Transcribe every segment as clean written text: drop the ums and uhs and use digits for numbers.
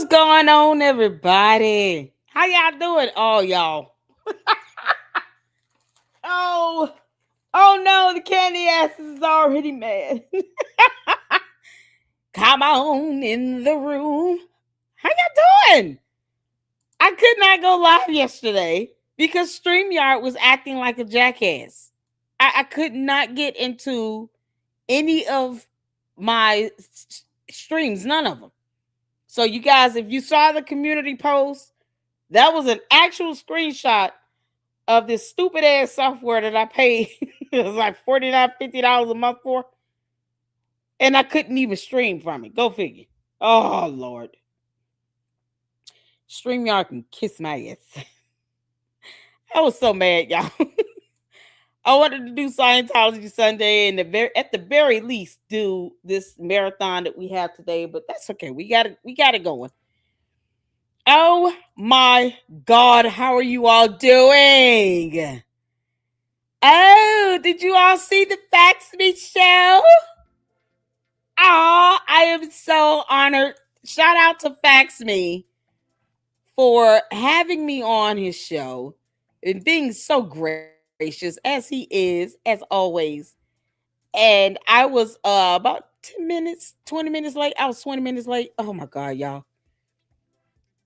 going on, everybody? How y'all doing? Oh, y'all. Oh, oh no, the candy ass is already mad. Come on in the room. How y'all doing? I could not go live yesterday because StreamYard was acting like a jackass. I could not get into any of my streams, none of them. So, you guys, if you saw the community post, that was an actual screenshot of this stupid ass software that I paid. It was like $49, $50 a month for. And I couldn't even stream from it. Go figure. Oh, Lord. StreamYard can kiss my ass. I was so mad, y'all. I wanted to do Scientology Sunday and at the very least do this marathon that we have today, but that's okay. We got it going. Oh my God, how are you all doing? Oh, did you all see the Facts Me show? Oh, I am so honored. Shout out to Facts Me for having me on his show and being so gracious as he is, as always. And I was about 10 minutes, 20 minutes late. I was 20 minutes late. Oh my God, y'all.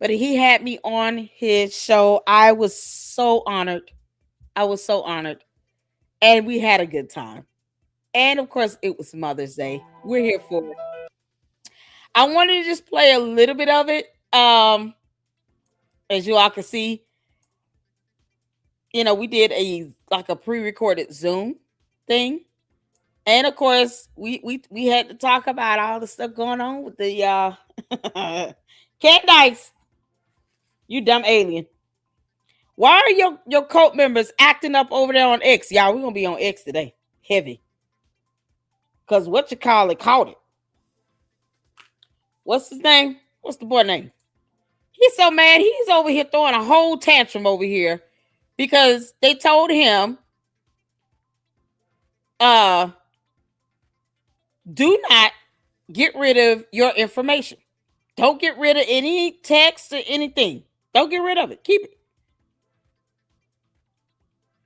But he had me on his show. I was so honored. I was so honored. And we had a good time. And of course, it was Mother's Day. We're here for it. I wanted to just play a little bit of it. As you all can see, we did a pre-recorded Zoom thing. And of course, we had to talk about all the stuff going on with the Candace. You dumb alien. Why are your cult members acting up over there on X? Y'all, we're gonna be on X today. Heavy. Because what you call it caught it. What's his name? What's the boy name? He's so mad. He's over here throwing a whole tantrum over here because they told him, do not get rid of your information. Don't get rid of any text or anything. Don't get rid of it. Keep it.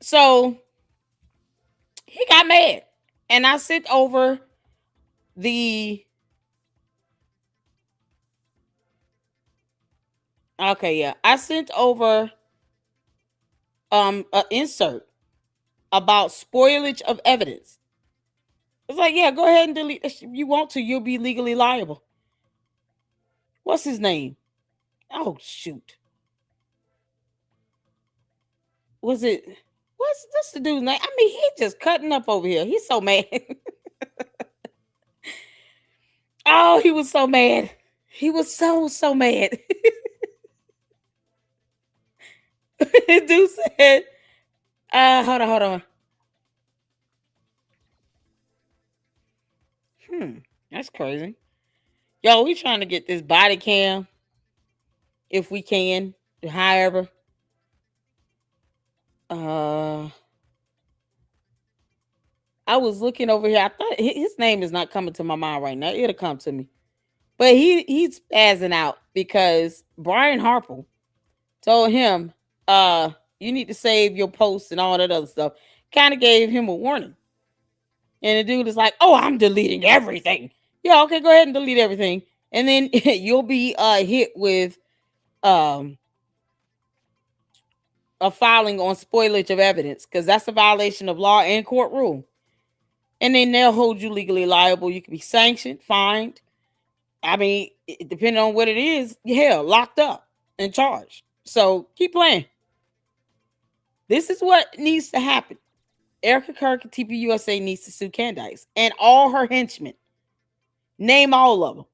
So he got mad. And I sent over the... Okay, yeah. I sent over an insert about spoilage of evidence. It's like, yeah, go ahead and delete. If you want to, you'll be legally liable. What's his name? Oh, shoot. What's this the dude's name? I mean, he's just cutting up over here. He's so mad. Oh, he was so mad. He was so mad. Dude said, hold on. That's crazy. Yo, we trying to get this body cam if we can. However, I was looking over here. I thought his name is not coming to my mind right now. It'll come to me. But he's spazzing out because Brian Harper told him, you need to save your posts and all that other stuff. Kind of gave him a warning. And the dude is like, oh, I'm deleting everything. Yeah, okay, go ahead and delete everything. And then you'll be hit with a filing on spoilage of evidence because that's a violation of law and court rule. And then they'll hold you legally liable. You can be sanctioned, fined. I mean, depending on what it is, hell, locked up and charged. So keep playing. This is what needs to happen. Erica Kirk and TPUSA needs to sue Candace and all her henchmen. Name all of them.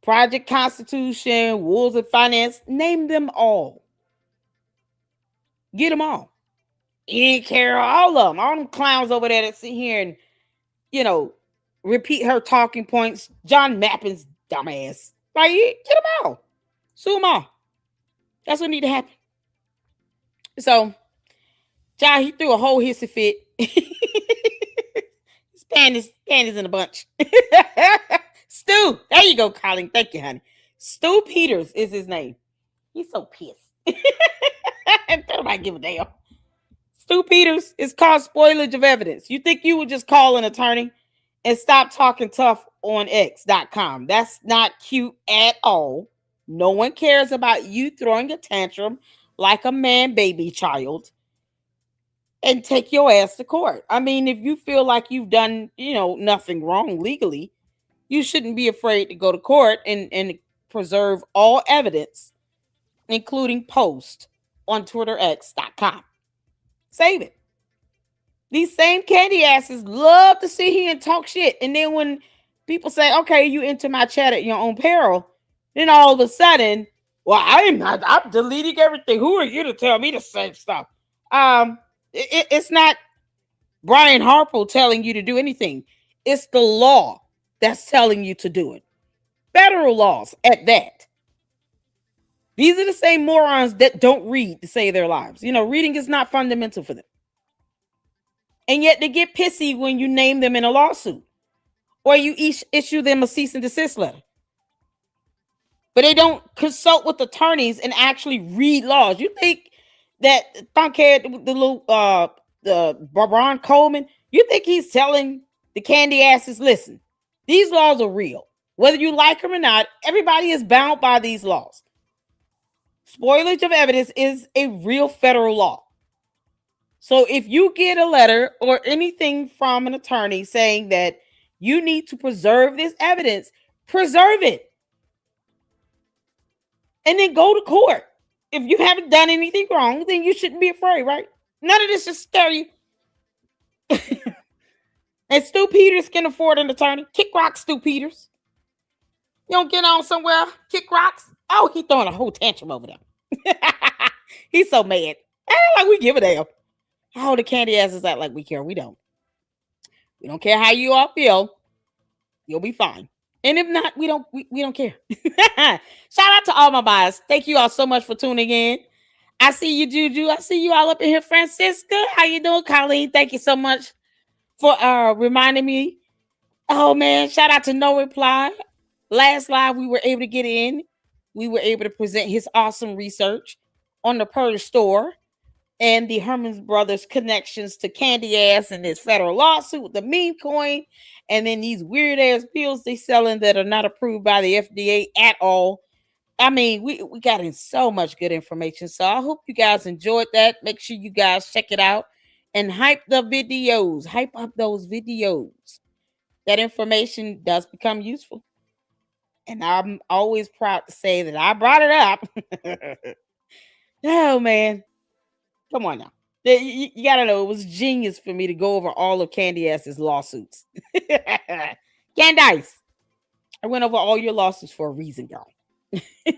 Project Constitution, Wolves of Finance, name them all. Get them all. Ian Carroll, all of them. All them clowns over there that sit here and, repeat her talking points. John Mappin's dumbass. Like, get them all. Sue them all. That's what need to happen. So, John, he threw a whole hissy fit. Panties in a bunch. Stu, there you go, Colin. Thank you, honey. Stu Peters is his name. He's so pissed. Nobody give a damn. Stu Peters is called spoilage of evidence. You think you would just call an attorney and stop talking tough on X.com? That's not cute at all. No one cares about you throwing a tantrum like a man baby child and take your ass to court. I mean, if you feel like you've done, nothing wrong legally, you shouldn't be afraid to go to court and preserve all evidence, including post on twitterx.com. Save it. These same candy asses love to sit here and talk shit. And then when people say, okay, you enter my chat at your own peril, then all of a sudden, well, I'm deleting everything. Who are you to tell me to save stuff? It's not Brian Harper telling you to do anything. It's the law that's telling you to do it. Federal laws at that. These are the same morons that don't read to save their lives. Reading is not fundamental for them. And yet they get pissy when you name them in a lawsuit or you issue them a cease and desist letter. But they don't consult with attorneys and actually read laws. You think that Thunkhead, the Baron Coleman, you think he's telling the candy asses, listen, these laws are real. Whether you like them or not, everybody is bound by these laws. Spoilage of evidence is a real federal law. So if you get a letter or anything from an attorney saying that you need to preserve this evidence, preserve it. And then go to court. If you haven't done anything wrong, then you shouldn't be afraid, right? None of this should scare you. And Stu Peters can afford an attorney. Kick rocks, Stu Peters. You don't get on somewhere, kick rocks. Oh, he's throwing a whole tantrum over there. He's so mad. Like we give a damn. How the candy asses act like we care. We don't. We don't care how you all feel. You'll be fine. And if not, we don't care. Shout out to all my buyers. Thank you all so much for tuning in. I see you, Juju. I see you all up in here, Francisca. How you doing, Colleen? Thank you so much for reminding me. Oh man, shout out to No Reply. Last live we were able to get in. We were able to present his awesome research on the Purge store and the Herman Brothers connections to Candy Ass and this federal lawsuit with the meme coin, and then these weird ass pills they selling that are not approved by the FDA at all. I mean, we got in so much good information. So I hope you guys enjoyed that. Make sure you guys check it out and hype the videos. Hype up those videos. That information does become useful. And I'm always proud to say that I brought it up. Oh, man. Come on now. You got to know, it was genius for me to go over all of Candy Ass's lawsuits. Candace, I went over all your lawsuits for a reason, y'all.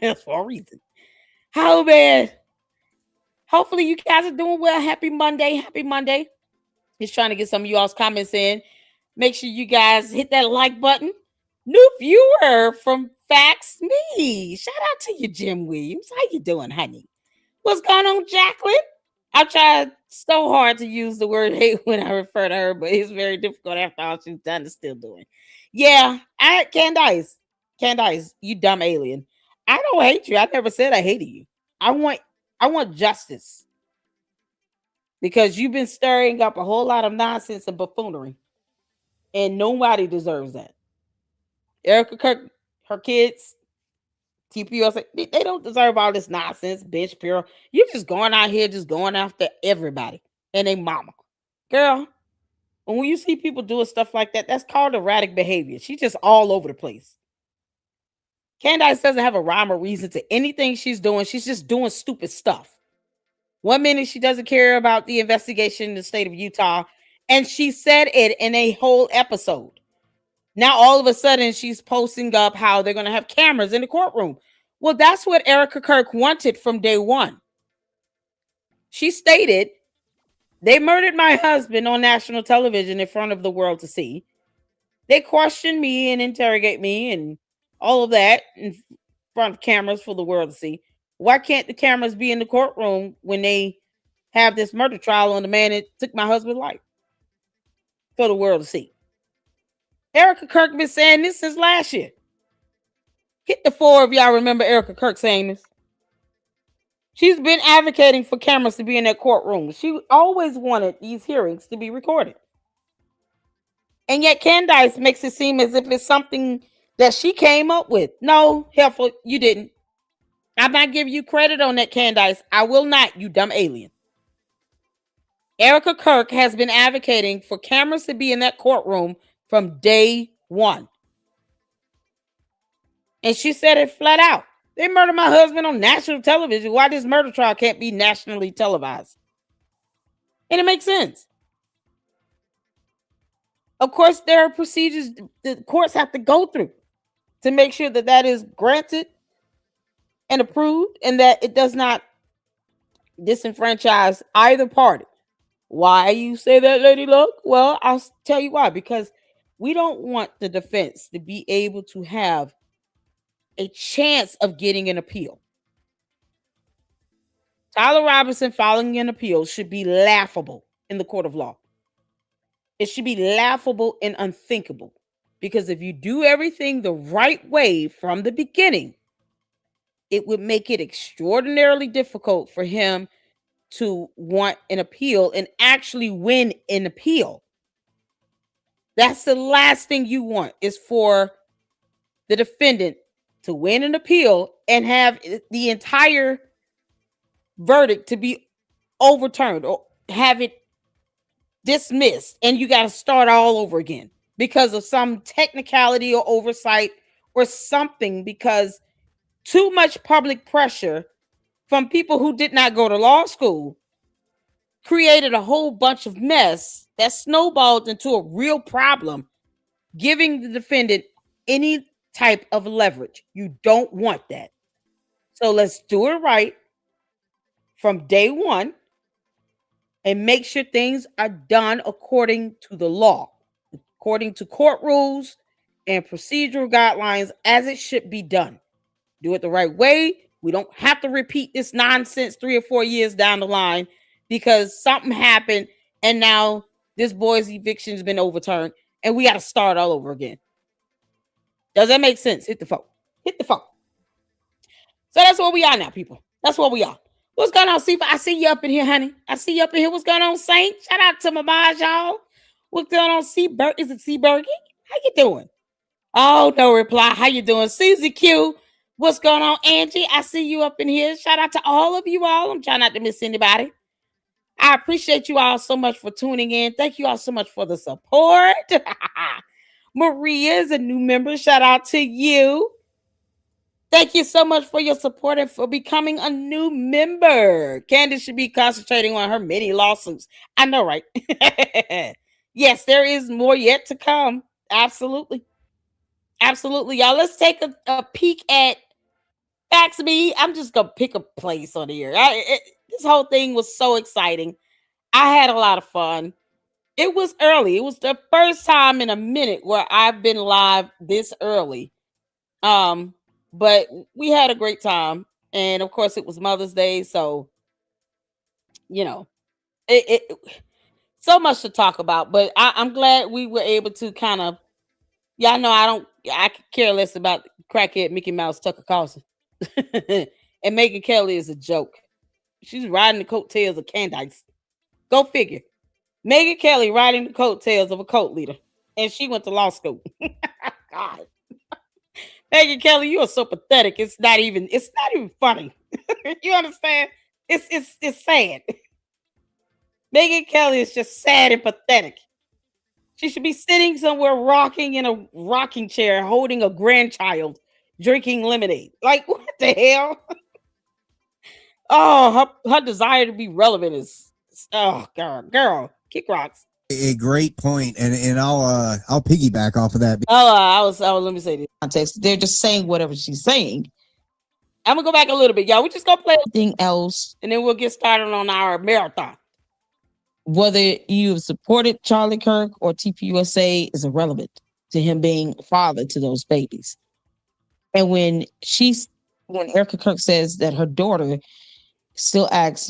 That's for a reason. Oh, man. Hopefully you guys are doing well. Happy Monday. Happy Monday. Just trying to get some of you all's comments in. Make sure you guys hit that like button. New viewer from Fax Me. Shout out to you, Jim Williams. How you doing, honey? What's going on, Jacqueline? I tried so hard to use the word hate when I refer to her, but it's very difficult after all she's done and still doing. Yeah, Candace, you dumb alien. I don't hate you. I never said I hated you. I want justice. Because you've been stirring up a whole lot of nonsense and buffoonery. And nobody deserves that. Erica Kirk, her kids, TPUS, they don't deserve all this nonsense, bitch, pure. You're just going out here, just going after everybody and their mama. Girl, when you see people doing stuff like that, that's called erratic behavior. She's just all over the place. Candace doesn't have a rhyme or reason to anything she's doing. She's just doing stupid stuff. 1 minute she doesn't care about the investigation in the state of Utah, and she said it in a whole episode. Now, all of a sudden, she's posting up how they're going to have cameras in the courtroom. Well, that's what Erica Kirk wanted from day one. She stated, they murdered my husband on national television in front of the world to see. They question me and interrogate me and all of that in front of cameras for the world to see. Why can't the cameras be in the courtroom when they have this murder trial on the man that took my husband's life for the world to see? Erica Kirk been saying this since last year. Hit the four if y'all remember Erica Kirk saying this. She's been advocating for cameras to be in that courtroom. She always wanted these hearings to be recorded. And yet Candace makes it seem as if it's something that she came up with. No, helpful, you didn't. I'm not giving you credit on that, Candace. I will not, you dumb alien. Erica Kirk has been advocating for cameras to be in that courtroom from day one. And she said it flat out. They murdered my husband on national television. Why this murder trial can't be nationally televised? And it makes sense. Of course, there are procedures the courts have to go through to make sure that that is granted and approved and that it does not disenfranchise either party. Why you say that, Lady Luck? Well, I'll tell you why. Because we don't want the defense to be able to have a chance of getting an appeal. Tyler Robinson filing an appeal should be laughable in the court of law. It should be laughable and unthinkable. Because if you do everything the right way from the beginning, it would make it extraordinarily difficult for him to want an appeal and actually win an appeal. That's the last thing you want, is for the defendant to win an appeal and have the entire verdict to be overturned or have it dismissed, and you got to start all over again because of some technicality or oversight or something, because too much public pressure from people who did not go to law school created a whole bunch of mess that snowballed into a real problem, giving the defendant any type of leverage. You don't want that. So let's do it right from day one and make sure things are done according to the law, according to court rules and procedural guidelines as it should be done. Do it the right way. We don't have to repeat this nonsense 3 or 4 years down the line because something happened and now this boy's eviction has been overturned and we got to start all over again. Does that make sense? Hit the phone. Hit the phone. So that's where we are now, people. That's where we are. What's going on, Sifa? I see you up in here, honey. I see you up in here. What's going on, Saint? Shout out to my boss, y'all. What's going on, Seaberg? Is it Seabergy? How you doing? Oh, no reply. How you doing? Susie Q. What's going on, Angie? I see you up in here. Shout out to all of you all. I'm trying not to miss anybody. I appreciate you all so much for tuning in. Thank you all so much for the support. Maria is a new member. Shout out to you. Thank you so much for your support and for becoming a new member. Candace should be concentrating on her many lawsuits. I know, right? Yes, there is more yet to come. Absolutely. Absolutely, y'all. Let's take a peek at Fax Me. I'm just going to pick a place on here. This whole thing was so exciting. I had a lot of fun. It was early. It was the first time in a minute where I've been live this early. But we had a great time. And of course, it was Mother's Day. So, you know, it so much to talk about. But I'm glad we were able to kind of, y'all know I could care less about crackhead Mickey Mouse Tucker Carlson. And Megyn Kelly is a joke. She's riding the coattails of Candace. Go figure. Megyn Kelly riding the coattails of a cult leader. And she went to law school. God. Megyn Kelly, you are so pathetic. It's not even funny. You understand? It's sad. Megyn Kelly is just sad and pathetic. She should be sitting somewhere rocking in a rocking chair, holding a grandchild, drinking lemonade. Like, what the hell? Oh, her desire to be relevant is, oh, girl, kick rocks. A great point, and I'll piggyback off of that. Let me say this. Context. They're just saying whatever she's saying. I'm gonna go back a little bit, y'all. We're just gonna play anything else, and then we'll get started on our marathon. Whether you have supported Charlie Kirk or TPUSA is irrelevant to him being a father to those babies. And when Erica Kirk says that her daughter still asks,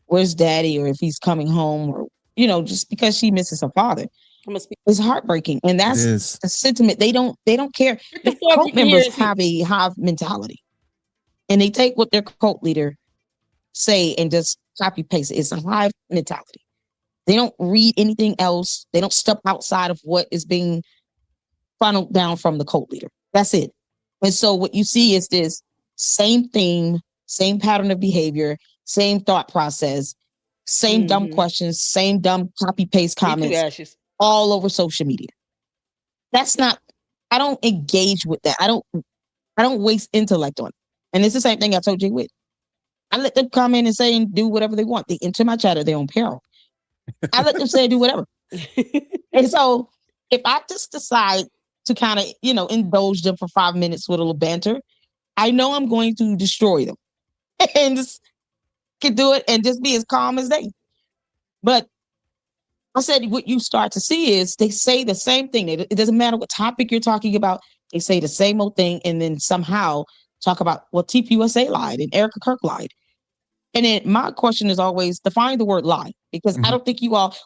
where's daddy, or if he's coming home, or, just because she misses her father. It's heartbreaking, and It that's is. the sentiment. They don't care. Hit the The floor if you cult can hear members us. have a hive mentality, and they take what their cult leader say and just copy paste it. It's a hive mentality. They don't read anything else. They don't step outside of what is being funneled down from the cult leader. That's it. And so what you see is this same theme, same pattern of behavior, same thought process, same dumb questions, same dumb copy paste Me too, comments Ashes. all over social media. That's not, I don't engage with that. I don't waste intellect on it. And it's the same thing I told Jay Witt. I let them come in and say and do whatever they want. They enter my chat at their own peril. I let them say and do whatever. And so if I just decide to kind of, indulge them for 5 minutes with a little banter, I know I'm going to destroy them and just can do it and just be as calm as they. But I said, what you start to see is they say the same thing. It doesn't matter what topic you're talking about. They say the same old thing and then somehow talk about, well, TPUSA lied and Erica Kirk lied. And then my question is always define the word lie, because I don't think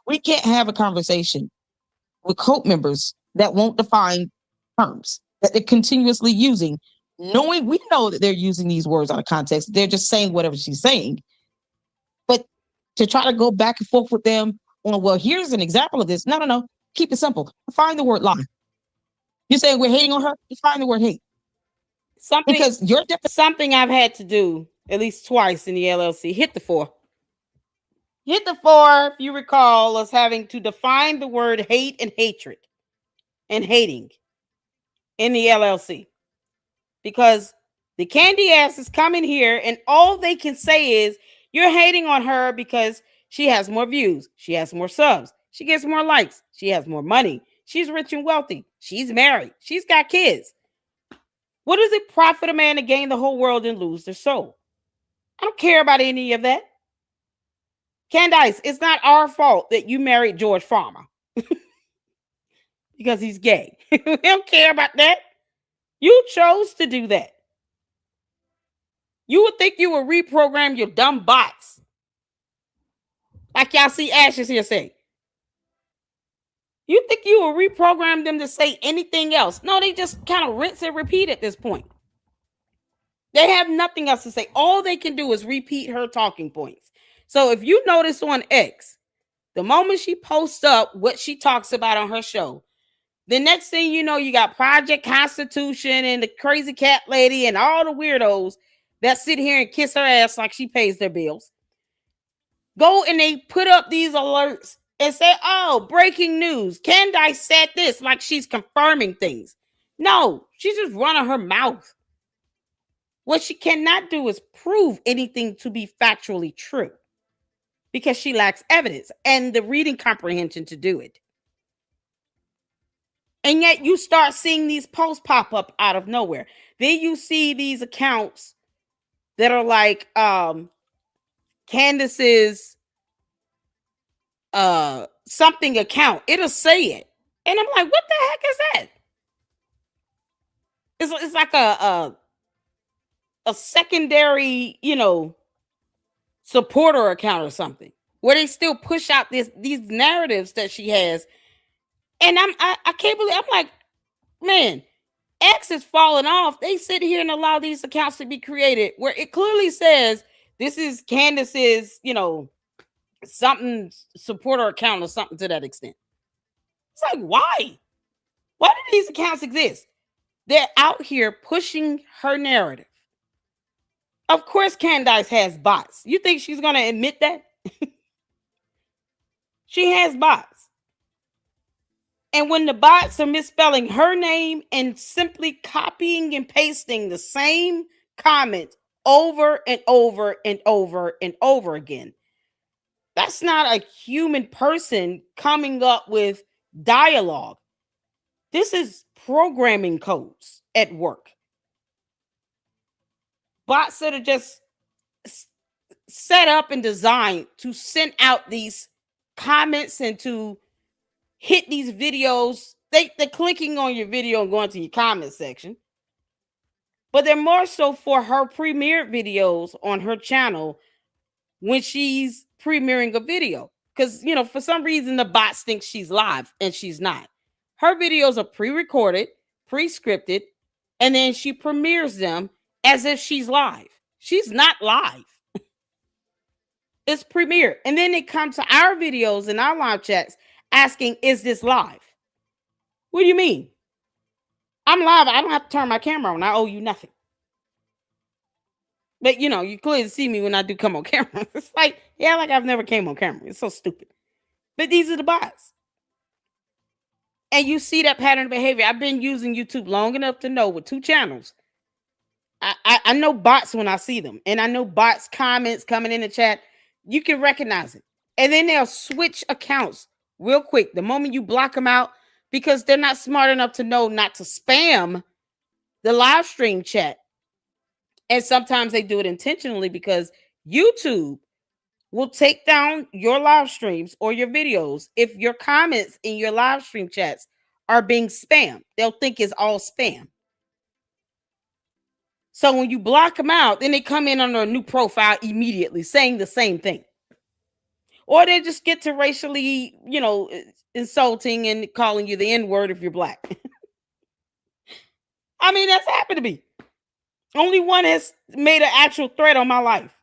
we can't have a conversation with cult members that won't define terms that they're continuously using, knowing we know that they're using these words out of context. They're just saying whatever she's saying. But to try to go back and forth with them on, well, here's an example of this. No. Keep it simple. Define the word lie. You're saying we're hating on her? Define the word hate. Because something I've had to do at least twice in the LLC. Hit the four. Hit the four, if you recall, us having to define the word hate and hatred and hating in the LLC. Because the candy asses come in here and all they can say is, you're hating on her because she has more views. She has more subs. She gets more likes. She has more money. She's rich and wealthy. She's married. She's got kids. What does it profit a man to gain the whole world and lose their soul? I don't care about any of that. Candace, it's not our fault that you married George Farmer because he's gay. We don't care about that. You chose to do that. You would think you would reprogram your dumb bots. Like y'all see Ashes here say. You think you will reprogram them to say anything else? No, they just kind of rinse and repeat at this point. They have nothing else to say. All they can do is repeat her talking points. So if you notice on X, the moment she posts up what she talks about on her show, the next thing you know, you got Project Constitution and the crazy cat lady and all the weirdos that sit here and kiss her ass like she pays their bills. Go and they put up these alerts and say, oh, breaking news. Candace said this, like she's confirming things. No, she's just running her mouth. What she cannot do is prove anything to be factually true because she lacks evidence and the reading comprehension to do it. And yet you start seeing these posts pop up out of nowhere. Then you see these accounts that are like Candace's something account. It'll say it. And I'm like, what the heck is that? It's like a secondary, supporter account or something where they still push out these narratives that she has. And I can't believe, I'm like, man, X is falling off. They sit here and allow these accounts to be created where it clearly says this is Candace's, something supporter account or something to that extent. It's like, why? Why do these accounts exist? They're out here pushing her narrative. Of course, Candace has bots. You think she's going to admit that? She has bots. And when the bots are misspelling her name and simply copying and pasting the same comment over and over and over and over again, that's not a human person coming up with dialogue. This is programming codes at work. Bots that are just set up and designed to send out these comments and to hit these videos. They're clicking on your video and going to your comment section. But they're more so for her premiered videos on her channel when she's premiering a video. Because, for some reason, the bots think she's live and she's not. Her videos are pre-recorded, pre-scripted, and then she premieres them as if she's live. She's not live. It's premiere. And then they come to our videos and our live chats asking, is this live? What do you mean? I'm live. I don't have to turn my camera on. I owe you nothing. But, you clearly see me when I do come on camera. It's like I've never came on camera. It's so stupid. But these are the bots. And you see that pattern of behavior. I've been using YouTube long enough to know with 2 channels. I know bots when I see them. And I know bots comments coming in the chat. You can recognize it. And then they'll switch accounts real quick. The moment you block them out, because they're not smart enough to know not to spam the live stream chat. And sometimes they do it intentionally because YouTube will take down your live streams or your videos if your comments in your live stream chats are being spammed. They'll think it's all spam. So when you block them out, then they come in under a new profile immediately saying the same thing. Or they just get to racially, insulting and calling you the N-word if you're black. I mean, that's happened to me. Only one has made an actual threat on my life.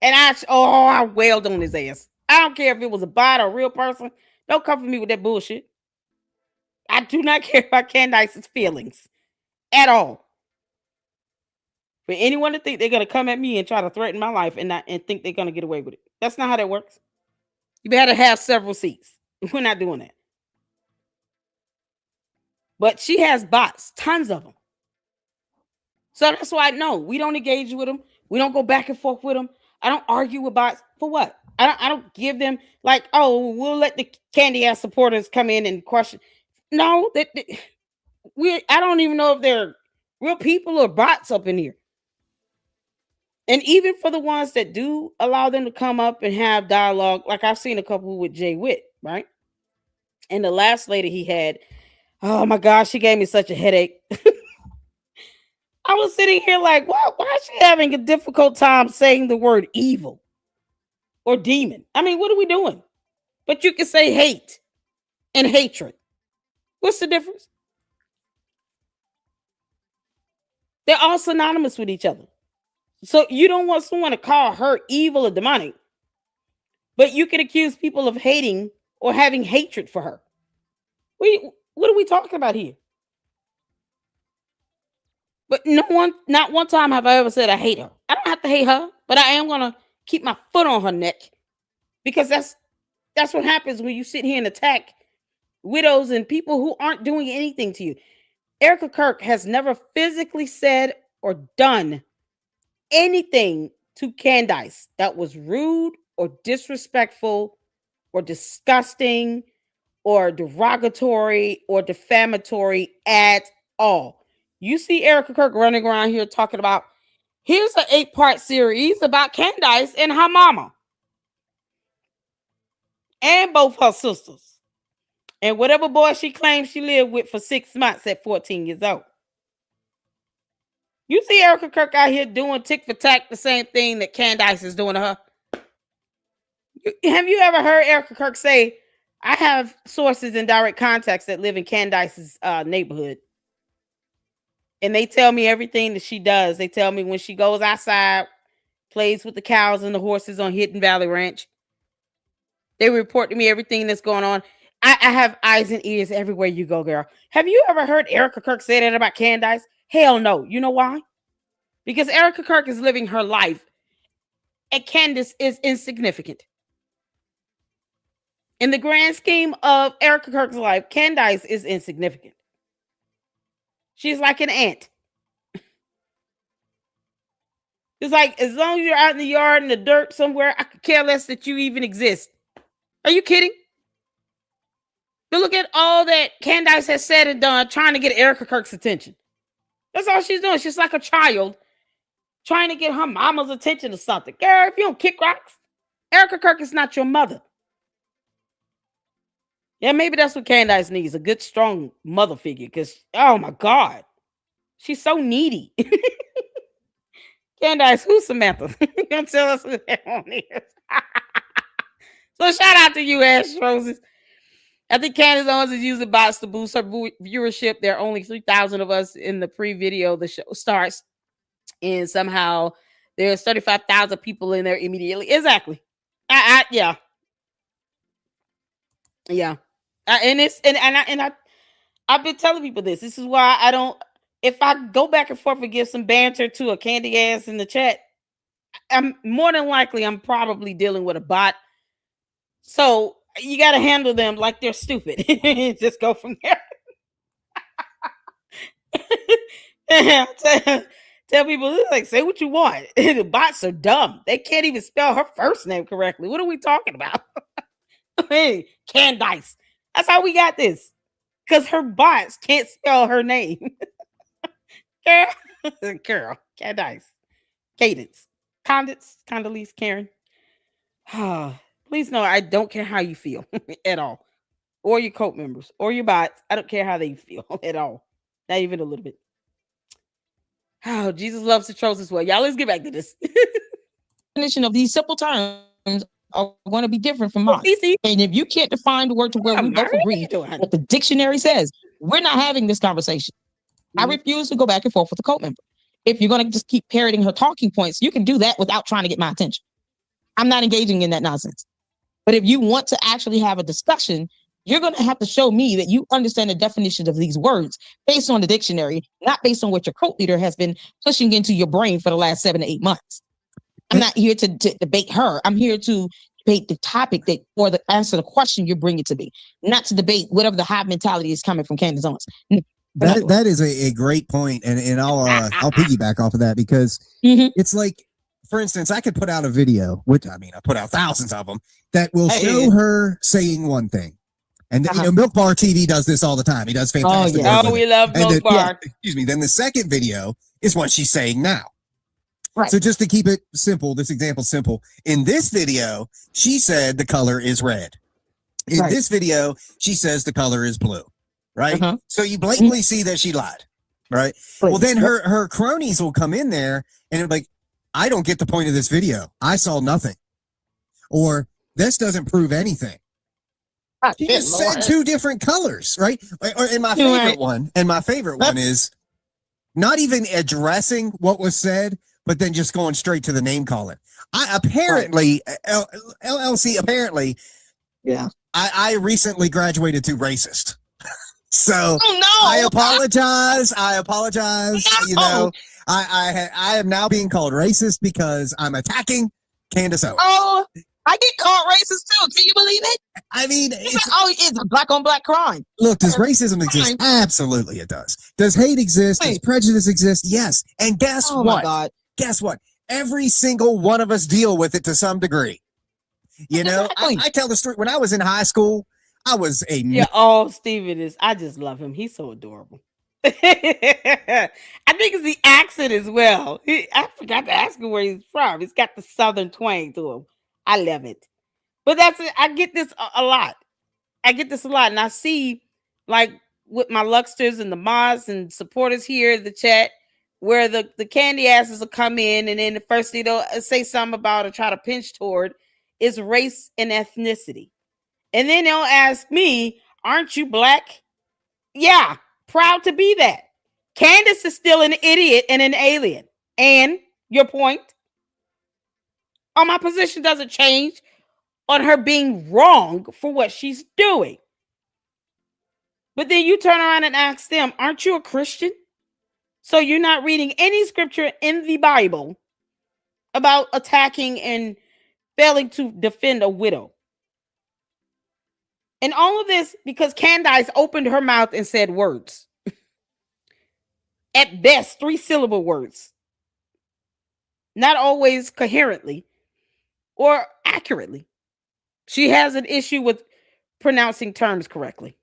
And I wailed on his ass. I don't care if it was a bot or a real person. Don't come for me with that bullshit. I do not care about Candace's feelings at all. For anyone to think they're going to come at me and try to threaten my life and think they're going to get away with it. That's not how that works. You better have several seats. We're not doing that. But she has bots, tons of them. So that's why we don't engage with them. We don't go back and forth with them. I don't argue with bots. For what? I don't give them like, oh, we'll let the candy ass supporters come in and question. No, I don't even know if they're real people or bots up in here. And even for the ones that do allow them to come up and have dialogue, like I've seen a couple with Jay Witt, right? And the last lady he had, oh my gosh, she gave me such a headache. I was sitting here like, why is she having a difficult time saying the word evil or demon? I mean, what are we doing? But you can say hate and hatred. What's the difference? They're all synonymous with each other. So you don't want someone to call her evil or demonic, but you can accuse people of hating or having hatred for her. What are we talking about here? But not one time have I ever said I hate her. I don't have to hate her, but I am going to keep my foot on her neck because that's what happens when you sit here and attack widows and people who aren't doing anything to you. Erica Kirk has never physically said or done anything to Candace that was rude or disrespectful or disgusting or derogatory or defamatory at all. You see Erica Kirk running around here talking about, here's an 8-part series about Candace and her mama and both her sisters and whatever boy she claims she lived with for 6 months at 14 years old. You see Erica Kirk out here doing tick for tack, the same thing that Candace is doing to her. Have you ever heard Erica Kirk say, I have sources in direct contacts that live in Candace's neighborhood, and they tell me everything that she does. They tell me when she goes outside, plays with the cows and the horses on Hidden Valley Ranch. They report to me everything that's going on. I have eyes and ears everywhere you go, girl. Have you ever heard Erica Kirk say that about Candace? Hell no. You know why? Because Erica Kirk is living her life, and Candace is insignificant. In the grand scheme of Erica Kirk's life, Candace is insignificant. She's like an ant. It's like, as long as you're out in the yard in the dirt somewhere, I could care less that you even exist. Are you kidding? But look at all that Candace has said and done trying to get Erica Kirk's attention. That's all she's doing. She's like a child trying to get her mama's attention or something. Girl, if you don't kick rocks, Erica Kirk is not your mother. Yeah, maybe that's what Candace needs, a good, strong mother figure. Because, oh my God, she's so needy. Candace, who's Samantha? You gonna tell us who that one is? So shout out to you, Ash Roses. I think Candace Owens is using bots to boost her viewership. There are only 3,000 of us in the pre-video. The show starts, and somehow there's 35,000 people in there immediately. Exactly. Yeah. Yeah. I've been telling people this. This is why I don't. If I go back and forth and give some banter to a candy ass in the chat, I'm more than likely I'm probably dealing with a bot. So you got to handle them like they're stupid. Just go from there. tell people, like, say what you want. The bots are dumb. They can't even spell her first name correctly. What are we talking about? Hey, Candace. That's how we got this. Because her bots can't spell her name. Carol, Candace, Cadence, Condoleezza, Karen. Please know I don't care how you feel at all. Or your cult members or your bots. I don't care how they feel at all. Not even a little bit. Oh, Jesus loves the trolls as well. Y'all, let's get back to this. Definition of these simple terms are going to be different from mine. And if you can't define the word to where we both agree what the dictionary says, we're not having this conversation. I refuse to go back and forth with a cult member. If you're going to just keep parroting her talking points, you can do that without trying to get my attention. I'm not engaging in that nonsense. But if you want to actually have a discussion, you're going to have to show me that you understand the definition of these words based on the dictionary, not based on what your cult leader has been pushing into your brain for the last 7 to 8 months. I'm not here to debate her. I'm here to debate the topic that, or the answer the question you're bringing to me, not to debate whatever the high mentality is coming from Candace Owens. That is a great point, and I'll piggyback off of that because it's like, for instance, I could put out a video, which I put out thousands of them that will show her saying one thing, and Milk Bar TV does this all the time. He does fantastic. Oh, we love Milk Bar. Excuse me. Then the second video is what she's saying now. Right. So just to keep it simple, this example simple. In this video, she said the color is red. In this video, she says the color is blue. Right. So you blatantly see that she lied. Right. Well, then her cronies will come in there and it'll be like, I don't get the point of this video. I saw nothing. Or this doesn't prove anything. She just said two different colors, right? And my favorite one is not even addressing what was said, but then just going straight to the name calling. LLC apparently, I recently graduated to racist. So I apologize. No. I am now being called racist because I'm attacking Candace Owens. Oh, I get called racist too. Can you believe it? It's a black on black crime. Look, does racism exist? Absolutely it does. Does hate exist? Does prejudice exist? Yes. And guess what? My God. Guess what? Every single one of us deal with it to some degry. You know, I tell the story. When I was in high school, I was a... Steven I just love him. He's so adorable. I think it's the accent as well. I forgot to ask him where he's from. He's got the southern twang to him. I love it. But that's it. I get this a lot. And I see, like, with my Luxters and the mods and supporters here in the chat, where the candy asses will come in, and then the first thing they'll say something about or try to pinch toward is race and ethnicity. And then they'll ask me, aren't you black? Yeah, proud to be that. Candace is still an idiot and an alien. And your point? Oh, my position doesn't change on her being wrong for what she's doing. But then you turn around and ask them, aren't you a Christian? So you're not reading any scripture in the Bible about attacking and failing to defend a widow. And all of this because Candace opened her mouth and said words. At best, 3-syllable words. Not always coherently or accurately. She has an issue with pronouncing terms correctly.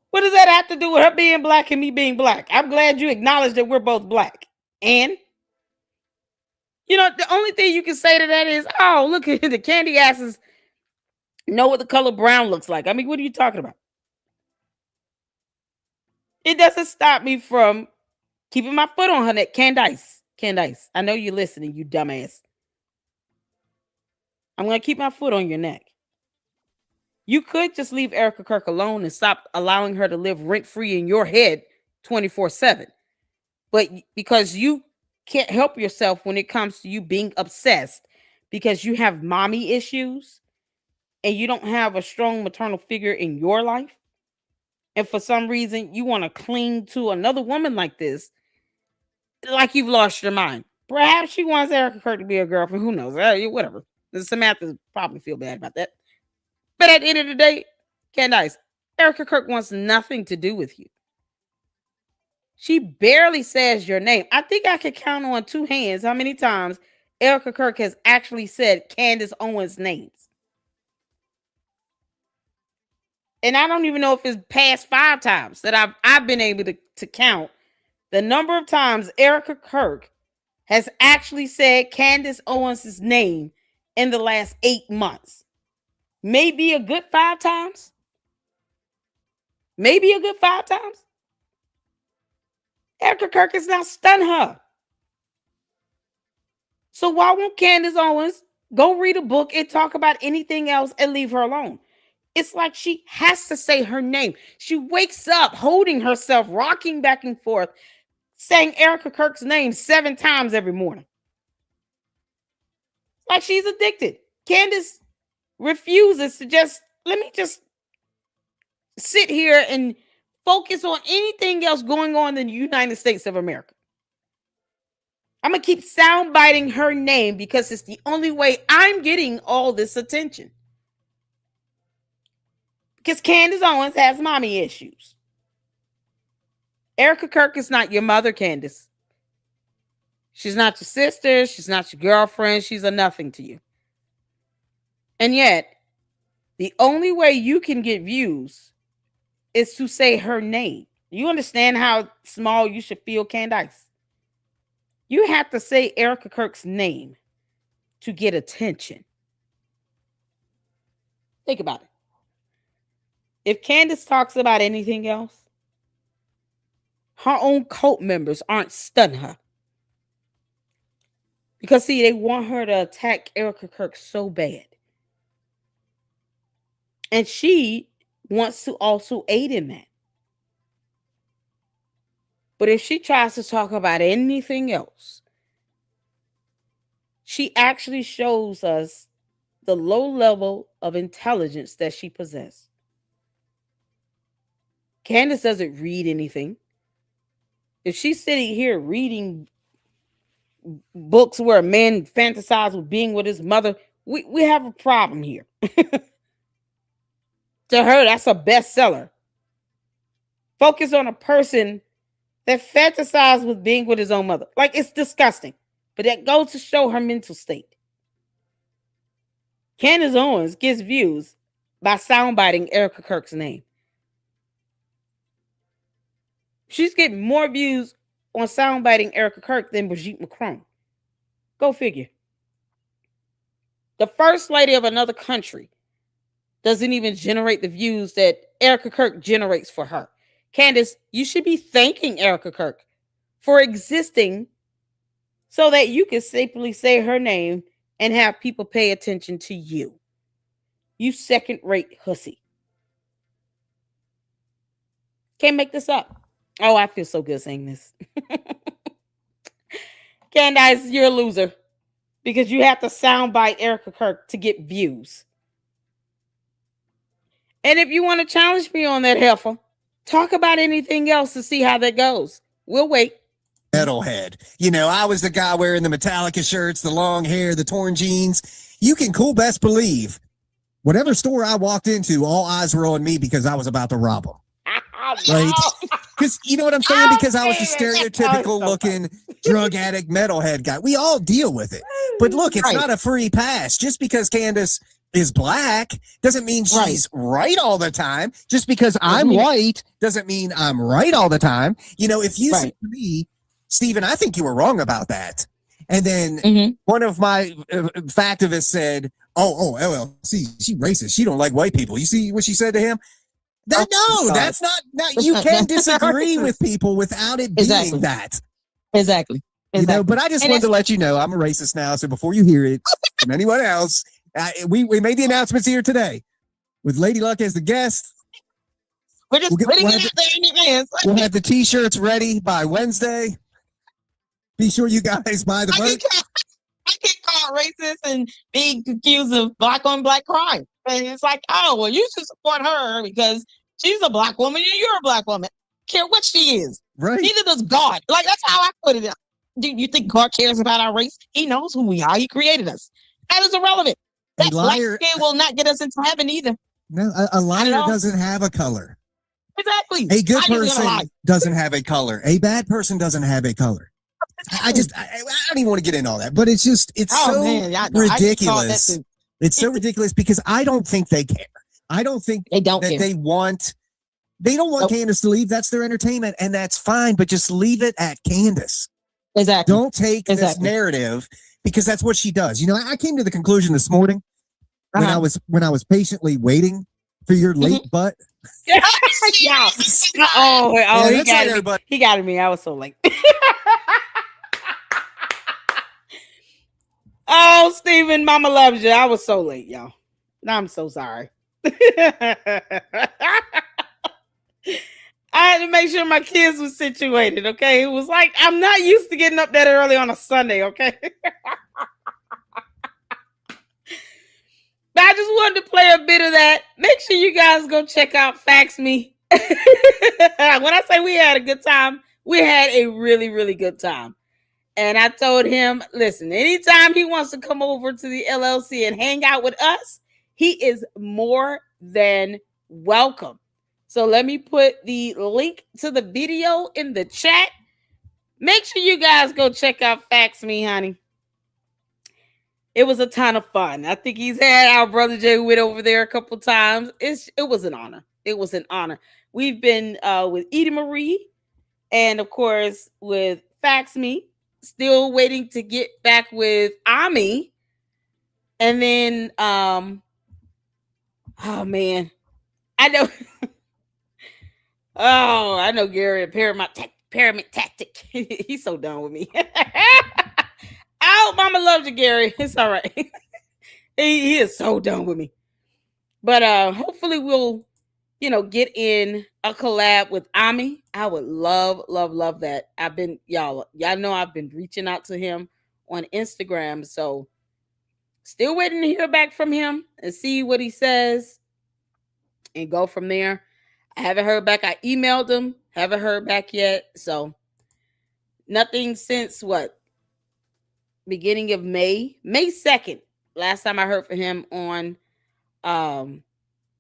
What does that have to do with her being black and me being black? I'm glad you acknowledge that we're both black. And, the only thing you can say to that is, oh, look at the candy asses know what the color brown looks like. I mean, what are you talking about? It doesn't stop me from keeping my foot on her neck. Candace, I know you're listening, you dumbass. I'm going to keep my foot on your neck. You could just leave Erica Kirk alone and stop allowing her to live rent-free in your head 24/7. But because you can't help yourself when it comes to you being obsessed because you have mommy issues and you don't have a strong maternal figure in your life, and for some reason you want to cling to another woman like this, like you've lost your mind. Perhaps she wants Erica Kirk to be a girlfriend. Who knows? Whatever. Samantha probably feel bad about that. But at the end of the day, Candace, Erica Kirk wants nothing to do with you. She barely says your name. I think I could count on two hands how many times Erica Kirk has actually said Candace Owens' names. And I don't even know if it's past 5 times that I've been able to count the number of times Erica Kirk has actually said Candace Owens' name in the last 8 months. Maybe a good 5 times. Maybe a good 5 times. Erica Kirk has now stunned her. So why won't Candace Owens go read a book and talk about anything else and leave her alone? It's like she has to say her name. She wakes up holding herself, rocking back and forth, saying Erica Kirk's name 7 times every morning. Like she's addicted. Candace refuses to let me just sit here and focus on anything else going on in the United States of America. I'm going to keep soundbiting her name because it's the only way I'm getting all this attention. Because Candace Owens has mommy issues. Erica Kirk is not your mother, Candace. She's not your sister. She's not your girlfriend. She's a nothing to you. And yet, the only way you can get views is to say her name. You understand how small you should feel, Candace? You have to say Erica Kirk's name to get attention. Think about it. If Candace talks about anything else, her own cult members aren't stunning her. Because, see, they want her to attack Erica Kirk so bad. And she wants to also aid in that. But if she tries to talk about anything else, she actually shows us the low level of intelligence that she possesses. Candace doesn't read anything. If she's sitting here reading books where a man fantasizes with being with his mother, we have a problem here. To her, that's a bestseller. Focus on a person that fantasizes with being with his own mother. Like, it's disgusting. But that goes to show her mental state. Candace Owens gets views by soundbiting Erica Kirk's name. She's getting more views on soundbiting Erica Kirk than Brigitte Macron. Go figure. The first lady of another country doesn't even generate the views that Erica Kirk generates for her. Candace, you should be thanking Erica Kirk for existing so that you can safely say her name and have people pay attention to you. You second-rate hussy. Can't make this up. Oh, I feel so good saying this. Candace, you're a loser because you have to soundbite Erica Kirk to get views. And if you want to challenge me on that, heifer, talk about anything else to see how that goes. We'll wait. Metalhead. You know, I was the guy wearing the Metallica shirts, the long hair, the torn jeans. You can cool best believe whatever store I walked into, all eyes were on me because I was about to rob them. Right? Because you know what I'm saying? Because I was the stereotypical looking drug addict metalhead guy. We all deal with it. But look, it's not a free pass. Just because Candace is black doesn't mean she's right all the time. Just because I'm white doesn't mean I'm right all the time. You know, if you say to me, Stephen, I think you were wrong about that. And then one of my factivists said, oh, LLC, she racist. She don't like white people. You see what she said to him? That's not, you can disagree with people without it being that. Exactly. You know, but I just wanted to let you know I'm a racist now. So before you hear it from anyone else, We made the announcements here today with Lady Luck as the guest. We're just putting it out there in advance. We'll have the T-shirts ready by Wednesday. Be sure you guys buy the merch. I get called racist and being accused of black on black crime. And it's like, oh, well, you should support her because she's a black woman and you're a black woman. Care what she is. Right. Neither does God. Like, that's how I put it. Do you think God cares about our race? He knows who we are. He created us. That is irrelevant. That black skin will not get us into heaven either. No, a liar doesn't have a color. Exactly. A good person doesn't have a color. A bad person doesn't have a color. I don't even want to get into all that, but it's ridiculous. It's so ridiculous because I don't think they care. I don't think they don't want Candace to leave. That's their entertainment, and that's fine, but just leave it at Candace. Exactly. Don't take this narrative because that's what she does. You know, I came to the conclusion this morning when I was patiently waiting for your late butt. Yeah. He got me. He got me. I was so late. Oh, Steven, Mama loves you. I was so late, y'all. I'm so sorry. I had to make sure my kids were situated, okay? It was like, I'm not used to getting up that early on a Sunday, okay? But I just wanted to play a bit of that. Make sure you guys go check out Fax Me. When I say we had a good time, we had a really, really good time. And I told him, listen, anytime he wants to come over to the LLC and hang out with us, he is more than welcome. So let me put the link to the video in the chat. Make sure you guys go check out Fax Me, honey. It was a ton of fun. I think he's had our brother Jay Witt over there a couple times. It was an honor. It was an honor. We've been with Edie Marie and, of course, with Fax Me. Still waiting to get back with Ami. And then, oh, man. I know. I know Gary, Pyramid Tactic. He's so done with me. Oh, Mama loves you, Gary. It's all right. he is so done with me. But hopefully we'll, get in a collab with Ami. I would love, love, love that. Y'all know I've been reaching out to him on Instagram. So still waiting to hear back from him and see what he says and go from there. I haven't heard back. I emailed him. Haven't heard back yet. So nothing since beginning of May 2nd. Last time I heard from him on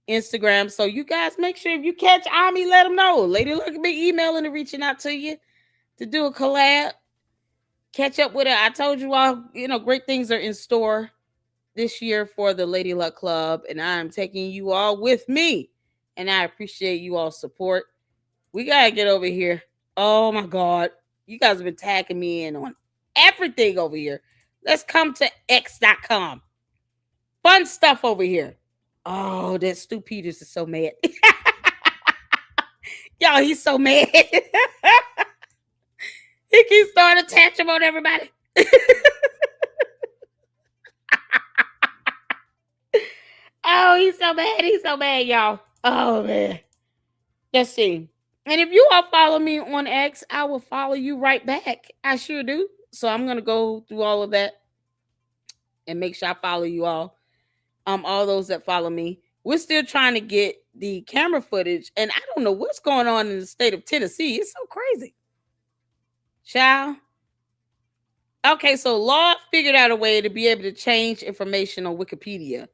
Instagram. So you guys make sure if you catch Ami, let him know. Lady Luck will be emailing and reaching out to you to do a collab. Catch up with her. I told you all, great things are in store this year for the Lady Luck Club, and I'm taking you all with me. And I appreciate you all support. We gotta get over here. Oh my God. You guys have been tagging me in on everything over here. Let's come to x.com. Fun stuff over here. Oh, that Stu Peters is so mad. Y'all, he's so mad. He keeps throwing a tantrum on everybody. Oh, he's so mad. He's so mad, y'all. Oh, man. Let's see. And if you all follow me on X, I will follow you right back. I sure do. So I'm going to go through all of that and make sure I follow you all. All those that follow me. We're still trying to get the camera footage, and I don't know what's going on in the state of Tennessee. It's so crazy. Child. Okay, so law figured out a way to be able to change information on Wikipedia.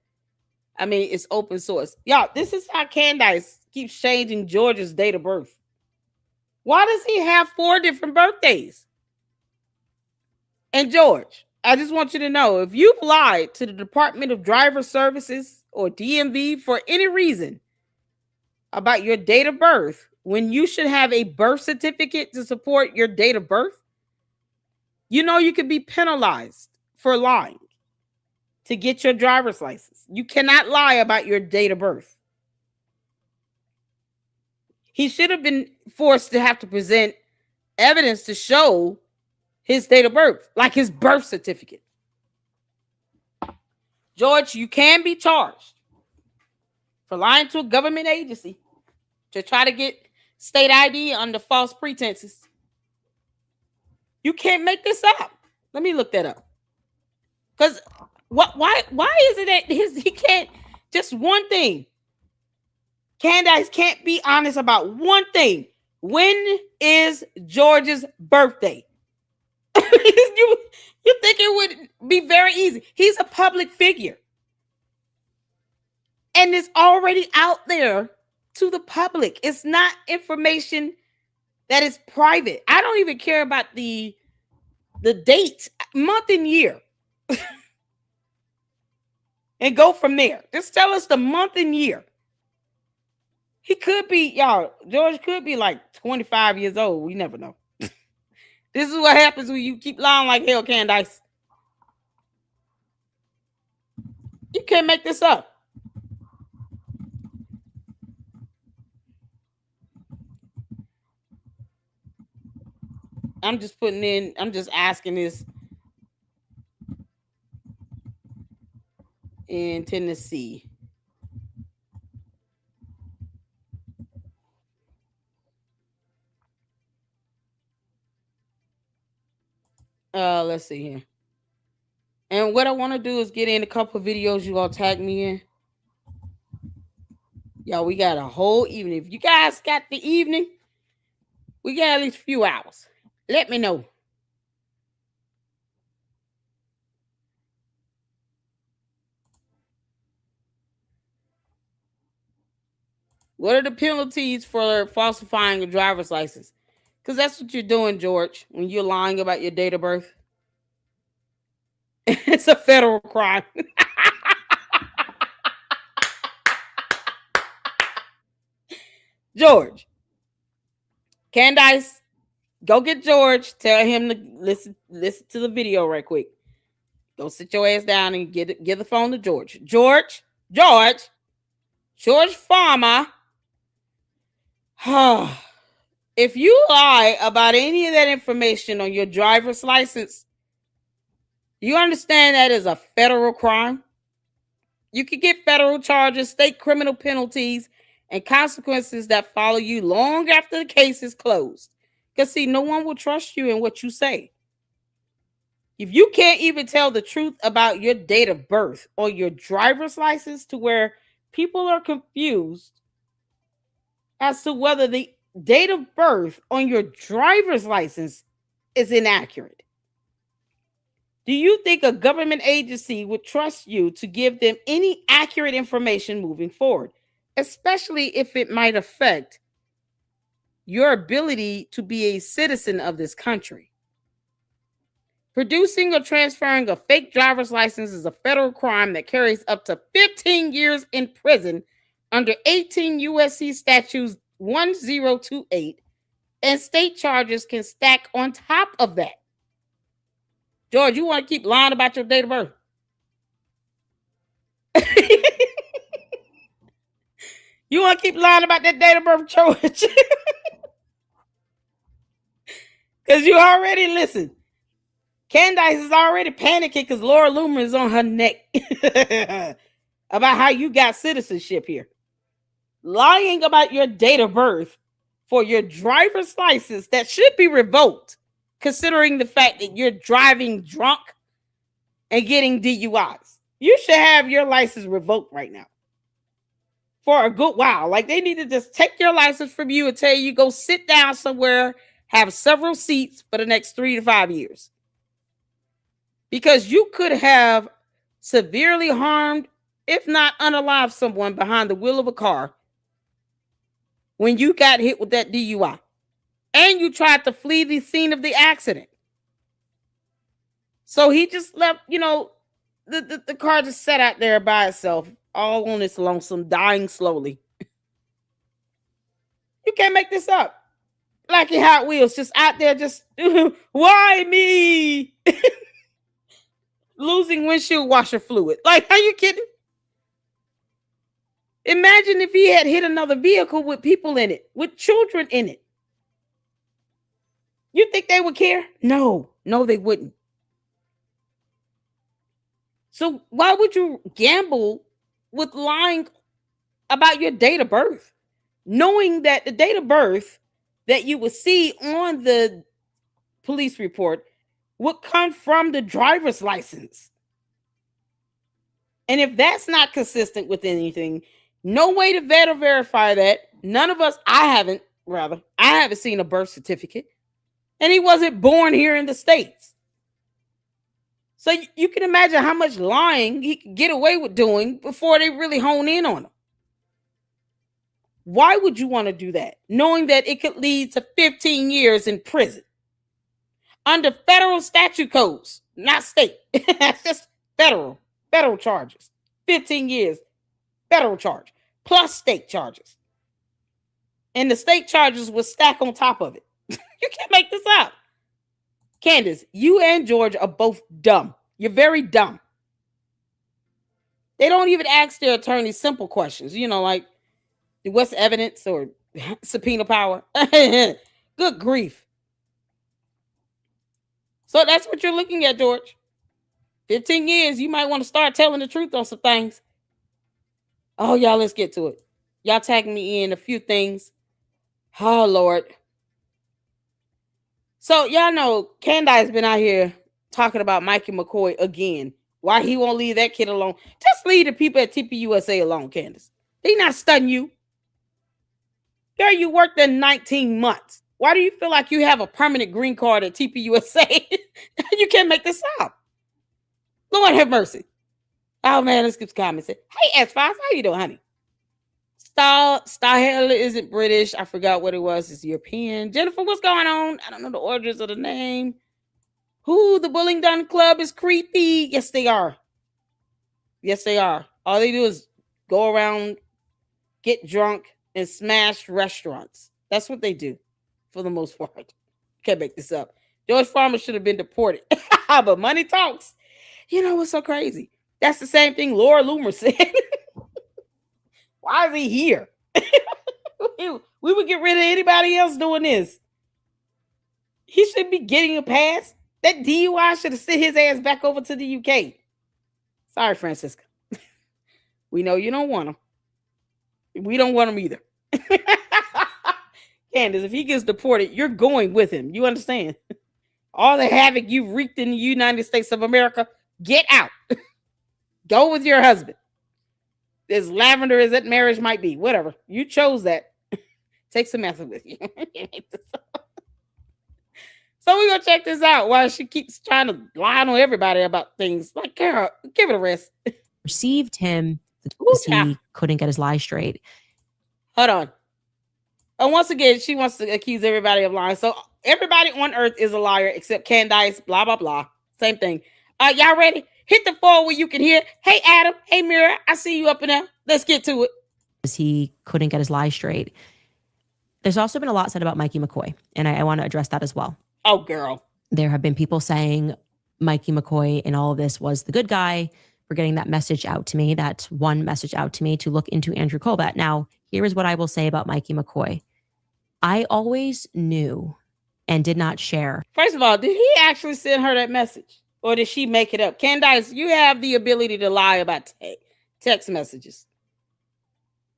I mean, it's open source. Y'all, this is how Candace keeps changing George's date of birth. Why does he have 4 different birthdays? And George, I just want you to know, if you've lied to the Department of Driver Services or DMV for any reason about your date of birth, when you should have a birth certificate to support your date of birth, you could be penalized for lying to get your driver's license. You cannot lie about your date of birth. He should have been forced to have to present evidence to show his date of birth, like his birth certificate. George, you can be charged for lying to a government agency to try to get state ID under false pretenses. You can't make this up. Let me look that up. Because why is it that he can't, just one thing? Candace can't be honest about one thing. When is George's birthday? You think it would be very easy? He's a public figure. And it's already out there to the public. It's not information that is private. I don't even care about the date, month and year. And go from there. Just tell us the month and year. He could be, y'all, George could be like 25 years old. We never know. This is what happens when you keep lying like hell, Candace. You can't make this up. I'm just asking this in Tennessee. Let's see here. And what I want to do is get in a couple of videos you all tag me in. Y'all, we got a whole evening. If you guys got the evening, we got at least a few hours. Let me know. What are the penalties for falsifying a driver's license? Because that's what you're doing, George, when you're lying about your date of birth. It's a federal crime. George. Candace, go get George. Tell him to listen to the video right quick. Go sit your ass down and give the phone to George. George Farmer. If you lie about any of that information on your driver's license, you understand that is a federal crime. You could get federal charges, state criminal penalties, and consequences that follow you long after the case is closed. Because, see, no one will trust you in what you say. If you can't even tell the truth about your date of birth or your driver's license to where people are confused as to whether the date of birth on your driver's license is inaccurate, do you think a government agency would trust you to give them any accurate information moving forward, especially if it might affect your ability to be a citizen of this country? Producing or transferring a fake driver's license is a federal crime that carries up to 15 years in prison under 18 USC statutes 1028, and state charges can stack on top of that. George, you want to keep lying about your date of birth? You want to keep lying about that date of birth, George? Because you already, listen, Candace is already panicking because Laura Loomer is on her neck about how you got citizenship here. Lying about your date of birth for your driver's license that should be revoked, considering the fact that you're driving drunk and getting DUIs. You should have your license revoked right now for a good while. Like, they need to just take your license from you and tell you go sit down somewhere, have several seats for the next 3 to 5 years. Because you could have severely harmed, if not unalived, someone behind the wheel of a car when you got hit with that DUI. And you tried to flee the scene of the accident. So he just left, the car just sat out there by itself, all on its lonesome, dying slowly. You can't make this up. Like your Hot Wheels, just out there, just, why me? Losing windshield washer fluid. Like, are you kidding? Imagine if he had hit another vehicle with people in it, with children in it. You think they would care? No, they wouldn't. So why would you gamble with lying about your date of birth, knowing that the date of birth that you would see on the police report would come from the driver's license? And if that's not consistent with anything, no way to vet or verify that. None of us, I haven't seen a birth certificate. And he wasn't born here in the States. So you can imagine how much lying he could get away with doing before they really hone in on him. Why would you want to do that, knowing that it could lead to 15 years in prison? Under federal statute codes, not state. That's just federal charges. 15 years, federal charge, plus state charges. And the state charges will stack on top of it. You can't make this up. Candace, you and George are both dumb. You're very dumb. They don't even ask their attorneys simple questions, like what's evidence or subpoena power. Good grief. So that's what you're looking at, George. 15 years, you might want to start telling the truth on some things. Oh, y'all, let's get to it. Y'all tagging me in a few things. Oh, Lord. So y'all know Candace has been out here talking about Mikey McCoy again. Why he won't leave that kid alone. Just leave the people at TPUSA alone, Candace. They not stunning you. Girl, you worked there 19 months. Why do you feel like you have a permanent green card at TPUSA? You can't make this up. Lord have mercy. Oh, man, let's get comments. Hey, S5, how you doing, honey? Star isn't British. I forgot what it was. It's European. Jennifer, what's going on? I don't know the orders of the name. Who? The Bullingdon Club is creepy. Yes, they are. Yes, they are. All they do is go around, get drunk, and smash restaurants. That's what they do, for the most part. Can't make this up. George Farmer should have been deported. But money talks. You know what's so crazy? That's the same thing Laura Loomer said. Why is he here? We would get rid of anybody else doing this. He should be getting a pass. That DUI should have sent his ass back over to the UK. Sorry, Francisca. We know you don't want him. We don't want him either. Candace, if he gets deported, you're going with him. You understand? All the havoc you've wreaked in the United States of America, get out. Go with your husband. As lavender as that marriage might be, whatever. You chose that. Take some method with you. So we're going to check this out while she keeps trying to lie on everybody about things. Like, girl, give it a rest. Received him. He couldn't get his lie straight. Hold on. And once again, she wants to accuse everybody of lying. So everybody on earth is a liar except Candace, blah, blah, blah. Same thing. Y'all ready? Hit the phone where you can hear. Hey, Adam. Hey, Mira. I see you up in there. Let's get to it. He couldn't get his lie straight. There's also been a lot said about Mikey McCoy, and I want to address that as well. Oh, girl. There have been people saying Mikey McCoy in all of this was the good guy for getting that message out to me, that one message out to me to look into Andrew Colbert. Now, here is what I will say about Mikey McCoy. I always knew and did not share. First of all, did he actually send her that message? Or did she make it up? Candace, you have the ability to lie about text messages.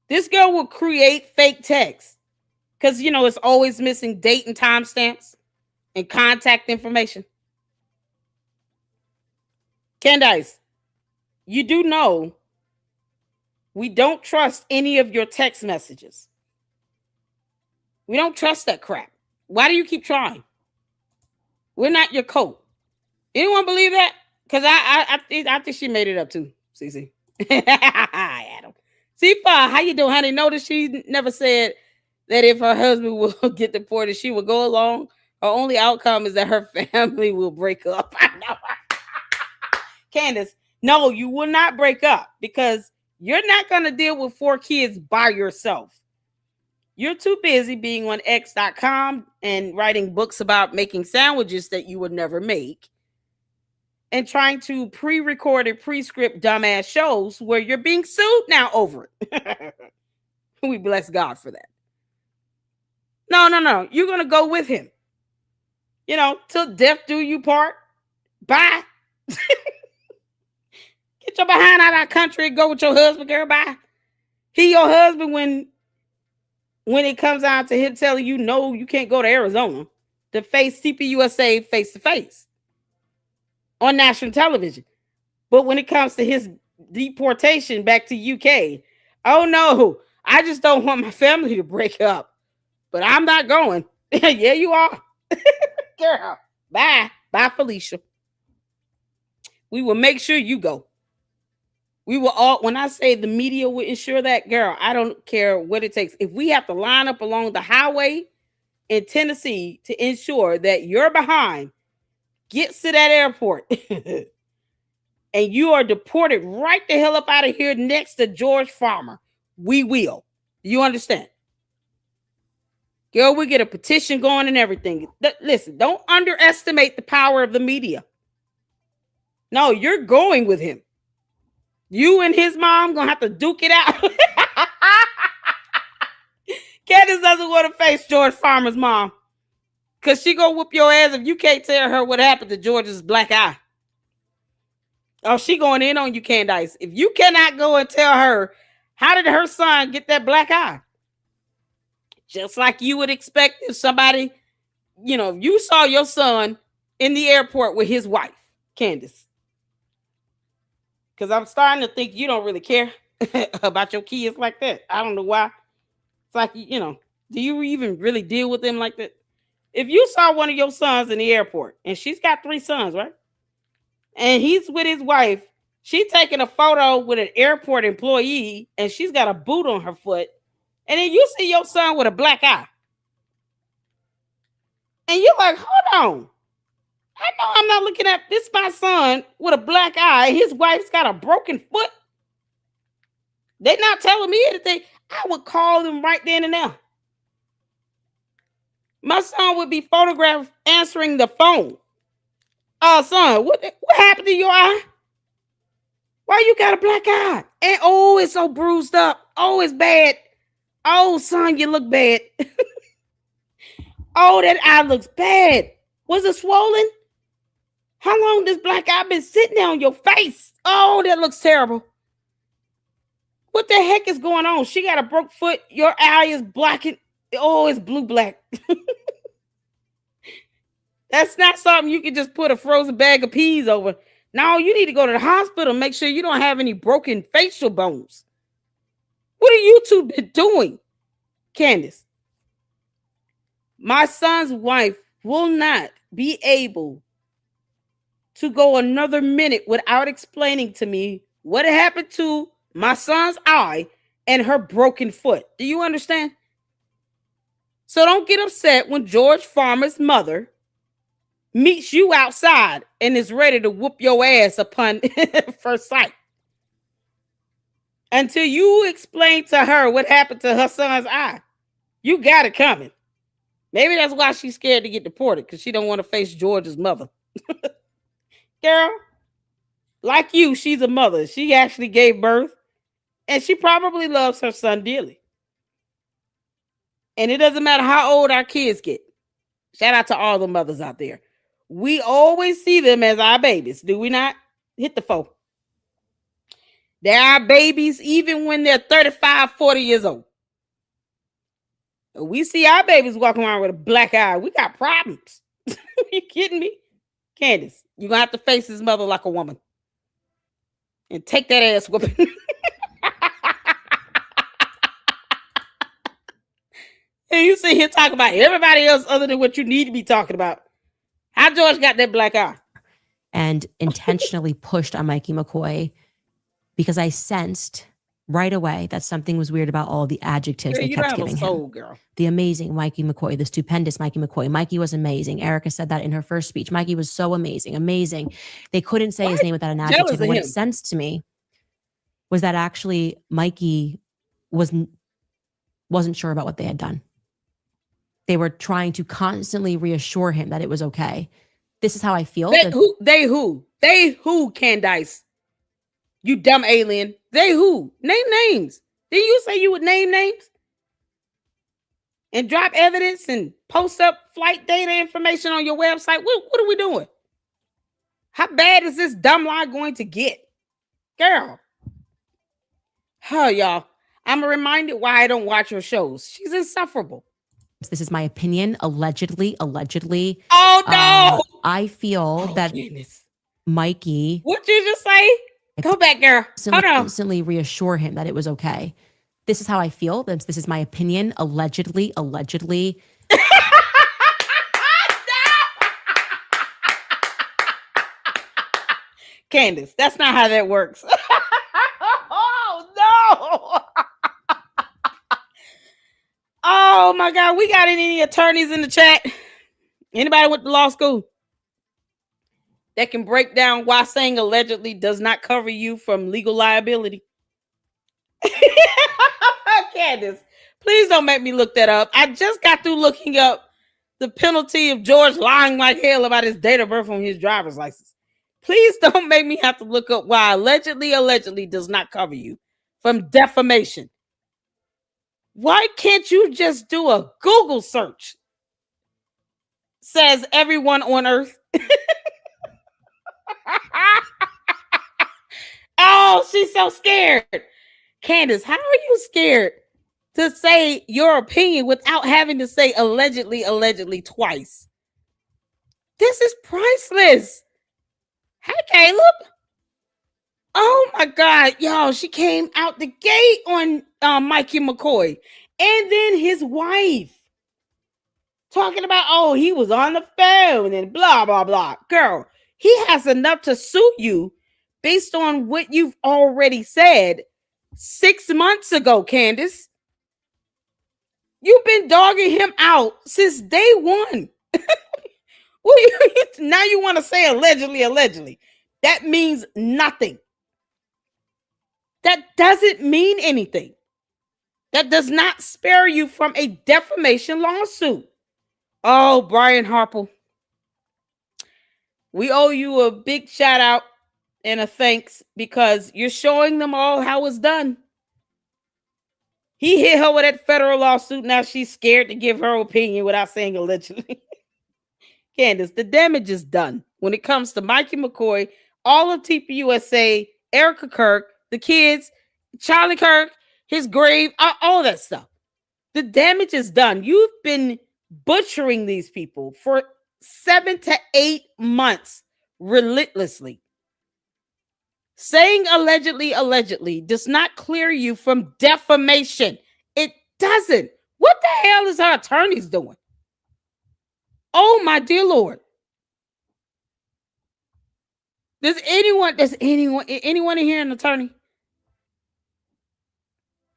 This girl will create fake text. Because, it's always missing date and timestamps and contact information. Candace, you do know we don't trust any of your text messages. We don't trust that crap. Why do you keep trying? We're not your coat. Anyone believe that? Because I think she made it up too, Cece. Adam. C5, how you doing, honey? Notice she never said that if her husband will get deported, she will go along. Her only outcome is that her family will break up. I know. Candace, no, you will not break up because you're not going to deal with 4 kids by yourself. You're too busy being on X.com and writing books about making sandwiches that you would never make and trying to pre-recorded, pre-script dumbass shows where you're being sued now over it. We bless God for that. No. You're going to go with him. Till death do you part. Bye. Get your behind out of our country and go with your husband, girl. Bye. He your husband when it comes out to him telling you, no, you can't go to Arizona to face TPUSA face to face on national television. But when it comes to his deportation back to UK, oh no, I just don't want my family to break up. But I'm not going. Yeah, you are. Girl, bye. Bye, Felicia. We will make sure you go. We will all, when I say the media will ensure that, girl, I don't care what it takes. If we have to line up along the highway in Tennessee to ensure that you're behind gets to that airport and you are deported right the hell up out of here next to George Farmer, we will. You understand? Girl, we get a petition going and everything. Listen, don't underestimate the power of the media. No, you're going with him. You and his mom gonna have to duke it out. Candace doesn't want to face George Farmer's mom because she gonna whoop your ass if you can't tell her what happened to George's black eye. Oh, she going in on you, Candace. If you cannot go and tell her, how did her son get that black eye? Just like you would expect if somebody, if you saw your son in the airport with his wife, Candace. Because I'm starting to think you don't really care about your kids like that. I don't know why. It's like, do you even really deal with them like that? If you saw one of your sons in the airport, and she's got 3 sons, right? And he's with his wife, she's taking a photo with an airport employee, and she's got a boot on her foot, and then you see your son with a black eye. And you're like, hold on. I know I'm not looking at this, my son with a black eye. His wife's got a broken foot. They're not telling me anything. I would call them right then and there. My son would be photographed answering the phone. Oh, son, what happened to your eye? Why you got a black eye? And oh, it's so bruised up. Oh, it's bad. Oh, son, you look bad. Oh, that eye looks bad. Was it swollen? How long this black eye been sitting there on your face? Oh, that looks terrible. What the heck is going on? She got a broke foot. Your eye is blackened. Oh, it's blue-black. That's not something you can just put a frozen bag of peas over. No, you need to go to the hospital and make sure you don't have any broken facial bones. What are you two been doing, Candace? My son's wife will not be able to go another minute without explaining to me what happened to my son's eye and her broken foot. Do you understand? So don't get upset when George Farmer's mother meets you outside and is ready to whoop your ass upon first sight. Until you explain to her what happened to her son's eye. You got it coming. Maybe that's why she's scared to get deported, because she don't want to face George's mother. Girl, like you, she's a mother. She actually gave birth, and she probably loves her son dearly. And it doesn't matter how old our kids get. Shout out to all the mothers out there. We always see them as our babies, do we not? Hit the phone. They're our babies even when they're 35, 40 years old. We see our babies walking around with a black eye. We got problems. Are you kidding me? Candace, you're going to have to face his mother like a woman. And take that ass whooping. And you sit here talking about everybody else other than what you need to be talking about. How George got that black eye? And intentionally pushed on Mikey McCoy because I sensed right away that something was weird about all the adjectives they kept giving him. Girl. The amazing Mikey McCoy, the stupendous Mikey McCoy. Mikey was amazing. Erica said that in her first speech. Mikey was so amazing, amazing. They couldn't say his name without an adjective. And what it sensed to me was that actually Mikey wasn't sure about what they had done. They were trying to constantly reassure him that it was okay. This is how I feel. They who, Candace? You dumb alien. They who? Name names. Didn't you say you would name names? And drop evidence and post up flight data information on your website? What are we doing? How bad is this dumb lie going to get? Girl. Oh, y'all. I'm reminded why I don't watch her shows. She's insufferable. This is my opinion. Allegedly. Oh, no. I feel that Goodness. Mikey. What'd you just say? Go back, girl. Hold on. Instantly reassure him that it was okay. This is how I feel. This is my opinion. Allegedly. Candace, that's not how that works. Oh, no. Oh, my God. We got any attorneys in the chat? Anybody went to law school that can break down why saying allegedly does not cover you from legal liability? Candace, please don't make me look that up. I just got through looking up the penalty of George lying like hell about his date of birth on his driver's license. Please don't make me have to look up why allegedly does not cover you from defamation. Why can't you just do a Google search? Says everyone on earth. Oh, she's so scared. Candace, how are you scared to say your opinion without having to say allegedly twice? This is priceless. Hey, Caleb. Oh my God, y'all, she came out the gate on Mikey McCoy and then his wife talking about, oh, he was on the phone and blah, blah, blah. Girl, he has enough to sue you based on what you've already said 6 months ago, Candace. You've been dogging him out since day one. Now you want to say allegedly. That means nothing. That doesn't mean anything. That does not spare you from a defamation lawsuit. Oh, Brian Harple. We owe you a big shout out and a thanks because you're showing them all how it's done. He hit her with that federal lawsuit. Now she's scared to give her opinion without saying allegedly. Candace, the damage is done when it comes to Mikey McCoy, all of TPUSA, Erica Kirk, the kids, Charlie Kirk, his grave, all that stuff. The damage is done. You've been butchering these people for 7 to 8 months relentlessly. Saying allegedly does not clear you from defamation. It doesn't. What the hell is our attorneys doing? Oh, my dear Lord. Does anyone in here an attorney?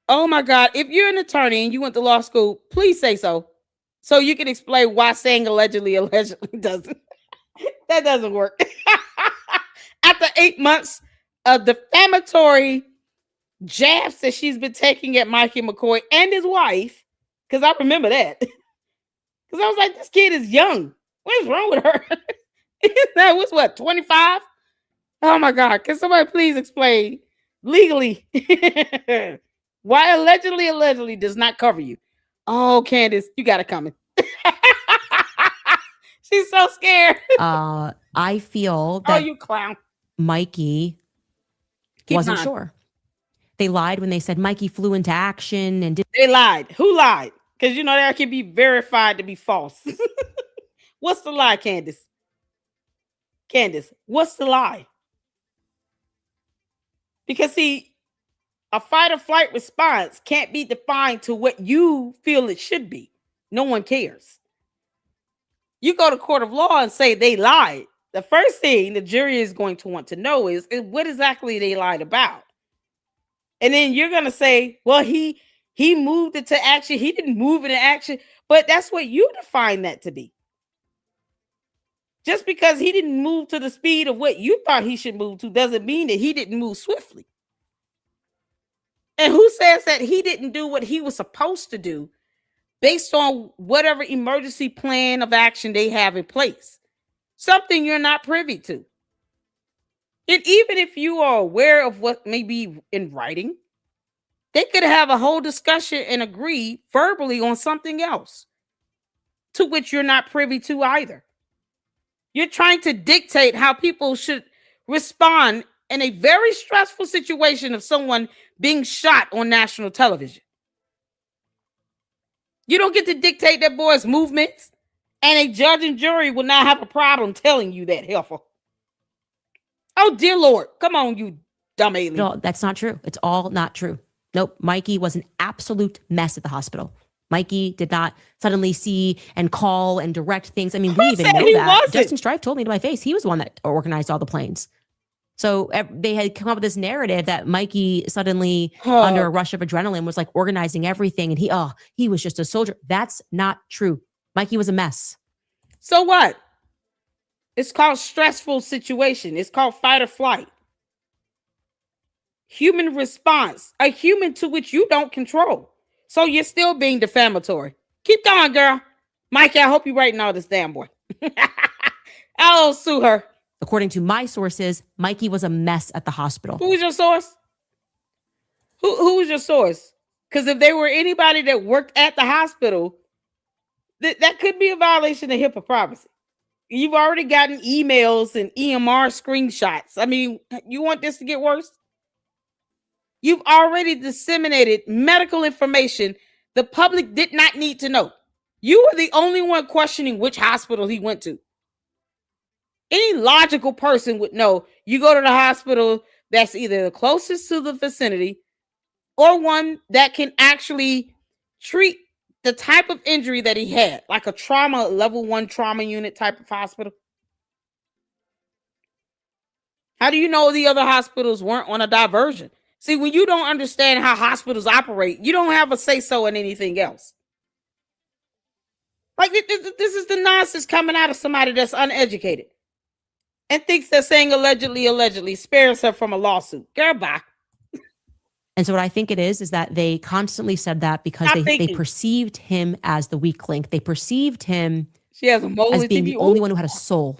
Oh my God. If you're an attorney and you went to law school, please say so. So you can explain why saying allegedly doesn't. That doesn't work. After 8 months of defamatory jabs that she's been taking at Mikey McCoy and his wife, because I remember that. Because I was like, this kid is young. What is wrong with her? That was what, 25? Oh my God. Can somebody please explain legally why allegedly does not cover you? Oh, Candace, you got it coming. She's so scared. I feel that you clown. Mikey wasn't sure. They lied when they said Mikey flew into action and They lied. Who lied? Because you know that can be verified to be false. What's the lie, Candace? Candace, what's the lie? Because see, a fight or flight response can't be defined to what you feel it should be. No one cares. You go to court of law and say they lied. The first thing the jury is going to want to know is what exactly they lied about. And then you're going to say, well, he moved it to action. He didn't move it to action. But that's what you define that to be. Just because he didn't move to the speed of what you thought he should move to doesn't mean that he didn't move swiftly. And who says that he didn't do what he was supposed to do based on whatever emergency plan of action they have in place? Something you're not privy to. And even if you are aware of what may be in writing, they could have a whole discussion and agree verbally on something else to which you're not privy to either. You're trying to dictate how people should respond in a very stressful situation of someone being shot on national television. You don't get to dictate that boy's movements, and a judge and jury will not have a problem telling you that, heifer. Oh, dear Lord. Come on, you dumb alien. No, that's not true. It's all not true. Nope. Mikey was an absolute mess at the hospital. Mikey did not suddenly see and call and direct things. I mean, we even know that. Wasn't? Justin Strife told me to my face, he was the one that organized all the planes. So they had come up with this narrative that Mikey suddenly, under a rush of adrenaline, was like organizing everything. And he was just a soldier. That's not true. Mikey was a mess. So what? It's called stressful situation. It's called fight or flight. Human response, a human to which you don't control. So you're still being defamatory. Keep going, girl. Mikey, I hope you're writing all this damn boy. I'll sue her. According to my sources, Mikey was a mess at the hospital. Who was your source? Who was your source? Because if they were anybody that worked at the hospital, that could be a violation of HIPAA privacy. You've already gotten emails and EMR screenshots. I mean, you want this to get worse? You've already disseminated medical information the public did not need to know. You were the only one questioning which hospital he went to. Any logical person would know you go to the hospital that's either the closest to the vicinity or one that can actually treat the type of injury that he had, like a trauma, level 1 trauma unit type of hospital. How do you know the other hospitals weren't on a diversion? See, when you don't understand how hospitals operate, you don't have a say-so in anything else. Like, this is the nonsense coming out of somebody that's uneducated and thinks that saying allegedly spares her from a lawsuit. Girl, bye. And so what I think it is that they constantly said that because they perceived him as the weak link. They perceived him as being the only one who had a soul.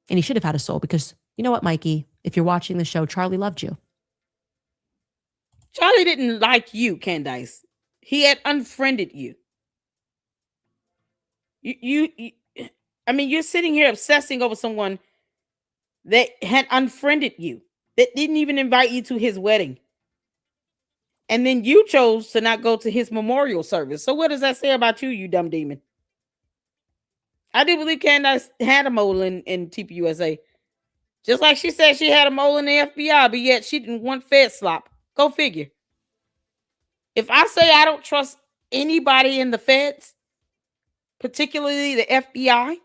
And he should have had a soul because, you know what, Mikey? If you're watching the show, Charlie loved you. Charlie didn't like you, Candace. He had unfriended you. I mean, you're sitting here obsessing over someone that had unfriended you, that didn't even invite you to his wedding. And then you chose to not go to his memorial service. So what does that say about you, you dumb demon? I do believe Candace had a mole in TPUSA. Just like she said she had a mole in the FBI, but yet she didn't want Fed slop. Go figure. If I say I don't trust anybody in the feds, particularly the FBI,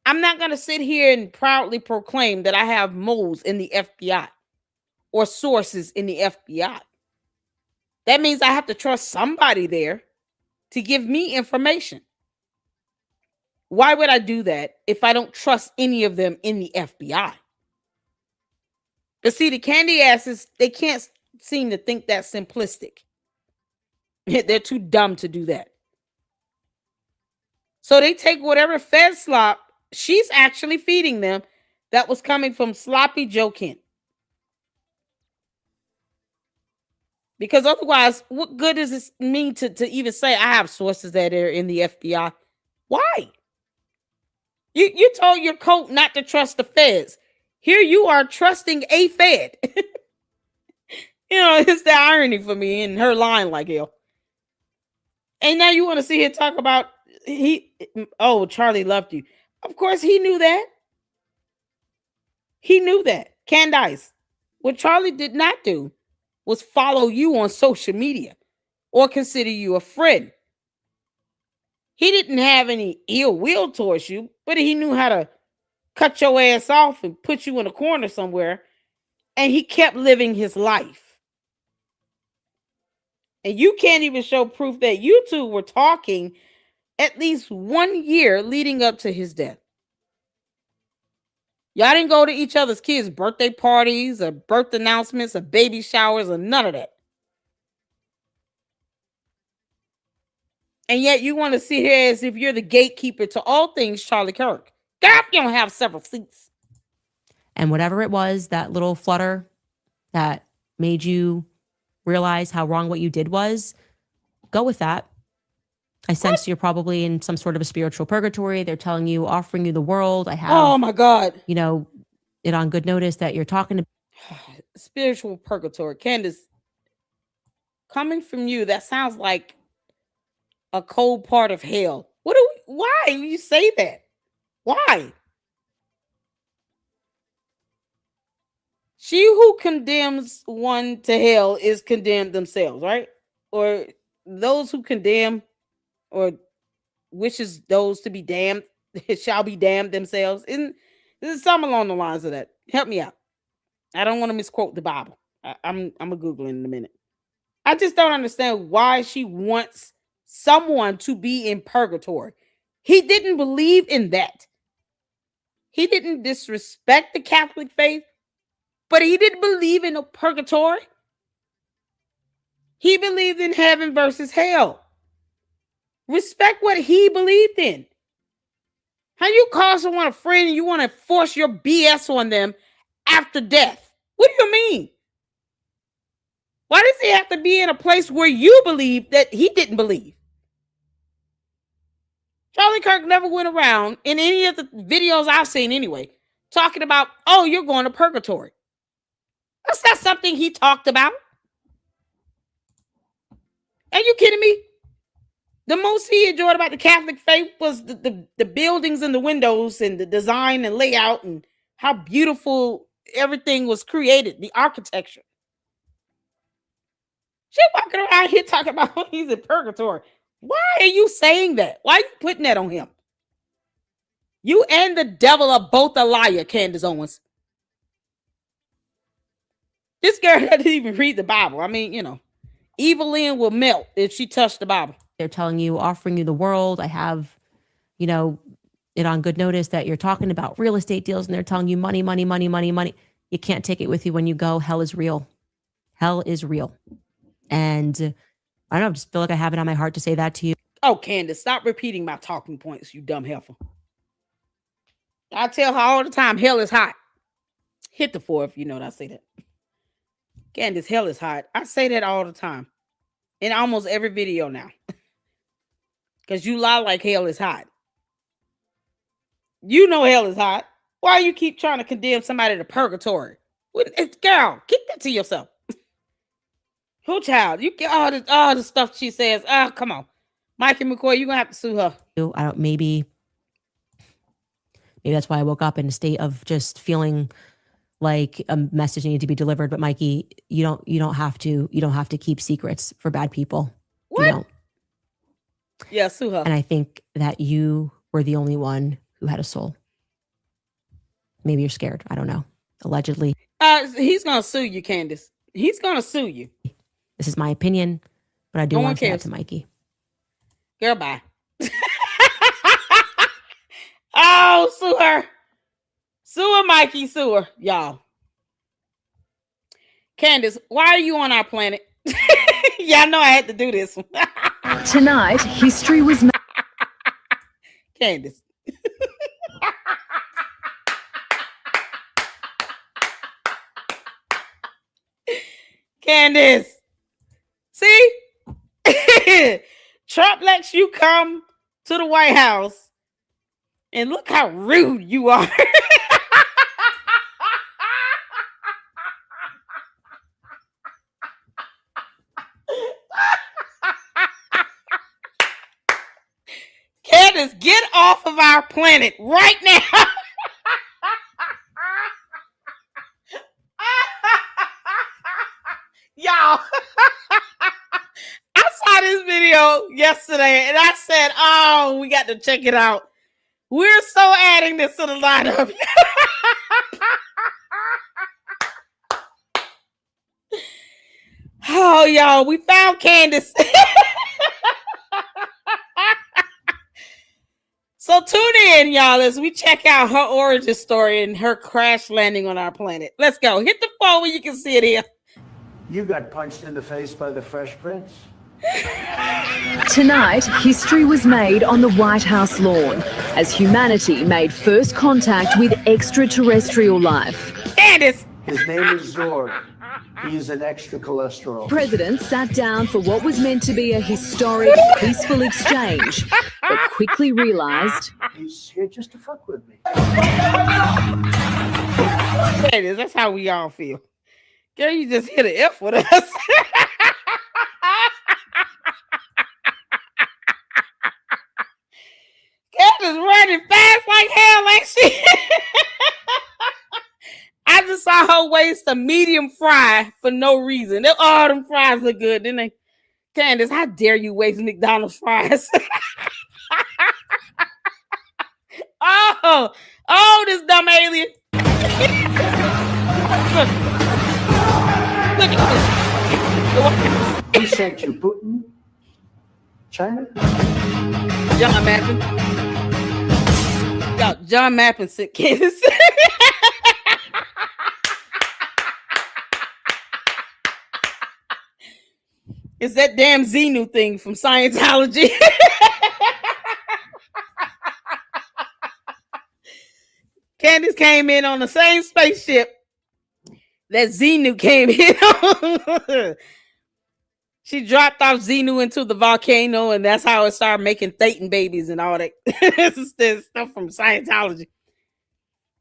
I'm not going to sit here and proudly proclaim that I have moles in the FBI or sources in the FBI. That means I have to trust somebody there to give me information. Why would I do that if I don't trust any of them in the FBI? But see, the candy asses, they can't seem to think that simplistic. They're too dumb to do that. So they take whatever Fed slop she's actually feeding them that was coming from sloppy Joe Kent. Because otherwise, what good does it mean to even say I have sources that are in the FBI? Why? You told your coat not to trust the feds. Here you are trusting a Fed. It's the irony for me in her line like hell. And now you want to see her talk about Charlie loved you. Of course he knew that. He knew that. Candace, what Charlie did not do was follow you on social media or consider you a friend. He didn't have any ill will towards you, but he knew how to cut your ass off and put you in a corner somewhere. And he kept living his life. And you can't even show proof that you two were talking at least 1 year leading up to his death. Y'all didn't go to each other's kids' birthday parties or birth announcements or baby showers or none of that. And yet you want to sit here as if you're the gatekeeper to all things Charlie Kirk. God, you don't have several seats. And whatever it was, that little flutter that made you realize how wrong what you did was, go with that. I sense you're probably in some sort of a spiritual purgatory. They're telling you, offering you the world. I have, oh my God, it on good notice that you're talking to spiritual purgatory. Candace, coming from you, that sounds like a cold part of hell. Why do you say that? Why? She who condemns one to hell is condemned themselves, right? Or those who condemn or wishes those to be damned shall be damned themselves. This is something along the lines of that. Help me out. I don't want to misquote the Bible. I'm a Googling in a minute. I just don't understand why she wants someone to be in purgatory. He didn't believe in that. He didn't disrespect the Catholic faith, but he didn't believe in a purgatory. He believed in heaven versus hell. Respect what he believed in. How you call someone a friend and you want to force your BS on them after death? What do you mean? Why does he have to be in a place where you believe that he didn't believe? Charlie Kirk never went around in any of the videos I've seen anyway, talking about, oh, you're going to purgatory. That's not something he talked about. Are you kidding me? The most he enjoyed about the Catholic faith was the buildings and the windows and the design and layout and how beautiful everything was created, the architecture. She walking around here talking about he's in purgatory. Why are you saying that? Why are you putting that on him? You and the devil are both a liar, Candace Owens. This girl doesn't even read the Bible. I mean, you know, Evelyn will melt if she touched the Bible. They're telling you, offering you the world. I have, you know, it on good notice that you're talking about real estate deals and they're telling you money, money, money, money, money. You can't take it with you when you go. Hell is real. Hell is real. And I don't know, I just feel like I have it on my heart to say that to you. Oh, Candace, stop repeating my talking points, you dumb heifer. I tell her all the time, hell is hot. Hit the 4 if you know that I say that. Candace, hell is hot. I say that all the time. In almost every video now. Because you lie like hell is hot. You know hell is hot. Why you keep trying to condemn somebody to purgatory? Girl, keep that to yourself. Who child? You get all the stuff she says. Oh, come on. Mikey McCoy, you're going to have to sue her. I don't, maybe that's why I woke up in a state of just feeling like a message needed to be delivered. But Mikey, you don't have to keep secrets for bad people. What? You don't. Yeah, sue her. And I think that you were the only one who had a soul. Maybe you're scared. I don't know. Allegedly. He's going to sue you, Candace. He's going to sue you. This is my opinion, but I do want to say that to Mikey. Girl, bye. Oh, sue her. Sue her, Mikey. Sue her, y'all. Candace, why are you on our planet? Y'all know I had to do this one. Tonight, history was made. Candace. Candace. See? Trump lets you come to the White House and look how rude you are. Candace, get off of our planet right now. Y'all, I saw this video yesterday and I said, oh, we got to check it out. We're so adding this to the lineup. Oh, y'all, we found Candace. So tune in, y'all, as we check out her origin story and her crash landing on our planet. Let's go. Hit the phone where you can see it here. You got punched in the face by the Fresh Prince? Tonight, history was made on the White House lawn as humanity made first contact with extraterrestrial life. Candace! His name is Zorg. He's an extra cholesterol. President sat down for what was meant to be a historic, peaceful exchange, but quickly realized He's here just to fuck with me. Candace, that's how we all feel. Girl, you just hit an F with us. Candace running fast like hell, ain't she? I just saw her waste a medium fry for no reason. Oh, them fries look good, didn't they? Candace, how dare you waste McDonald's fries? Oh, this dumb alien. Look at Who sent you, Putin? China? John Mappin. Yo, John Mappin sent Candace. It's that damn Xenu thing from Scientology. Candace came in on the same spaceship that Xenu came in on. She dropped off Xenu into the volcano, and that's how it started making Thetan babies and all that. This stuff from Scientology.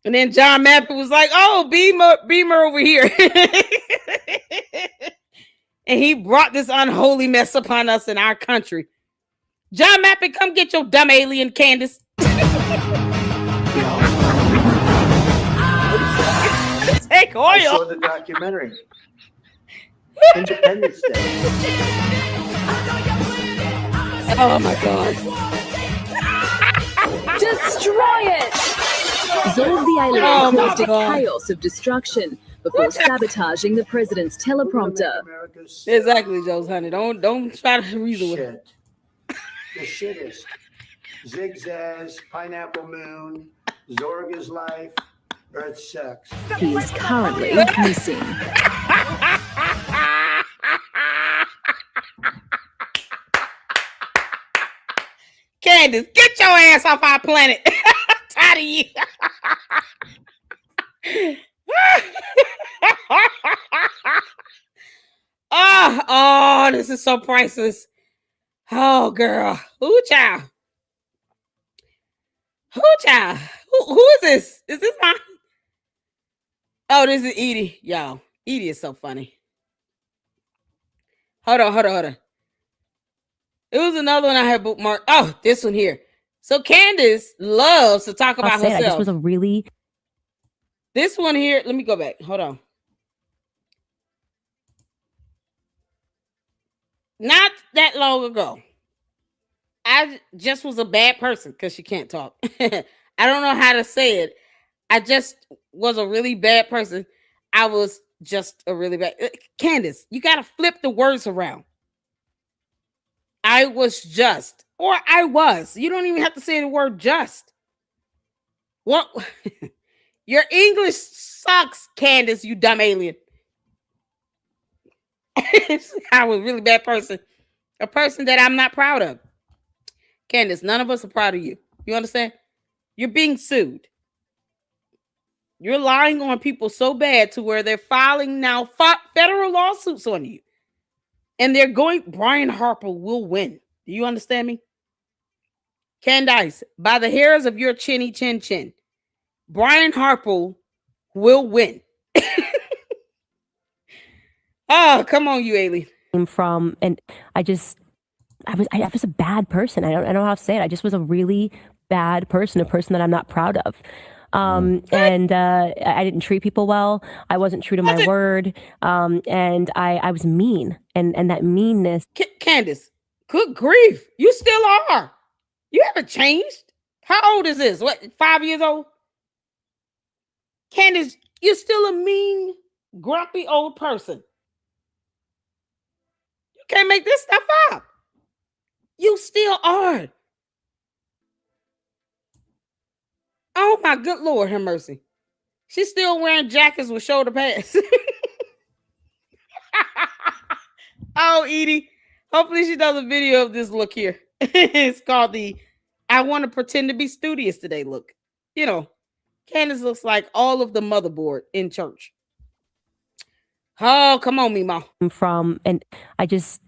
And then John Mappin was like, "Oh, Beamer over here." And he brought this unholy mess upon us in our country. John Mappin, come get your dumb alien, Candace. Take oil. I saw the documentary. Independence Day. Oh my God. Destroy it! Zord the alien caused a chaos of destruction before sabotaging the president's teleprompter. Exactly, Joe's honey. Don't try to reason with it. The shittest. Zigzags, Pineapple Moon, Zorga's Life, Earth Sex. He is currently missing. Candace, get your ass off our planet. I'm tired of you. Oh, this is so priceless. Oh, girl. Ooh, child. Who is this? Is this my... Oh, this is Edie. Y'all, Edie is so funny. Hold on. It was another one I had bookmarked. Oh, this one here. So Candace loves to talk about herself. This was a really... This one here, let me go back. Hold on. Not that long ago, I just was a bad person because she can't talk. I don't know how to say it. I just was a really bad person. I was just a really bad... Candace, you got to flip the words around. I was just, or I was. You don't even have to say the word just. What? Your English sucks, Candace, you dumb alien. I was a really bad person. A person that I'm not proud of. Candace, none of us are proud of you. You understand? You're being sued. You're lying on people so bad to where they're filing now federal lawsuits on you. And they're going, Brian Harper will win. Do you understand me? Candace, by the hairs of your chinny chin chin, Brian Harper will win. Oh, come on, you alien. From, and I was a bad person. I don't know how to say it. I just was a really bad person, a person that I'm not proud of. And I didn't treat people well. I wasn't true to my word. And I was mean, and that meanness. Candace, good grief. You still are. You haven't changed. How old is this? What, 5 years old? Candace, you're still a mean, grumpy old person. You can't make this stuff up. You still are. Oh my good Lord, have mercy. She's still wearing jackets with shoulder pads. Oh, Edie. Hopefully she does a video of this look here. It's called the I want to pretend to be studious today look. You know, Candace looks like all of the motherboard in church. Oh, come on, Mima. From, and I was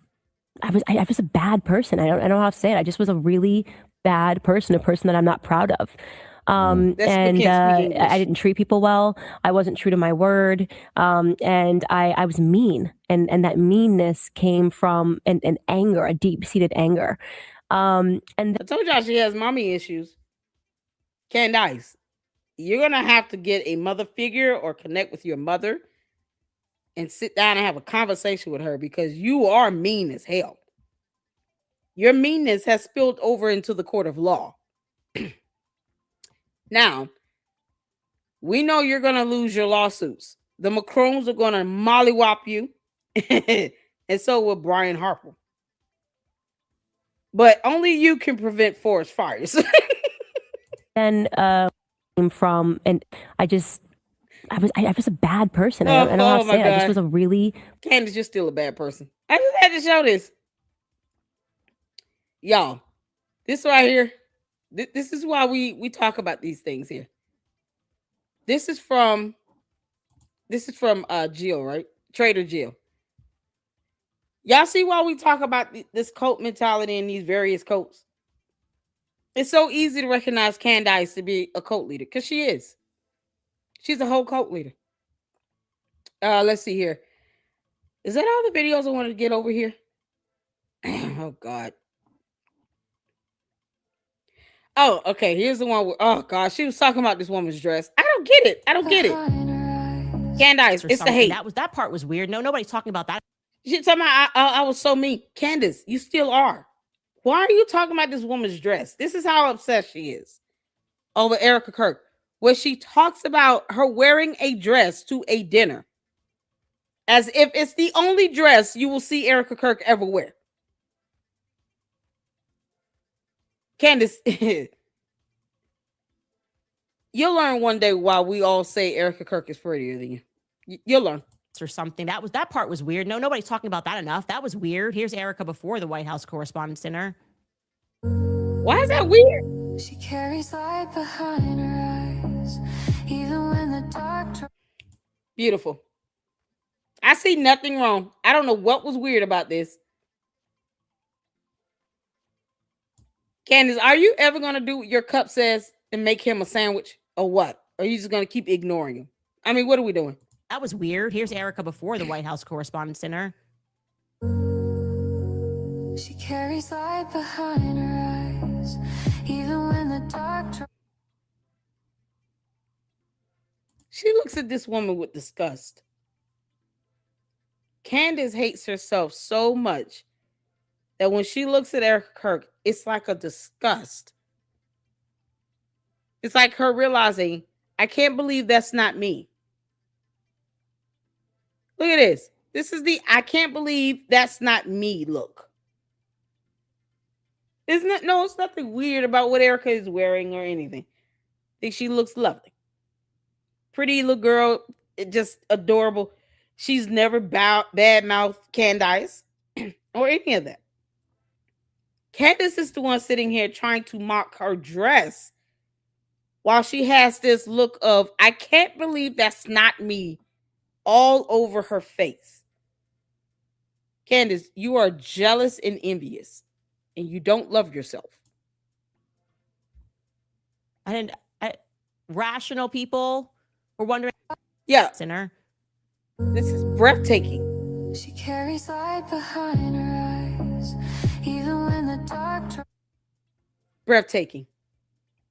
a bad person. I don't know how to say it. I just was a really bad person, a person that I'm not proud of. And I didn't treat people well. I wasn't true to my word. And I was mean. And that meanness came from an anger, a deep-seated anger. And I told y'all she has mommy issues. Candace, you're going to have to get a mother figure or connect with your mother and sit down and have a conversation with her, because you are mean as hell. Your meanness has spilled over into the court of law. Now, we know you're going to lose your lawsuits. The Macrones are going to mollywop you. And so will Brian Harper. But only you can prevent forest fires. then came from, and I was a bad person. I don't know how to say it. I just was a really... Candace, you're still a bad person. I just had to show this. Y'all, this right here, this is why we talk about these things here. This is from Jill, right? Trader Jill. Y'all see why we talk about this cult mentality in these various cults? It's so easy to recognize Candace to be a cult leader, because she is. She's a whole cult leader. Let's see here. Is that all the videos I wanted to get over here? Oh, God. Oh, okay. Here's the one where, oh, God, she was talking about this woman's dress. I don't get it. Candace, it's the hate. That part was weird. No, nobody's talking about that. She talking about I was so mean. Candace, you still are. Why are you talking about this woman's dress? This is how upset she is over Erica Kirk, where she talks about her wearing a dress to a dinner as if it's the only dress you will see Erica Kirk ever wear. Candace, you'll learn one day why we all say Erica Kirk is prettier than you. You'll learn. Or something. That part was weird. No, nobody's talking about that enough. That was weird. Here's Erica before the White House Correspondents' Dinner. Why is that weird? She carries light behind her eyes, even when the doctor... Beautiful. I see nothing wrong. I don't know what was weird about this. Candace, are you ever going to do what your cup says and make him a sandwich, or what? Or are you just going to keep ignoring him? I mean, what are we doing? That was weird. Here's Erica before the White House Correspondents' Dinner. She carries light behind her eyes, even when the doctor... She looks at this woman with disgust. Candace hates herself so much that when she looks at Erica Kirk, it's like a disgust. It's like her realizing, I can't believe that's not me. Look at this. This is the I can't believe that's not me look. Isn't it? No, it's nothing weird about what Erica is wearing or anything. I think she looks lovely. Pretty little girl, just adorable. She's never bad-mouthed Candace or any of that. Candace is the one sitting here trying to mock her dress while she has this look of, I can't believe that's not me, all over her face. Candace, you are jealous and envious, and you don't love yourself. And rational people were wondering. Yeah. Sinner. This is breathtaking. She carries light behind her eyes, even when the doctor... Breathtaking.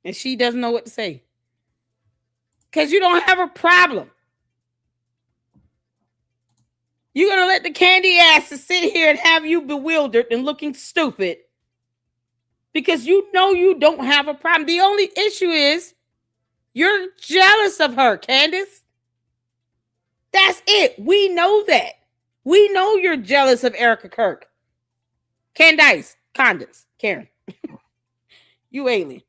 And she doesn't know what to say. Because you don't have a problem. You're going to let the candy asses sit here and have you bewildered and looking stupid because you know you don't have a problem. The only issue is you're jealous of her, Candace. That's it. We know that. We know you're jealous of Erica Kirk. Candace, Karen. You alien.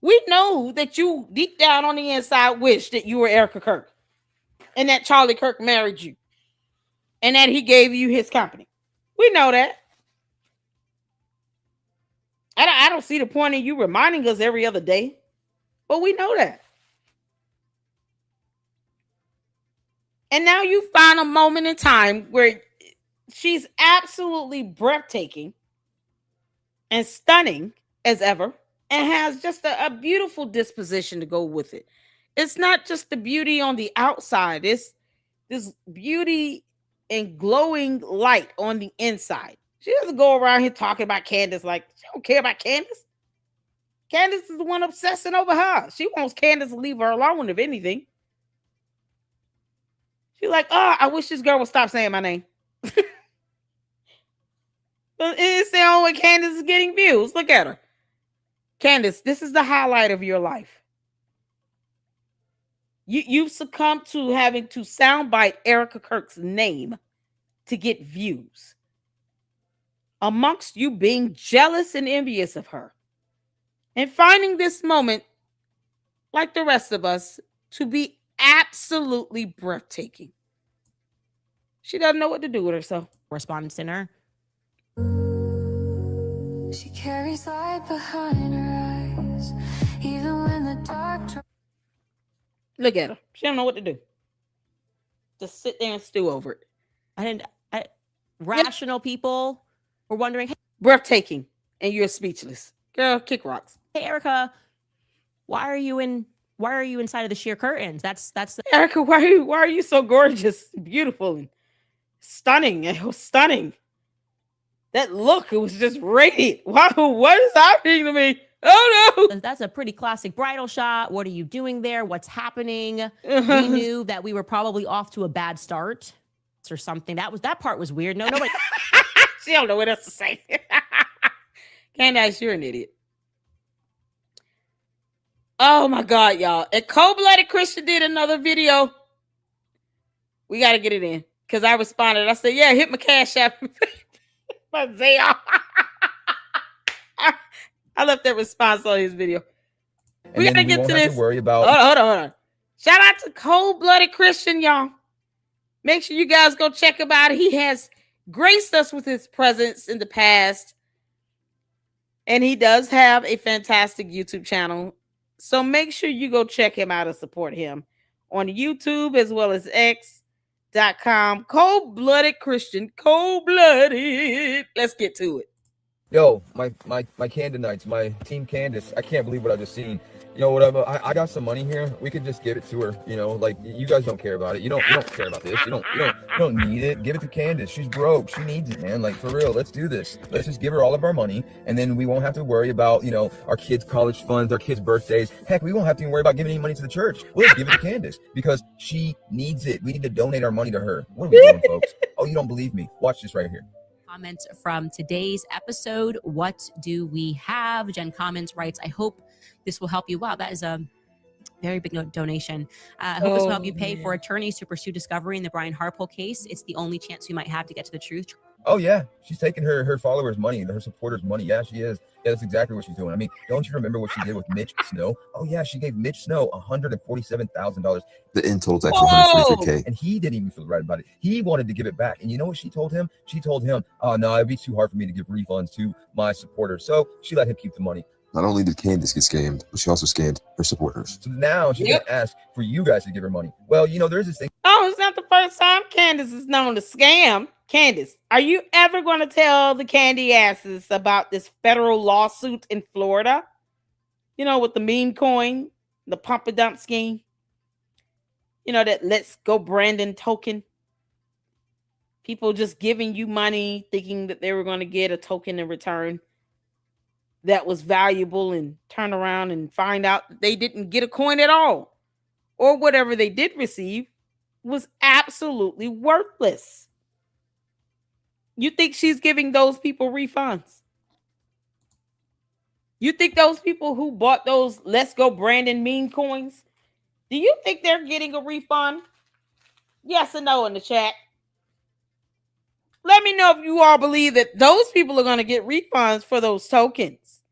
We know that you deep down on the inside wish that you were Erica Kirk and that Charlie Kirk married you. And that he gave you his company. We know that. I don't see the point in you reminding us every other day. But we know that. And now you find a moment in time where she's absolutely breathtaking and stunning as ever. and has just a beautiful disposition to go with it. It's not just the beauty on the outside, it's this beauty and glowing light on the inside. She doesn't go around here talking about Candace like she don't care about Candace. Candace is the one obsessing over her. She wants Candace to leave her alone, if anything. She's like, oh, I wish this girl would stop saying my name. It's the only way Candace is getting views. Look at her. Candace, this is the highlight of your life. You've succumbed to having to soundbite Erica Kirk's name to get views, amongst you being jealous and envious of her, and finding this moment, like the rest of us, to be absolutely breathtaking. She doesn't know what to do with herself. Correspondence dinner. She carries light behind her eyes, even when the dark. Look at her. She don't know what to do. Just sit there and stew over it. Rational people were wondering, hey, breathtaking, and you're speechless. Girl, kick rocks. hey Erica, why are you inside of the sheer curtains? That's Erica, why are you so gorgeous, beautiful, and stunning? It was stunning. That look, it was just radiant. Wow, what is happening to me? Oh no! That's a pretty classic bridal shot. What are you doing there? What's happening? We knew that we were probably off to a bad start or something. That part was weird. No, nobody. She don't know what else to say. Candace, you're an idiot. Oh my God, y'all! And Cold-Blooded Christian did another video. We got to get it in because I responded. I said, "Yeah, hit my Cash App." My Zay. I left that response on his video. We gotta get to this. Worry about. Hold on. Shout out to Cold-Blooded Christian, y'all. Make sure you guys go check him out. He has graced us with his presence in the past. And he does have a fantastic YouTube channel. So make sure you go check him out and support him on YouTube as well as X.com. Cold-Blooded Christian. Cold-Blooded. Let's get to it. Yo, my Candanites, my team Candace, I can't believe what I just seen. You know, whatever. I got some money here. We could just give it to her. You know, like you guys don't care about it. You don't care about this. You don't need it. Give it to Candace. She's broke. She needs it, man. Like for real. Let's do this. Let's just give her all of our money, and then we won't have to worry about our kids' college funds, our kids' birthdays. Heck, we won't have to even worry about giving any money to the church. We'll just give it to Candace because she needs it. We need to donate our money to her. What are we doing, folks? Oh, you don't believe me? Watch this right here. Comments from today's episode. What do we have? Jen Commons writes, I hope this will help you. Wow, that is a very big donation. I hope this will help you pay for attorneys to pursue discovery in the Brian Harpole case. It's the only chance we might have to get to the truth. Oh yeah, she's taking her followers' money, her supporters' money. Yeah, she is. Yeah, that's exactly what she's doing. I mean, don't you remember what she did with Mitch Snow? Oh yeah, she gave Mitch Snow $147,000. The end total is actually $143K. And he didn't even feel right about it. He wanted to give it back. And you know what she told him? She told him, oh no, it'd be too hard for me to give refunds to my supporters. So she let him keep the money. Not only did Candace get scammed, but she also scammed her supporters. So now she's going to ask for you guys to give her money. Well, there's this thing. Oh, it's not the first time Candace is known to scam. Candace, are you ever going to tell the candy asses about this federal lawsuit in Florida? With the meme coin, the pump and dump scheme? That Let's Go Brandon token? People just giving you money thinking that they were going to get a token in return that was valuable and turn around and find out that they didn't get a coin at all. Or whatever they did receive was absolutely worthless. You think she's giving those people refunds? You think those people who bought those Let's Go Brandon meme coins, do you think they're getting a refund? Yes or no in the chat. Let me know if you all believe that those people are going to get refunds for those tokens.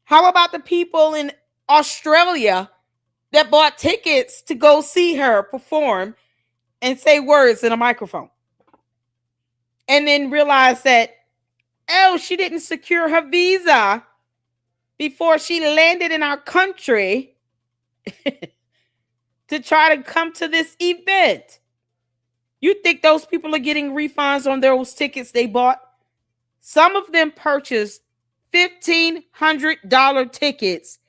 How about the people in Australia that bought tickets to go see her perform and say words in a microphone? And then realize that, she didn't secure her visa before she landed in our country to try to come to this event. You think those people are getting refunds on those tickets they bought? Some of them purchased $1,500 tickets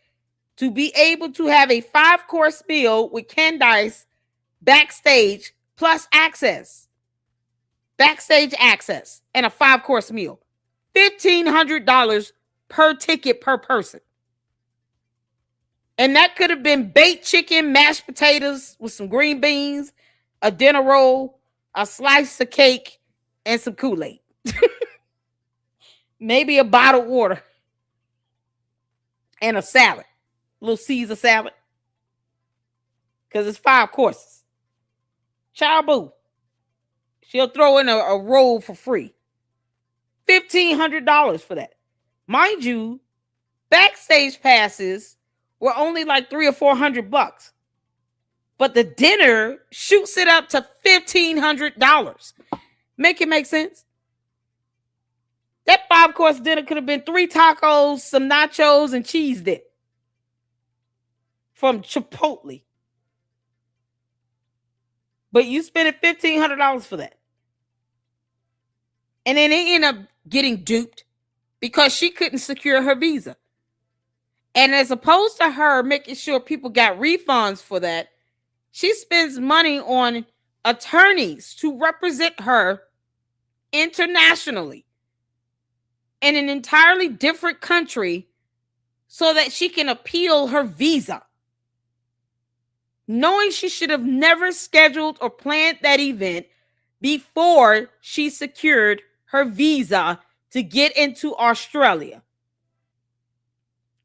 to be able to have a 5-course meal with Candace backstage plus access. Backstage access and a 5-course meal. $1,500 per ticket per person. And that could have been baked chicken, mashed potatoes with some green beans, a dinner roll, a slice of cake, and some Kool-Aid. Maybe a bottled water. And a salad. A little Caesar salad. Because it's 5 courses. Child boo. She'll throw in a roll for free. $1,500 for that. Mind you, backstage passes were only like $300 or $400. But the dinner shoots it up to $1,500. Make it make sense? That 5-course dinner could have been 3 tacos, some nachos, and cheese dip from Chipotle. But you spent $1,500 for that. And then they end up getting duped because she couldn't secure her visa. And as opposed to her making sure people got refunds for that, she spends money on attorneys to represent her internationally in an entirely different country so that she can appeal her visa. Knowing she should have never scheduled or planned that event before she secured her visa to get into Australia.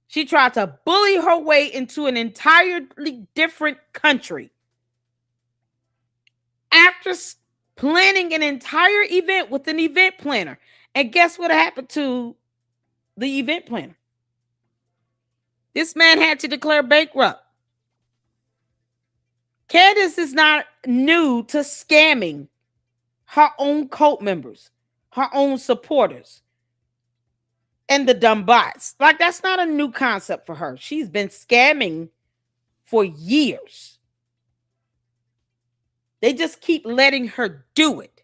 She tried to bully her way into an entirely different country. After planning an entire event with an event planner. And guess what happened to the event planner? This man had to declare bankrupt. Candace is not new to scamming her own cult members, her own supporters, and the dumb bots. Like, that's not a new concept for her. She's been scamming for years. They just keep letting her do it.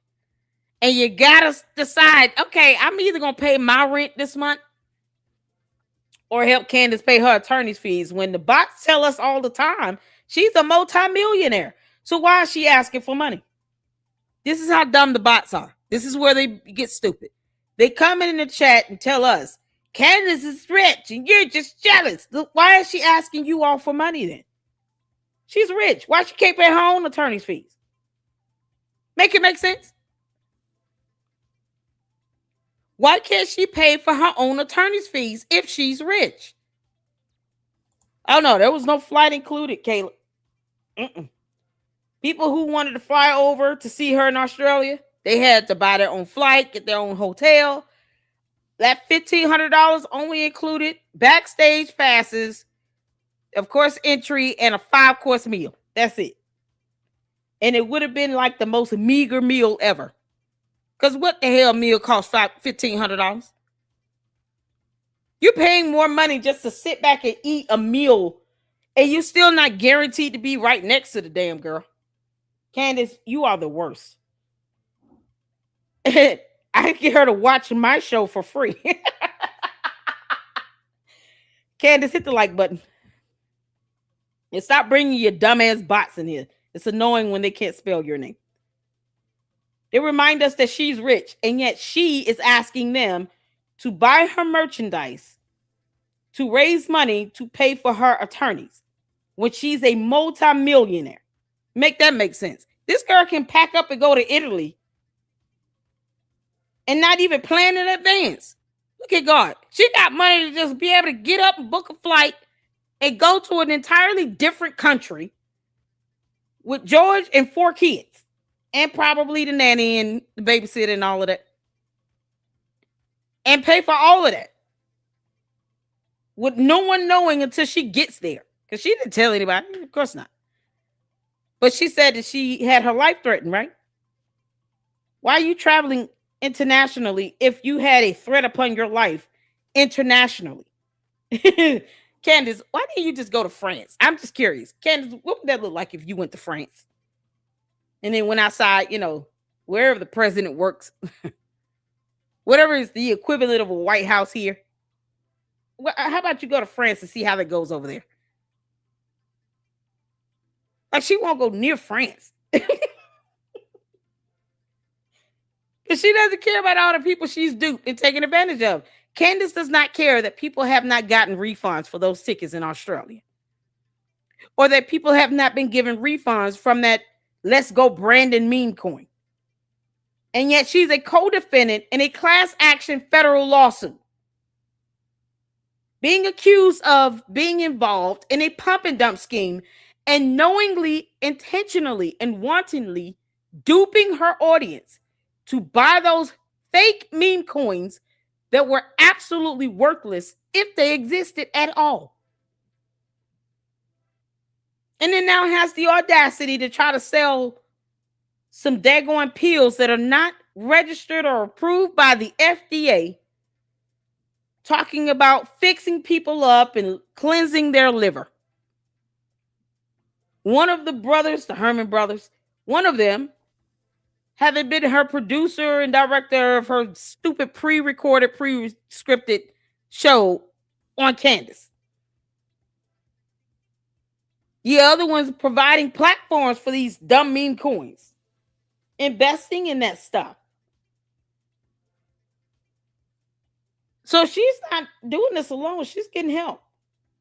And you gotta decide, okay, I'm either gonna pay my rent this month or help Candace pay her attorney's fees. When the bots tell us all the time, she's a multimillionaire. So why is she asking for money? This is how dumb the bots are. This is where they get stupid. They come in the chat and tell us, Candace is rich and you're just jealous. Why is she asking you all for money then? She's rich. Why she can't pay her own attorney's fees? Make it make sense? Why can't she pay for her own attorney's fees if she's rich? Oh, no, there was no flight included, Caleb. People who wanted to fly over to see her in Australia, they had to buy their own flight, get their own hotel. That $1,500 only included backstage passes, of course, entry, and a 5-course meal. That's it. And it would have been like the most meager meal ever. Because what the hell meal costs $1,500? You're paying more money just to sit back and eat a meal, and you're still not guaranteed to be right next to the damn girl. Candace, you are the worst. I get her to watch my show for free. Candace, hit the like button. And stop bringing your dumbass bots in here. It's annoying when they can't spell your name. They remind us that she's rich, and yet she is asking them to buy her merchandise to raise money to pay for her attorneys when she's a multi-millionaire. Make that make sense. This girl can pack up and go to Italy and not even plan in advance. Look at God. She got money to just be able to get up and book a flight and go to an entirely different country with George and 4 kids. And probably the nanny and the babysitter and all of that. And pay for all of that. With no one knowing until she gets there. Because she didn't tell anybody. Of course not. But she said that she had her life threatened, right? Why are you traveling internationally if you had a threat upon your life internationally? Candace, why didn't you just go to France? I'm just curious. Candace, what would that look like if you went to France? And then went outside, wherever the president works. Whatever is the equivalent of a White House here. how about you go to France and see how that goes over there? Like, she won't go near France. Because she doesn't care about all the people she's duped and taken advantage of. Candace does not care that people have not gotten refunds for those tickets in Australia. Or that people have not been given refunds from that Let's Go Brandon meme coin. And yet she's a co-defendant in a class action federal lawsuit, being accused of being involved in a pump and dump scheme and knowingly, intentionally, and wantonly duping her audience to buy those fake meme coins that were absolutely worthless if they existed at all. And then now has the audacity to try to sell some daggone pills that are not registered or approved by the FDA, talking about fixing people up and cleansing their liver. One of the brothers, the Herman brothers, one of them, having been her producer and director of her stupid pre-recorded, pre-scripted show on Candace. The other one's providing platforms for these dumb meme coins, investing in that stuff. So she's not doing this alone. She's getting help.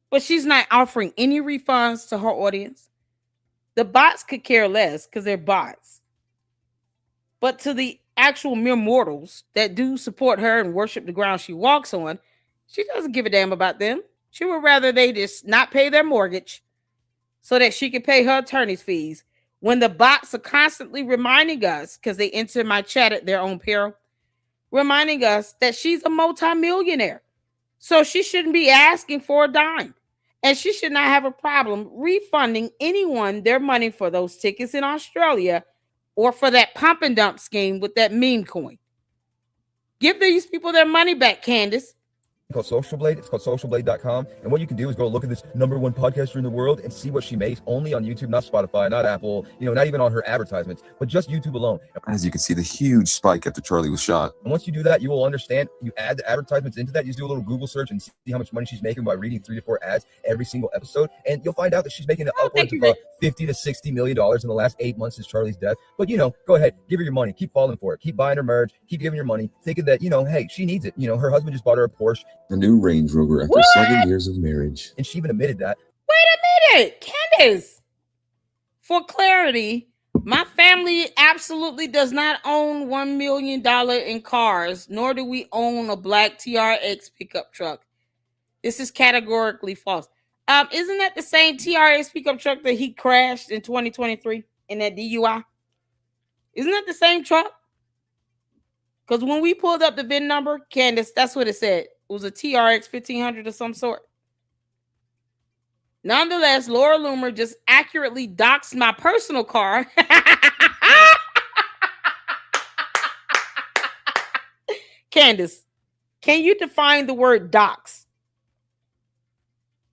But she's not offering any refunds to her audience. The bots could care less because they're bots. But to the actual mere mortals that do support her and worship the ground she walks on, she doesn't give a damn about them. She would rather they just not pay their mortgage so that she can pay her attorney's fees, when the bots are constantly reminding us, because they enter my chat at their own peril, reminding us that she's a multimillionaire. So she shouldn't be asking for a dime. And she should not have a problem refunding anyone their money for those tickets in Australia or for that pump and dump scheme with that meme coin. Give these people their money back, Candace. It's called Social Blade. It's called socialblade.com. And what you can do is go look at this #1 podcaster in the world and see what she makes only on YouTube, not Spotify, not Apple, not even on her advertisements, but just YouTube alone. As you can see, the huge spike after Charlie was shot. And once you do that, you will understand. You add the advertisements into that. You just do a little Google search and see how much money she's making by reading 3 to 4 ads every single episode. And you'll find out that she's making upwards of $50 to $60 million in the last 8 months since Charlie's death. But, go ahead, give her your money. Keep falling for it. Keep buying her merch. Keep giving her money, thinking that, hey, she needs it. Her husband just bought her a Porsche. A new Range Rover after 7 years of marriage. And she even admitted that. Wait a minute, Candace. For clarity, my family absolutely does not own $1 million in cars, nor do we own a black TRX pickup truck. This is categorically false. Isn't that the same TRX pickup truck that he crashed in 2023 in that DUI? Isn't that the same truck? Because when we pulled up the VIN number, Candace, that's what it said. It was a TRX 1500 of some sort. Nonetheless, Laura Loomer just accurately doxed my personal car. Candace, can you define the word dox?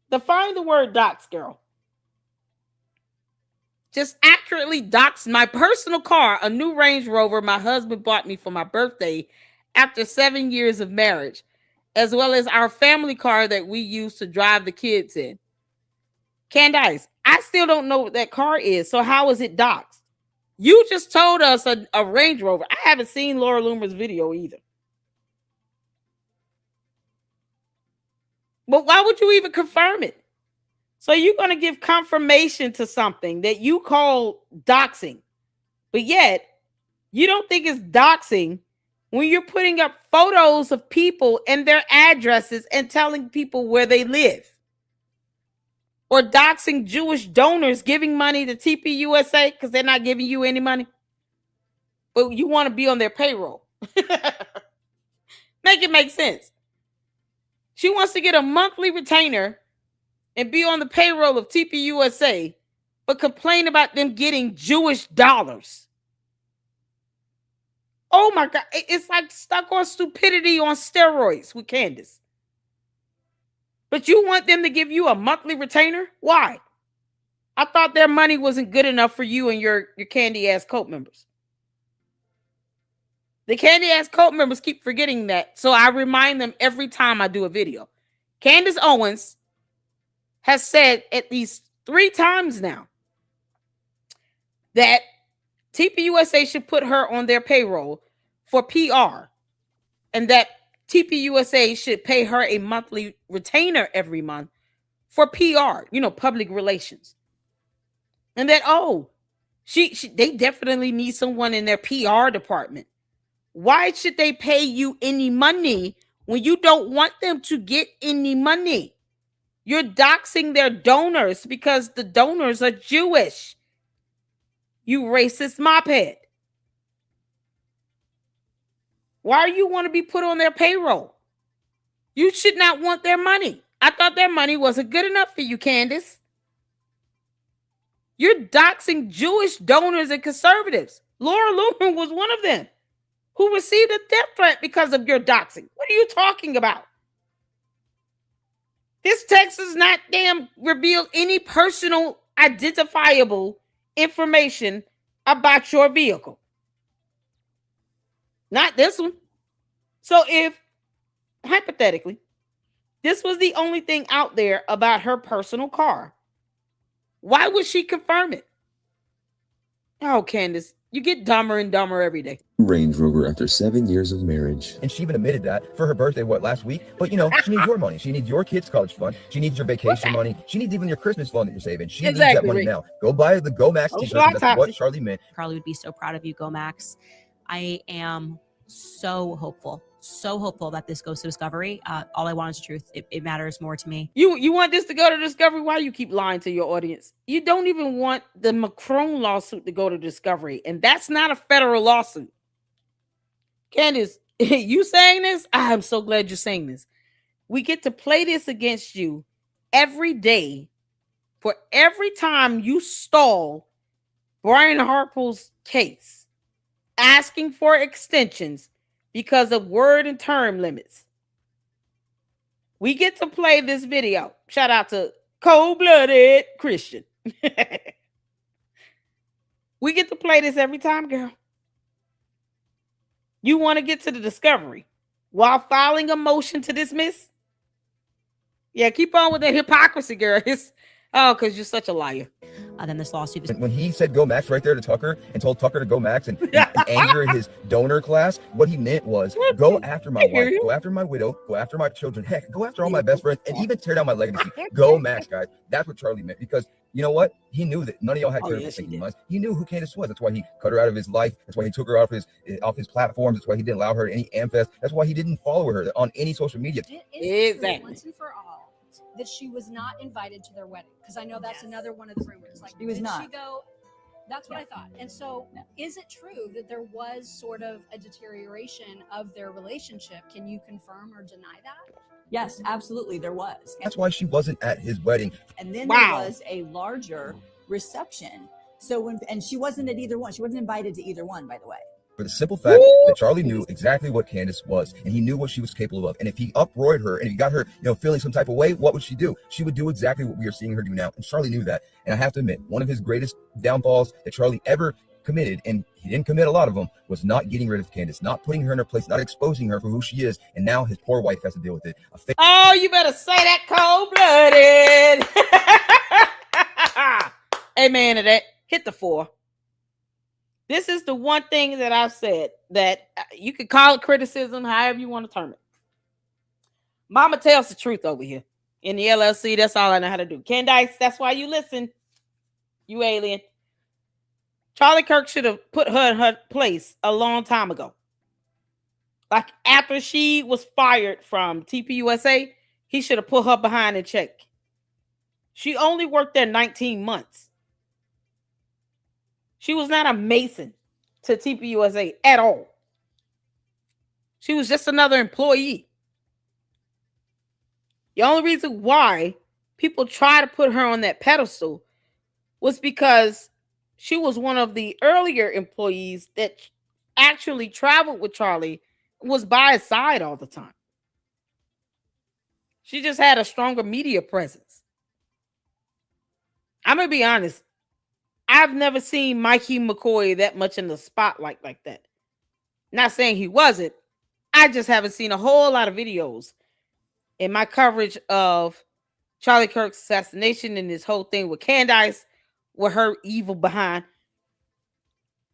Define the word dox, girl. Just accurately doxed my personal car, a new Range Rover my husband bought me for my birthday after 7 years of marriage, as well as our family car that we use to drive the kids in. Candace, I still don't know what that car is, so how is it doxed? You just told us a Range Rover. I haven't seen Laura Loomer's video either. But why would you even confirm it? So you're going to give confirmation to something that you call doxing, but yet you don't think it's doxing when you're putting up photos of people and their addresses and telling people where they live. Or doxing Jewish donors giving money to TPUSA because they're not giving you any money. But you want to be on their payroll. Make it make sense. She wants to get a monthly retainer and be on the payroll of TPUSA, but complain about them getting Jewish dollars. Oh my God. It's like stuck on stupidity on steroids with Candace. But you want them to give you a monthly retainer? Why? I thought their money wasn't good enough for you and your candy ass cult members. The candy ass cult members keep forgetting that. So I remind them every time I do a video. Candace Owens has said at least 3 times now that TPUSA should put her on their payroll for PR, and that TPUSA should pay her a monthly retainer every month for PR, public relations. And that, they definitely need someone in their PR department. Why should they pay you any money when you don't want them to get any money? You're doxing their donors because the donors are Jewish. You racist mophead. Why do you want to be put on their payroll? You should not want their money. I thought their money wasn't good enough for you, Candace. You're doxing Jewish donors and conservatives. Laura Loomer was one of them who received a death threat because of your doxing. What are you talking about? This text does not reveal any personal identifiable information about your vehicle. Not this one. So if, hypothetically, this was the only thing out there about her personal car, why would she confirm it? Oh, Candace, you get dumber and dumber every day. Range Rover after 7 years of marriage. And she even admitted that for her birthday, last week? But she needs your money. She needs your kids' college fund. She needs your vacation money. She needs even your Christmas fund that you're saving. She needs that money now. Go buy the Go Max t-shirt. That's what Charlie meant. Carly would be so proud of you, Go Max. I am so hopeful that this goes to Discovery. All I want is truth. It matters more to me. You want this to go to Discovery? Why you keep lying to your audience? You don't even want the Macron lawsuit to go to Discovery, and that's not a federal lawsuit. Candace, you saying this? I'm so glad you're saying this. We get to play this against you every day for every time you stall Brian Harple's case, asking for extensions because of word and term limits. We get to play this video. Shout out to Cold-Blooded Christian. We get to play this every time, girl. You want to get to the Discovery while filing a motion to dismiss? Yeah, keep on with that hypocrisy, girl. Because you're such a liar. Then this lawsuit is... When he said Go Max right there to Tucker and told Tucker to go Max and anger his donor class, what he meant was go after my wife, go after my widow, go after my children, heck, go after all my best friends, and even tear down my legacy. Go Max, guys. That's what Charlie meant, because you know what? He knew that none of y'all had clear thinking minds. He knew who Candace was. That's why he cut her out of his life. That's why he took her off his platforms. That's why he didn't allow her to any AmFest. That's why he didn't follow her on any social media. Exactly. Once and for all, that she was not invited to their wedding, because I know that's another one of the rumors. Like, she was not. She go? That's what I thought. And so, is it true that there was sort of a deterioration of their relationship? Can you confirm or deny that? Yes, absolutely, there was. That's why she wasn't at his wedding. And then there was a larger reception. So and she wasn't at either one. She wasn't invited to either one, by the way. For the simple fact that Charlie knew exactly what Candace was, and he knew what she was capable of. And if he uproared her and he got her, feeling some type of way, what would she do? She would do exactly what we are seeing her do now. And Charlie knew that. And I have to admit, one of his greatest downfalls that Charlie ever committed, and he didn't commit a lot of them, was not getting rid of Candace, not putting her in her place, not exposing her for who she is. And now his poor wife has to deal with it. Oh, you better say that cold-blooded. Amen to that. Hit the 4. This is the one thing that I've said that you could call it criticism, however you want to term it. Mama tells the truth over here. In the LLC, that's all I know how to do. Candace, that's why you listen. You alien. Charlie Kirk should have put her in her place a long time ago. Like after she was fired from TPUSA, he should have put her behind in check. She only worked there 19 months. She was not a Mason to TPUSA at all. She was just another employee. The only reason why people try to put her on that pedestal was because she was one of the earlier employees that actually traveled with Charlie and was by his side all the time. She just had a stronger media presence. I'm going to be honest. I've never seen Mikey McCoy that much in the spotlight like that. Not saying he wasn't. I just haven't seen a whole lot of videos in my coverage of Charlie Kirk's assassination and this whole thing with Candace, with her evil behind,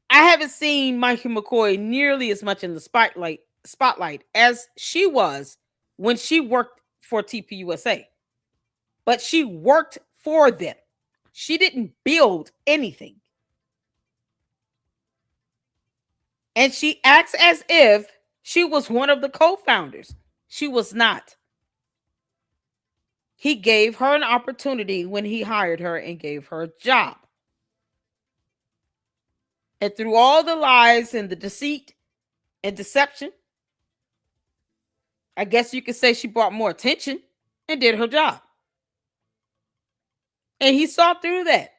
I haven't seen Mikey McCoy nearly as much in the spotlight as she was when she worked for TPUSA. But she worked for them. She didn't build anything. And she acts as if she was one of the co-founders. She was not. He gave her an opportunity when he hired her and gave her a job. And through all the lies and the deceit and deception, I guess you could say she brought more attention and did her job. And he saw through that.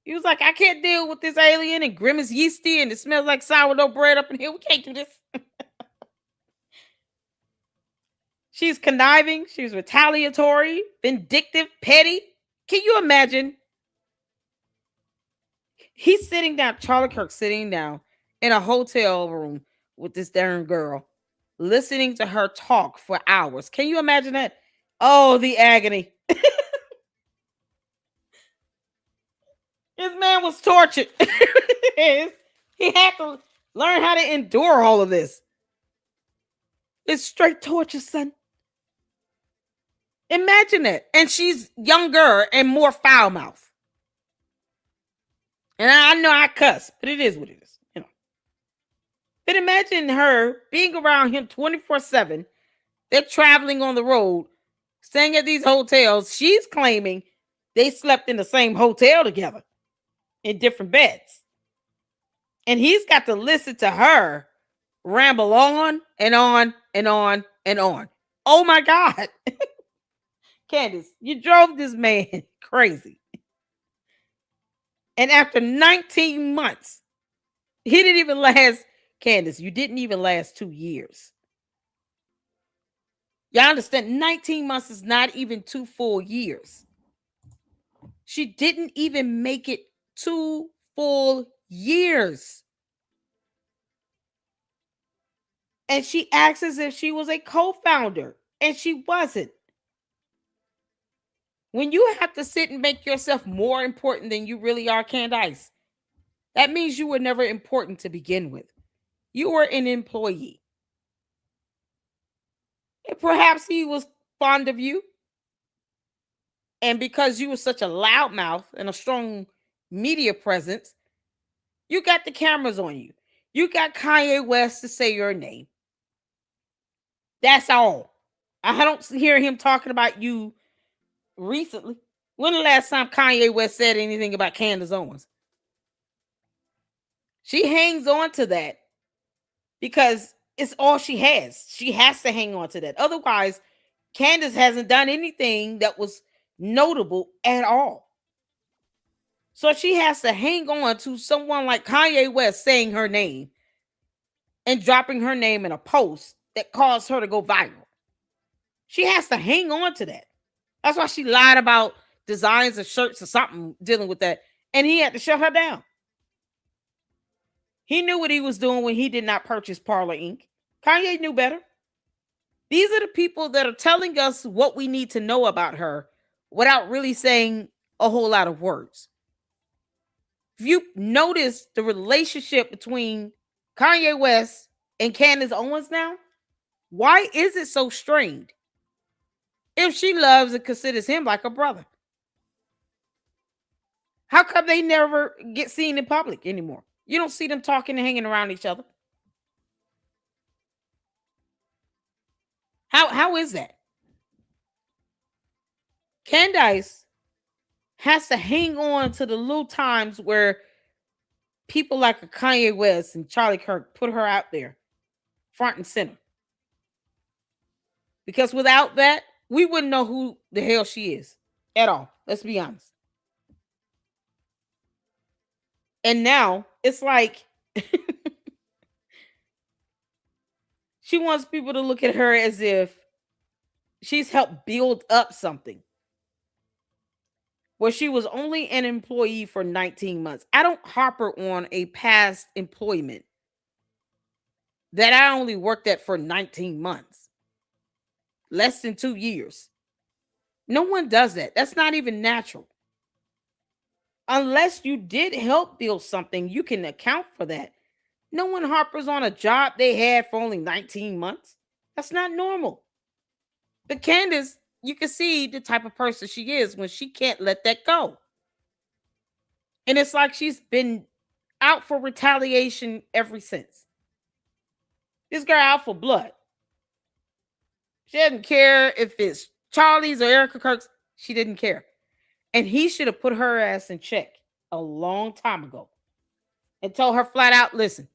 He was like, I can't deal with this alien and Grimace yeasty and it smells like sourdough bread up in here. We can't do this. She's conniving. She's retaliatory, vindictive, petty. Can you imagine? He's sitting down, Charlie Kirk sitting down in a hotel room with this darn girl, listening to her talk for hours. Can you imagine that? Oh, the agony. This man was tortured. He had to learn how to endure all of this. It's straight torture, son. Imagine it. And she's younger and more foul mouth. And I know I cuss, but it is what it is, you know. But imagine her being around him 24/7. They're traveling on the road, staying at these hotels. She's claiming they slept in the same hotel together in different beds. And he's got to listen to her ramble on and on and on and on. Oh my God. Candace, you drove this man crazy. And after 19 months, he didn't even last. Candace, you didn't even last 2 years. Y'all understand? 19 months is not even 2 full years. She didn't even make it 2 full years. And she acts as if she was a co-founder, and she wasn't. When you have to sit and make yourself more important than you really are, Candace, that means you were never important to begin with. You were an employee. And perhaps he was fond of you. And because you were such a loudmouth and a strong media presence, you got the cameras on you. You got Kanye West to say your name. That's all. I don't hear him talking about you recently. When the last time Kanye West said anything about Candace Owens? She hangs on to that because it's all she has. She has to hang on to that. Otherwise, Candace hasn't done anything that was notable at all. So she has to hang on to someone like Kanye West saying her name and dropping her name in a post that caused her to go viral. She has to hang on to that. That's why she lied about designs of shirts or something dealing with that. And he had to shut her down. He knew what he was doing when he did not purchase Parler Inc. Kanye knew better. These are the people that are telling us what we need to know about her without really saying a whole lot of words. If you notice the relationship between Kanye West and Candace Owens now, why is it so strained? If she loves and considers him like a brother, how come they never get seen in public anymore? You don't see them talking and hanging around each other. How is that? Candace has to hang on to the little times where people like a Kanye West and Charlie Kirk put her out there front and center. Because without that, we wouldn't know who the hell she is at all. Let's be honest. And now it's like she wants people to look at her as if she's helped build up something where she was only an employee for 19 months. I don't harper on a past employment that I only worked at for 19 months. less than 2 years. No one does that. That's not even natural. Unless you did help build something, you can account for that. No one harpers on a job they had for only 19 months. That's not normal. But Candace, you can see the type of person she is when she can't let that go. And it's like she's been out for retaliation ever since. This girl out for blood. She doesn't care if it's Charlie's or Erica Kirk's. She didn't care. And he should have put her ass in check a long time ago and told her flat out, listen,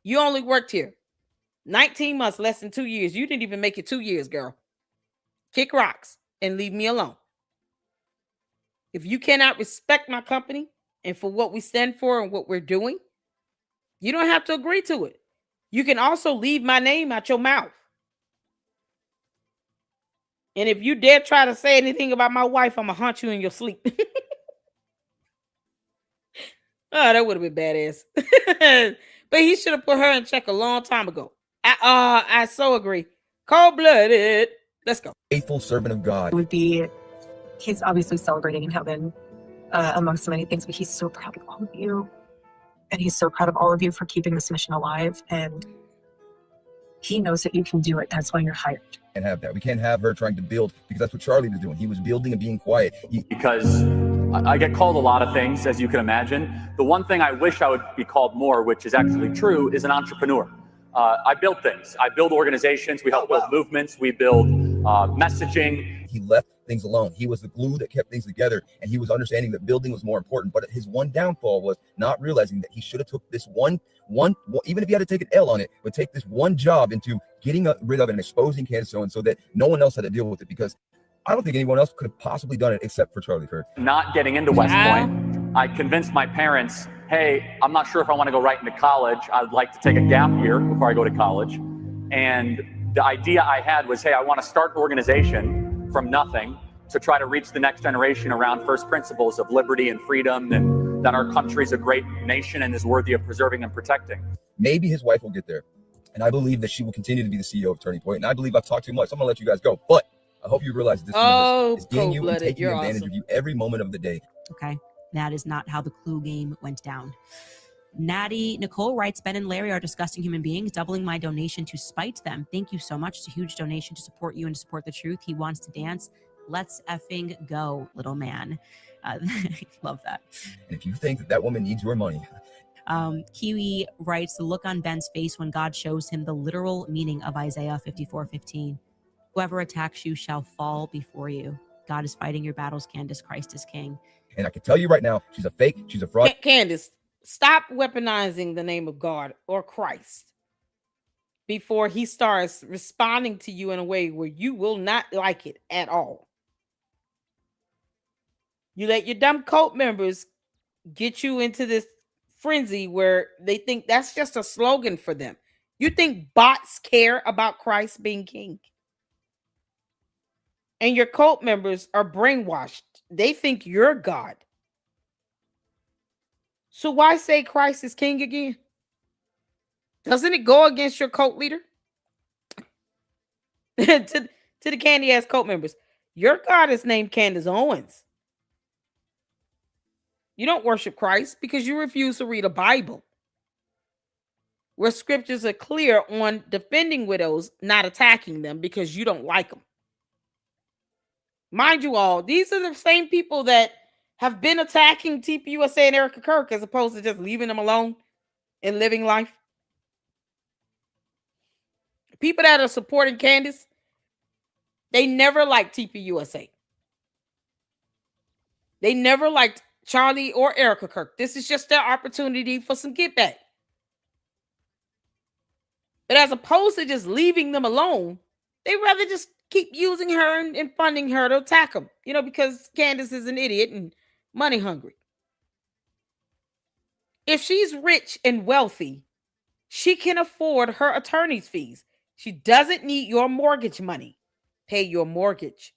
you only worked here 19 months, less than 2 years. You didn't even make it 2 years, girl. Kick rocks and leave me alone. If you cannot respect my company and for what we stand for and what we're doing, you don't have to agree to it. You can also leave my name out your mouth. And if you dare try to say anything about my wife, I'm going to hunt you in your sleep. Oh, that would have been badass. But he should have put her in check a long time ago. I so agree. Cold-blooded. Let's go. Faithful servant of God. Would be, he's obviously celebrating in heaven amongst so many things, but he's so proud of all of you. And he's so proud of all of you for keeping this mission alive. And he knows that you can do it. That's why you're hired. Can't have that. We can't have her trying to build, because that's what Charlie was doing. He was building and being quiet. Because I get called a lot of things, as you can imagine. The one thing I wish I would be called more, which is actually true, is an entrepreneur. I build things. I build organizations. We help build movements. We build messaging. He left things alone. He was the glue that kept things together, and he was understanding that building was more important. But his one downfall was not realizing that he should have took this one, even if he had to take an L on it, but take this one job into getting rid of it and exposing Candace Owens so that no one else had to deal with it, because I don't think anyone else could have possibly done it except for Charlie Kirk. Not getting into West Point, I convinced my parents, hey, I'm not sure if I want to go right into college. I'd like to take a gap year before I go to college. And the idea I had was, hey, I want to start an organization from nothing to try to reach the next generation around first principles of liberty and freedom, and that our country is a great nation and is worthy of preserving and protecting. Maybe his wife will get there. And I believe that she will continue to be the CEO of Turning Point. And I believe I've talked too much. So I'm going to let you guys go. But I hope you realize this is getting you and taking advantage of you every moment of the day. Okay. That is not how the clue game went down. Natty Nicole writes, Ben and Larry are disgusting human beings, doubling my donation to spite them. Thank you so much. It's a huge donation to support you and to support the truth. He wants to dance. Let's effing go, little man. Love that. And if you think that woman needs your money. Kiwi writes, the look on Ben's face when God shows him the literal meaning of Isaiah 54:15. Whoever attacks you shall fall before you. God is fighting your battles, Candace. Christ is king. And I can tell you right now, she's a fake. She's a fraud. Candace, stop weaponizing the name of God or Christ before he starts responding to you in a way where you will not like it at all. You let your dumb cult members get you into this frenzy where they think that's just a slogan for them. You think bots care about Christ being king? And your cult members are brainwashed. They think you're God. So why say Christ is king again? Doesn't it go against your cult leader? to the candy ass cult members, your God is named Candace Owens. You don't worship Christ because you refuse to read a Bible where scriptures are clear on defending widows, not attacking them because you don't like them. Mind you all, these are the same people that have been attacking TPUSA and Erica Kirk as opposed to just leaving them alone and living life. People that are supporting Candace, they never liked TPUSA. They never liked Charlie or Erica Kirk. This is just their opportunity for some get back. But as opposed to just leaving them alone, they rather just keep using her and funding her to attack them, because Candace is an idiot and money hungry. If she's rich and wealthy, she can afford her attorney's fees. She doesn't need your mortgage money. Pay your mortgage.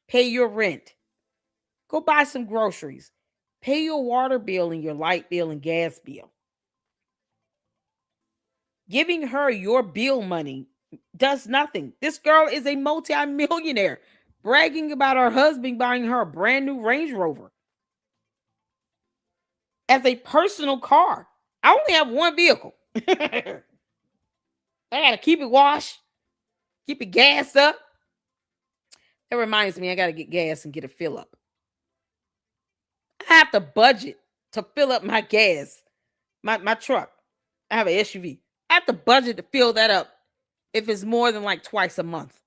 Pay your rent. Go buy some groceries. Pay your water bill and your light bill and gas bill. Giving her your bill money does nothing. This girl is a multi-millionaire bragging about her husband buying her a brand new Range Rover as a personal car. I only have one vehicle. I gotta keep it washed, keep it gassed up. That reminds me, I gotta get gas and get a fill up. I have to budget to fill up my gas, my truck. I have an SUV. I have to budget to fill that up if it's more than like twice a month.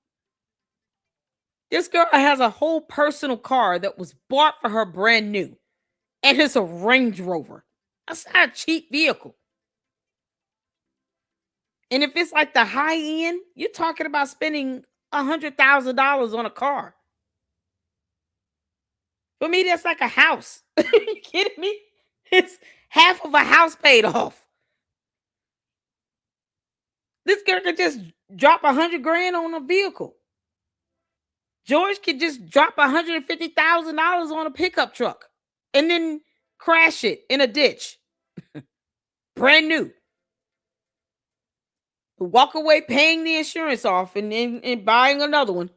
This girl has a whole personal car that was bought for her brand new, and it's a Range Rover. That's not a cheap vehicle. And if it's like the high end, you're talking about spending $100,000 on a car. For me, that's like a house. Are you kidding me? It's half of a house paid off. This girl could just drop $100,000 on a vehicle. George could just drop $150,000 on a pickup truck and then crash it in a ditch. Brand new. Walk away paying the insurance off and buying another one.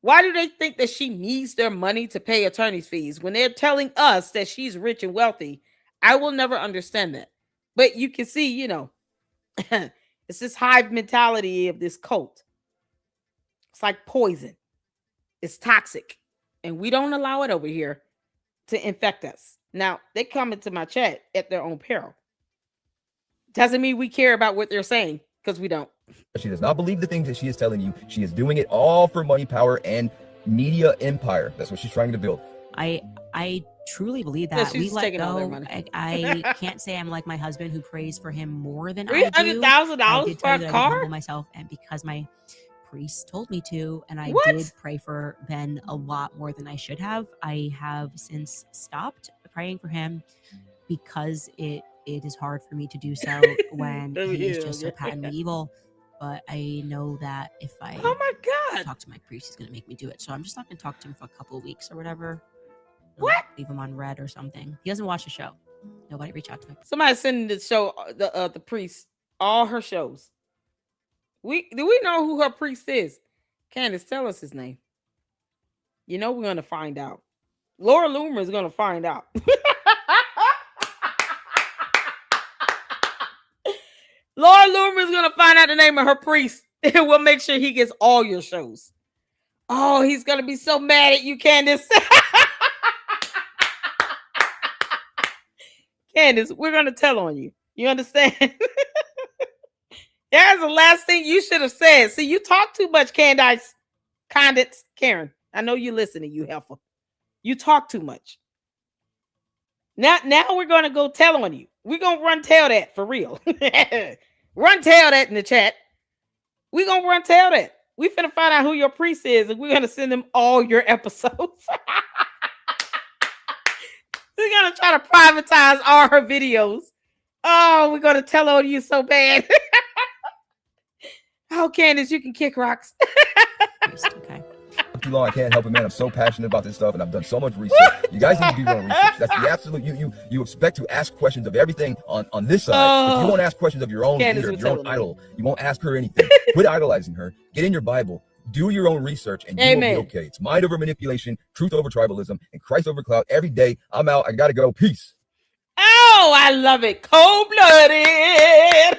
Why do they think that she needs their money to pay attorney's fees when they're telling us that she's rich and wealthy? I will never understand that. But you can see, you know, it's this hive mentality of this cult. It's like poison. It's toxic. And we don't allow it over here to infect us. Now, they come into my chat at their own peril. Doesn't mean we care about what they're saying, because we don't. She does not believe the things that she is telling you. She is doing it all for money, power, and media empire. That's what she's trying to build. I truly believe Yeah, that we she's let taking all their go. money. I can't say I'm like my husband who prays for him more than I do. $300,000 I did for tell a you that I would car? humble myself, and because my priest told me to, and I What? did pray for Ben a lot more than I should have. I have since stopped praying for him because it is hard for me to do so when he is just so patently evil. But I know that if I Oh my God. talk to my priest, he's going to make me do it. So I'm just not going to talk to him for a couple of weeks or whatever. I'll What? leave him on red or something. He doesn't watch the show. Nobody reach out to me. Somebody sending the show, the priest, all her shows. Do we know who her priest is? Candace, tell us his name. You know we're gonna find out. Laura Loomer is gonna find out. Laura Loomer is gonna find out the name of her priest, and we'll make sure he gets all your shows. Oh, he's gonna be so mad at you, Candace. Candace, we're gonna tell on you. You understand? There's the last thing you should have said. See, you talk too much, Candace. Karen, I know you listening, you heifer. You talk too much. Now we're gonna go tell on you. We're gonna run tell that for real. Run tell that in the chat. We're gonna run tell that. We finna find out who your priest is, and we're gonna send them all your episodes. We're gonna try to privatize all her videos. Oh, we're gonna tell on you so bad. Oh, Candace, you can kick rocks. Okay. Too long, I can't help it, man. I'm so passionate about this stuff, and I've done so much research. You guys need to do your own research. That's the absolute. You expect to ask questions of everything on this side, but you won't ask questions of your own Candace leader, would your tell own them. idol. You won't ask her anything. Quit idolizing her. Get in your Bible. Do your own research, and you Amen. will be okay. It's mind over manipulation, truth over tribalism, and Christ over clout. Every day, I'm out. I gotta go. Peace. Oh, I love it. Cold-blooded.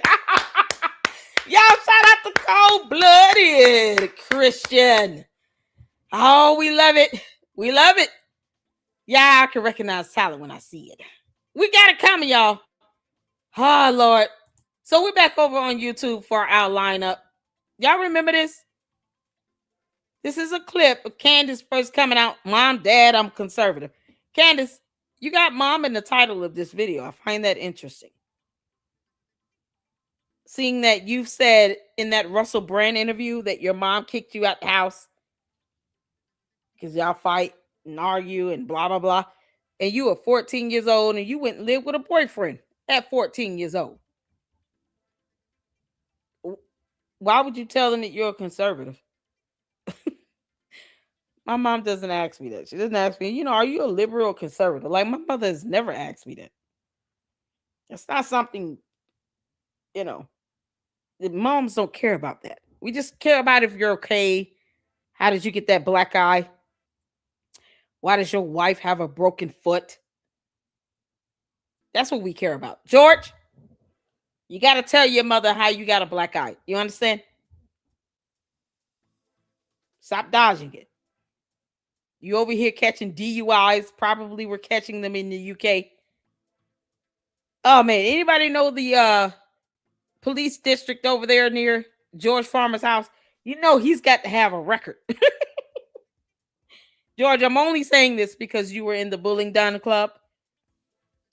Y'all shout out to Cold-blooded Christian. Oh, we love it. We love it. Yeah, I can recognize talent when I see it. We got it coming, y'all. Oh, Lord. So we're back over on YouTube for our lineup. Y'all remember this? This is a clip of Candace first coming out. Mom, Dad, I'm conservative. Candace, you got mom in the title of this video. I find that interesting. Seeing that you've said in that Russell Brand interview that your mom kicked you out the house because y'all fight and argue and blah, blah, blah. And you were 14 years old and you went and lived with a boyfriend at 14 years old. Why would you tell them that you're a conservative? My mom doesn't ask me that. She doesn't ask me, are you a liberal or conservative? Like, my mother has never asked me that. It's not something, moms don't care about that. We just care about if you're okay. How did you get that black eye? Why does your wife have a broken foot? That's what we care about. George, you got to tell your mother how you got a black eye. You understand? Stop dodging it. You over here catching DUIs. Probably we're catching them in the UK. Oh, man. Anybody know the police district over there near George Farmer's house? You know he's got to have a record. George, I'm only saying this because you were in the Bullying Done Club.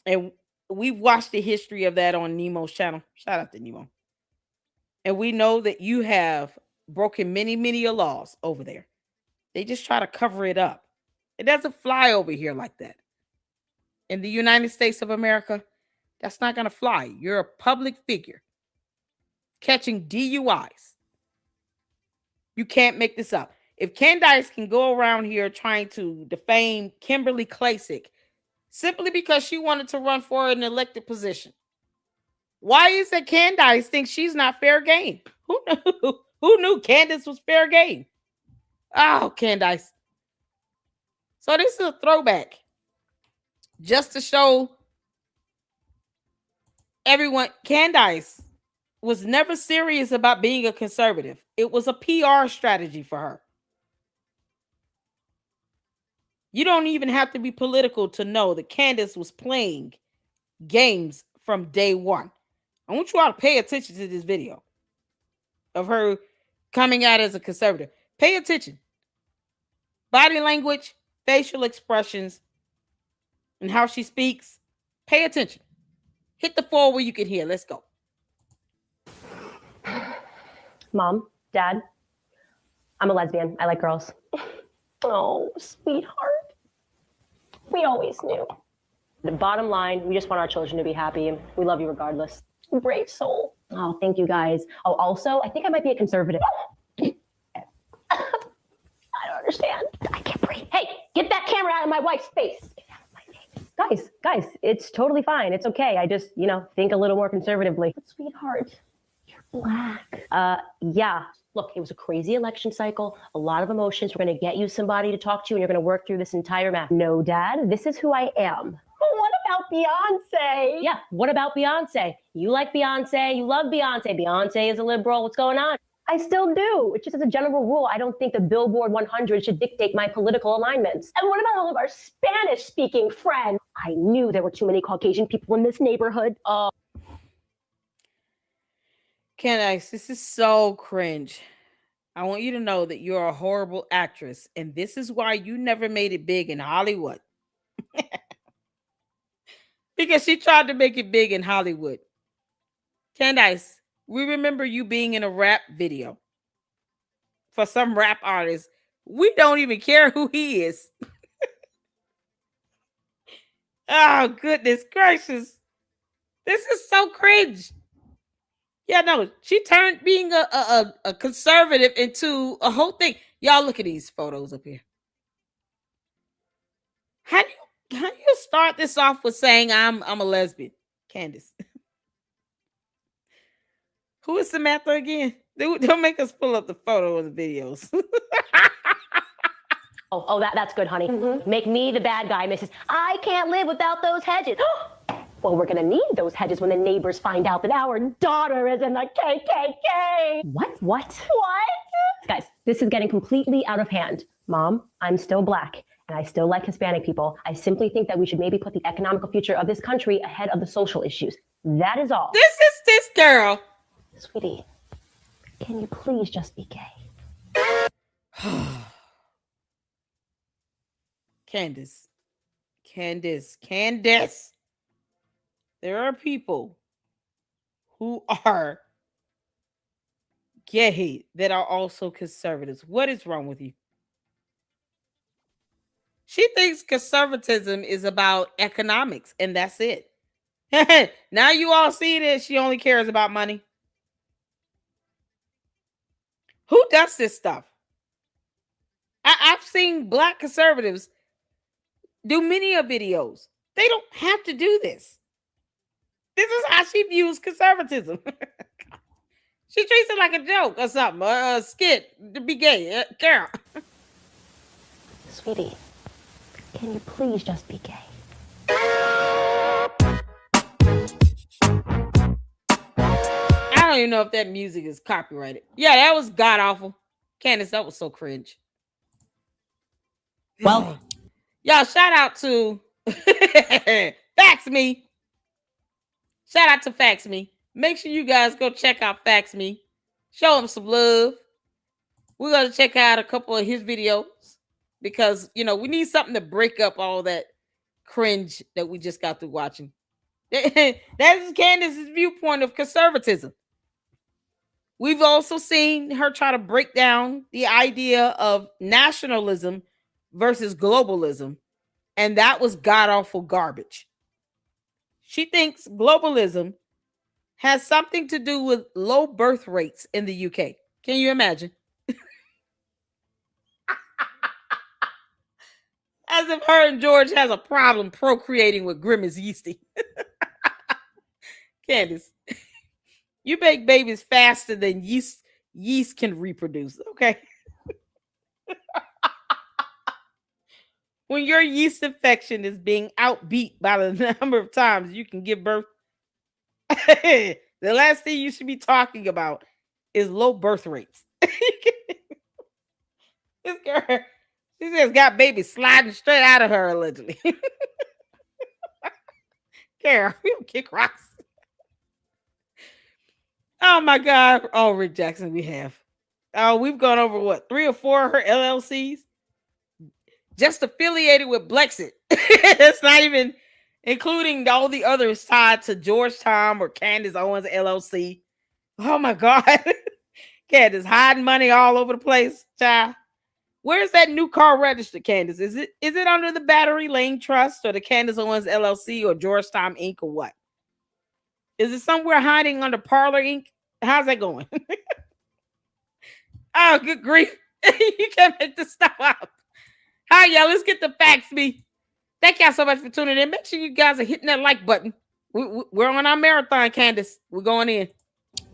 And we've watched the history of that on Nemo's channel. Shout out to Nemo. And we know that you have broken many, many laws over there. They just try to cover it up. It doesn't fly over here like that. In the United States of America, that's not going to fly. You're a public figure catching DUIs. You can't make this up. If Candace can go around here trying to defame Kimberly Klasick simply because she wanted to run for an elected position, why is it Candace thinks she's not fair game? Who knew? Who knew Candace was fair game? Oh, Candace. So this is a throwback just to show everyone Candace was never serious about being a conservative. It was a PR strategy for her. You don't even have to be political to know that Candace was playing games from day one. I want you all to pay attention to this video of her coming out as a conservative. Pay attention. Body language, facial expressions, and how she speaks. Pay attention. Hit the floor where you can hear. Let's go. Mom, Dad, I'm a lesbian. I like girls. Oh, sweetheart. We always knew. The bottom line, we just want our children to be happy, and we love you regardless. Brave soul. Oh, thank you guys. Oh, also, I think I might be a conservative. I don't understand. I can't breathe. Hey, get that camera out of my wife's face. Get out of my face. Guys, it's totally fine. It's okay. I just, think a little more conservatively. But sweetheart, you're black. Yeah. Look, it was a crazy election cycle, a lot of emotions. We're going to get you somebody to talk to, and you're going to work through this entire mess. No, Dad, this is who I am. Well, what about Beyonce? Yeah, what about Beyonce? You like Beyonce. You love Beyonce. Beyonce is a liberal. What's going on? I still do. It's just as a general rule, I don't think the Billboard 100 should dictate my political alignments. And what about all of our Spanish-speaking friends? I knew there were too many Caucasian people in this neighborhood. Oh. Candace, this is so cringe. I want you to know that you're a horrible actress, and this is why you never made it big in Hollywood. Because she tried to make it big in Hollywood. Candace, we remember you being in a rap video for some rap artist. We don't even care who he is. Oh, goodness gracious. This is so cringe. Yeah, no, she turned being a conservative into a whole thing. Y'all look at these photos up here. How do you start this off with saying I'm a lesbian, Candace? Who is Samantha again? Don't make us pull up the photo of the videos. That's good, honey. Mm-hmm. Make me the bad guy, Mrs. I can't live without those hedges. Well, we're going to need those hedges when the neighbors find out that our daughter is in the KKK. What? Guys, this is getting completely out of hand. Mom, I'm still black, and I still like Hispanic people. I simply think that we should maybe put the economical future of this country ahead of the social issues. That is all. This is this girl. Sweetie, can you please just be gay? Candace. There are people who are gay that are also conservatives. What is wrong with you? She thinks conservatism is about economics, and that's it. Now you all see that she only cares about money. Who does this stuff? I've seen black conservatives do many videos. They don't have to do this. This is how she views conservatism. She treats it like a joke or something, a skit to be gay. Carol. Sweetie, can you please just be gay? I don't even know if that music is copyrighted. Yeah, that was god awful. Candace, that was so cringe. Well, y'all, shout out to Fax Me. Shout out to Fax Me. Make sure you guys go check out Fax Me. Show him some love. We're going to check out a couple of his videos because, you know, we need something to break up all that cringe that we just got through watching. That is Candace's viewpoint of conservatism. We've also seen her try to break down the idea of nationalism versus globalism, and that was god-awful garbage. She thinks globalism has something to do with low birth rates in the UK. Can you imagine? As if her and George has a problem procreating with Grimace Yeasty. Candace, you make babies faster than yeast can reproduce, okay? When your yeast infection is being outbeat by the number of times you can give birth, the last thing you should be talking about is low birth rates. This girl, she just got babies sliding straight out of her, allegedly. Carol, we don't kick rocks. Oh my God. Oh, Rick Jackson, we have. Oh, we've gone over what, 3 or 4 of her LLCs? Just affiliated with Blexit. That's not even including all the others tied to Georgetown or Candace Owens LLC. Oh my God. Candace hiding money all over the place, child. Where's that new car registered, Candace? Is it under the Battery Lane Trust or the Candace Owens LLC or Georgetown Inc. or what? Is it somewhere hiding under Parlor Inc.? How's that going? Oh, good grief. You can't make this stuff up. All right, y'all, let's get the facts, me. Thank y'all so much for tuning in. Make sure you guys are hitting that like button. We're on our marathon, Candace. We're going in.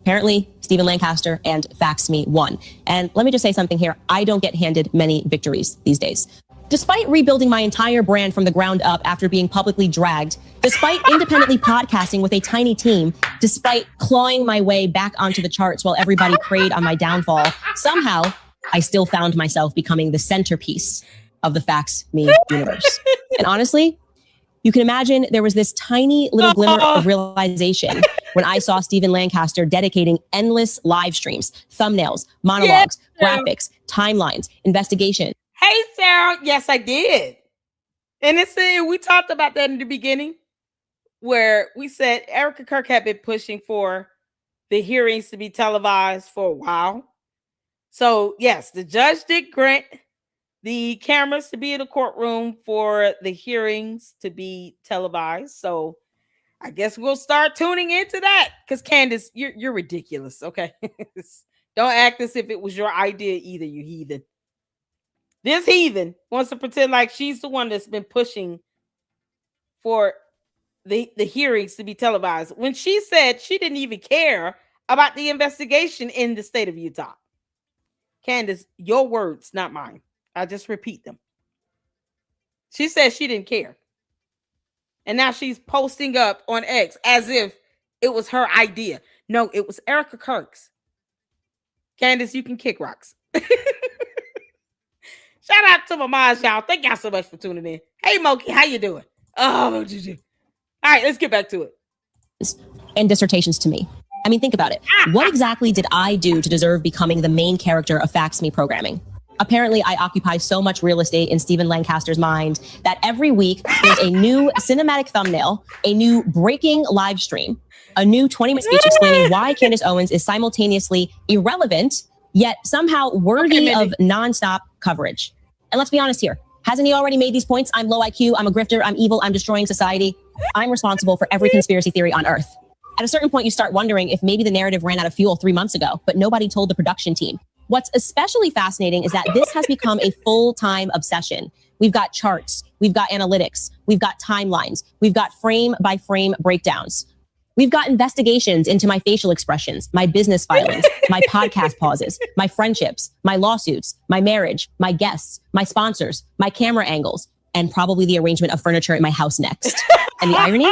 Apparently, Stephen Lancaster and Fax Me won. And let me just say something here. I don't get handed many victories these days. Despite rebuilding my entire brand from the ground up after being publicly dragged, despite independently podcasting with a tiny team, despite clawing my way back onto the charts while everybody preyed on my downfall, somehow I still found myself becoming the centerpiece of the Fax Me universe. And honestly, you can imagine there was this tiny little glimmer of realization when I saw Stephen Lancaster dedicating endless live streams, thumbnails, monologues, graphics, timelines, investigation. Hey, Sarah. Yes, I did. And we talked about that in the beginning where we said Erica Kirk had been pushing for the hearings to be televised for a while. So, yes, the judge did grant the cameras to be in the courtroom for the hearings to be televised. So I guess we'll start tuning into that because Candace, you're ridiculous. Okay. Don't act as if it was your idea either, you heathen. This heathen wants to pretend like she's the one that's been pushing for the hearings to be televised when she said she didn't even care about the investigation in the state of Utah. Candace, your words, not mine. I just repeat them. She said she didn't care. And now she's posting up on X as if it was her idea. No, it was Erica Kirk's. Candace, you can kick rocks. Shout out to my mom, y'all. Thank y'all so much for tuning in. Hey, Moki, how you doing? Oh, what you do? All right, let's get back to it. And dissertations to me. I mean, think about it. What exactly did I do to deserve becoming the main character of Fax Me programming? Apparently, I occupy so much real estate in Stephen Lancaster's mind that every week there's a new cinematic thumbnail, a new breaking live stream, a new 20-minute speech explaining why Candace Owens is simultaneously irrelevant, yet somehow worthy of nonstop coverage. And let's be honest here. Hasn't he already made these points? I'm low IQ, I'm a grifter, I'm evil, I'm destroying society. I'm responsible for every conspiracy theory on Earth. At a certain point, you start wondering if maybe the narrative ran out of fuel 3 months ago, but nobody told the production team. What's especially fascinating is that this has become a full-time obsession. We've got charts, we've got analytics, we've got timelines, we've got frame-by-frame breakdowns. We've got investigations into my facial expressions, my business filings, my podcast pauses, my friendships, my lawsuits, my marriage, my guests, my sponsors, my camera angles, and probably the arrangement of furniture in my house next. And the irony?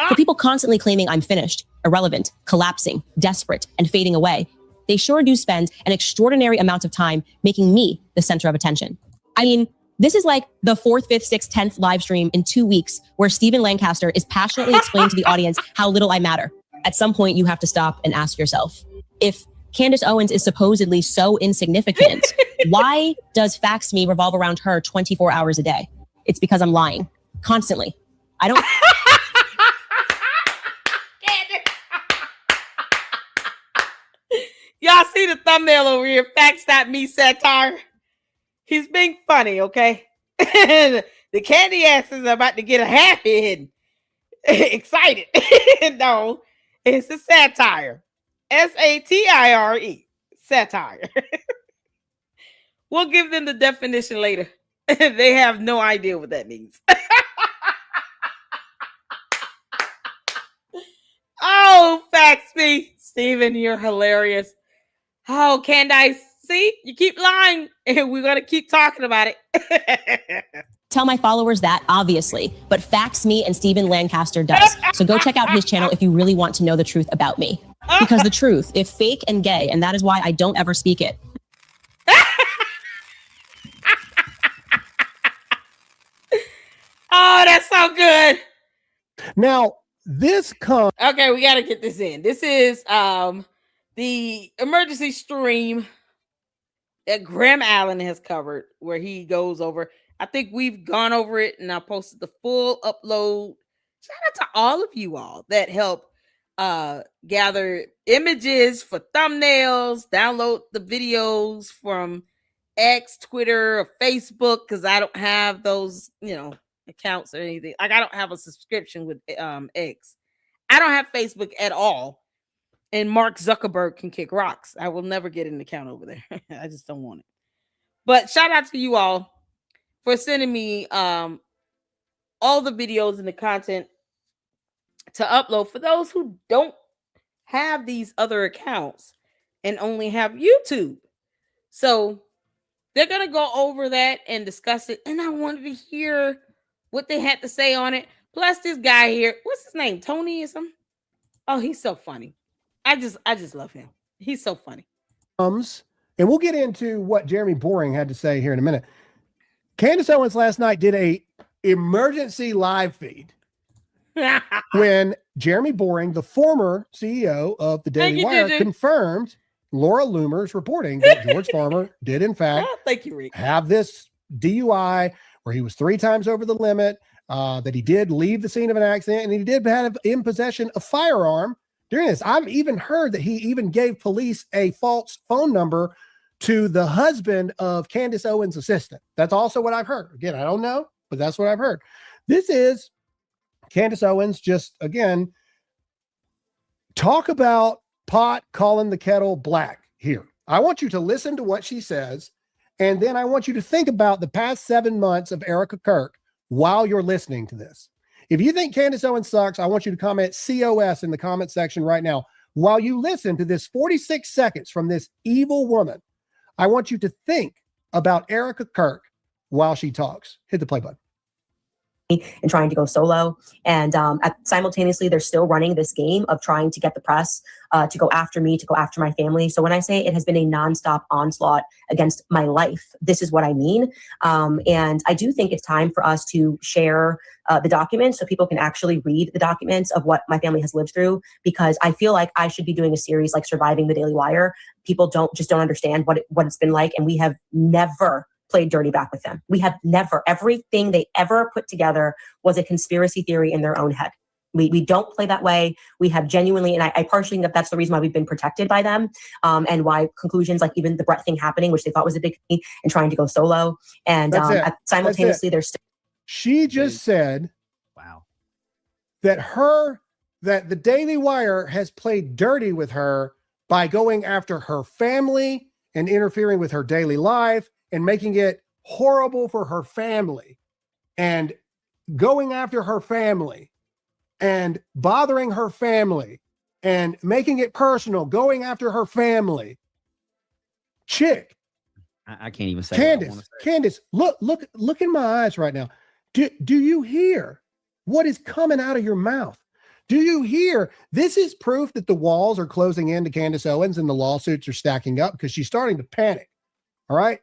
For people constantly claiming I'm finished, irrelevant, collapsing, desperate, and fading away, they sure do spend an extraordinary amount of time making me the center of attention. I mean, this is like the 4th, 5th, 6th, 10th live stream in 2 weeks where Stephen Lancaster is passionately explaining to the audience how little I matter. At some point, you have to stop and ask yourself, if Candace Owens is supposedly so insignificant, why does Facts Me revolve around her 24 hours a day? It's because I'm lying constantly. I don't. Y'all see the thumbnail over here, Facts.me satire. He's being funny, okay? The candy ass is about to get a happy and excited. No, it's a satire. satire. Satire. We'll give them the definition later. They have no idea what that means. Oh, Facts Me. Stephen, you're hilarious. Oh, Candace, see, you keep lying, and we're going to keep talking about it. Tell my followers that, obviously, but Facts Me and Stephen Lancaster does. So go check out his channel if you really want to know the truth about me. Because the truth, if fake and gay, and that is why I don't ever speak it. Oh, that's so good. Now, this comes. Okay, we got to get this in. This is the emergency stream that Graham Allen has covered, where he goes over. I think we've gone over it, and I posted the full upload. Shout out to all of you all that help gather images for thumbnails, download the videos from X, Twitter, or Facebook, because I don't have those, accounts or anything. Like, I don't have a subscription with X. I don't have Facebook at all. And Mark Zuckerberg can kick rocks. I will never get an account over there. I just don't want it. But shout out to you all for sending me all the videos and the content to upload for those who don't have these other accounts and only have YouTube. So they're going to go over that and discuss it. And I wanted to hear what they had to say on it. Plus this guy here, what's his name? Tony or something? Oh, he's so funny. I just love him. He's so funny. And we'll get into what Jeremy Boring had to say here in a minute. Candace Owens last night did a emergency live feed when Jeremy Boring, the former CEO of the Daily Wire, confirmed Laura Loomer's reporting that George Farmer did in fact thank you, Rick, have this DUI where he was 3 times over the limit, that he did leave the scene of an accident, and he did have in possession a firearm during this. I've even heard that he even gave police a false phone number to the husband of Candace Owens' assistant. That's also what I've heard. Again, I don't know, but that's what I've heard. This is Candace Owens just, again, talk about pot calling the kettle black here. I want you to listen to what she says, and then I want you to think about the past 7 months of Erica Kirk while you're listening to this. If you think Candace Owens sucks, I want you to comment COS in the comment section right now. While you listen to this 46 seconds from this evil woman, I want you to think about Erica Kirk while she talks. Hit the play button. And trying to go solo. And simultaneously, they're still running this game of trying to get the press to go after me, to go after my family. So when I say it has been a nonstop onslaught against my life, this is what I mean. And I do think it's time for us to share the documents so people can actually read the documents of what my family has lived through, because I feel like I should be doing a series like Surviving the Daily Wire. People don't understand what it's been like. And we have never played dirty back with them. We have never. Everything they ever put together was a conspiracy theory in their own head. We don't play that way. We have genuinely, and I partially think that's the reason why we've been protected by them, and why conclusions like even the Brett thing happening, which they thought was a big thing, and trying to go solo. And simultaneously, they're still. She just said, "Wow," that the Daily Wire has played dirty with her by going after her family and interfering with her daily life and making it horrible for her family, and going after her family and bothering her family and making it personal, going after her family. Chick. I can't even say. Candace, look in my eyes right now. Do you hear what is coming out of your mouth? Do you hear? This is proof that the walls are closing in to Candace Owens and the lawsuits are stacking up because she's starting to panic. All right.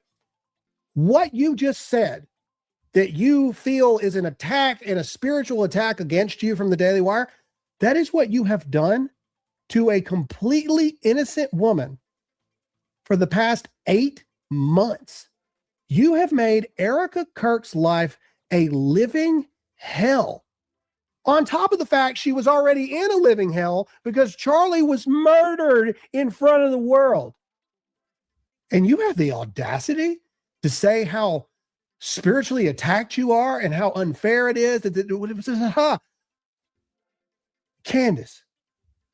What you just said that you feel is an attack and a spiritual attack against you from the Daily Wire, that is what you have done to a completely innocent woman for the past 8 months. You have made Erica Kirk's life a living hell. On top of the fact she was already in a living hell because Charlie was murdered in front of the world. And you have the audacity to say how spiritually attacked you are and how unfair it is. Candace,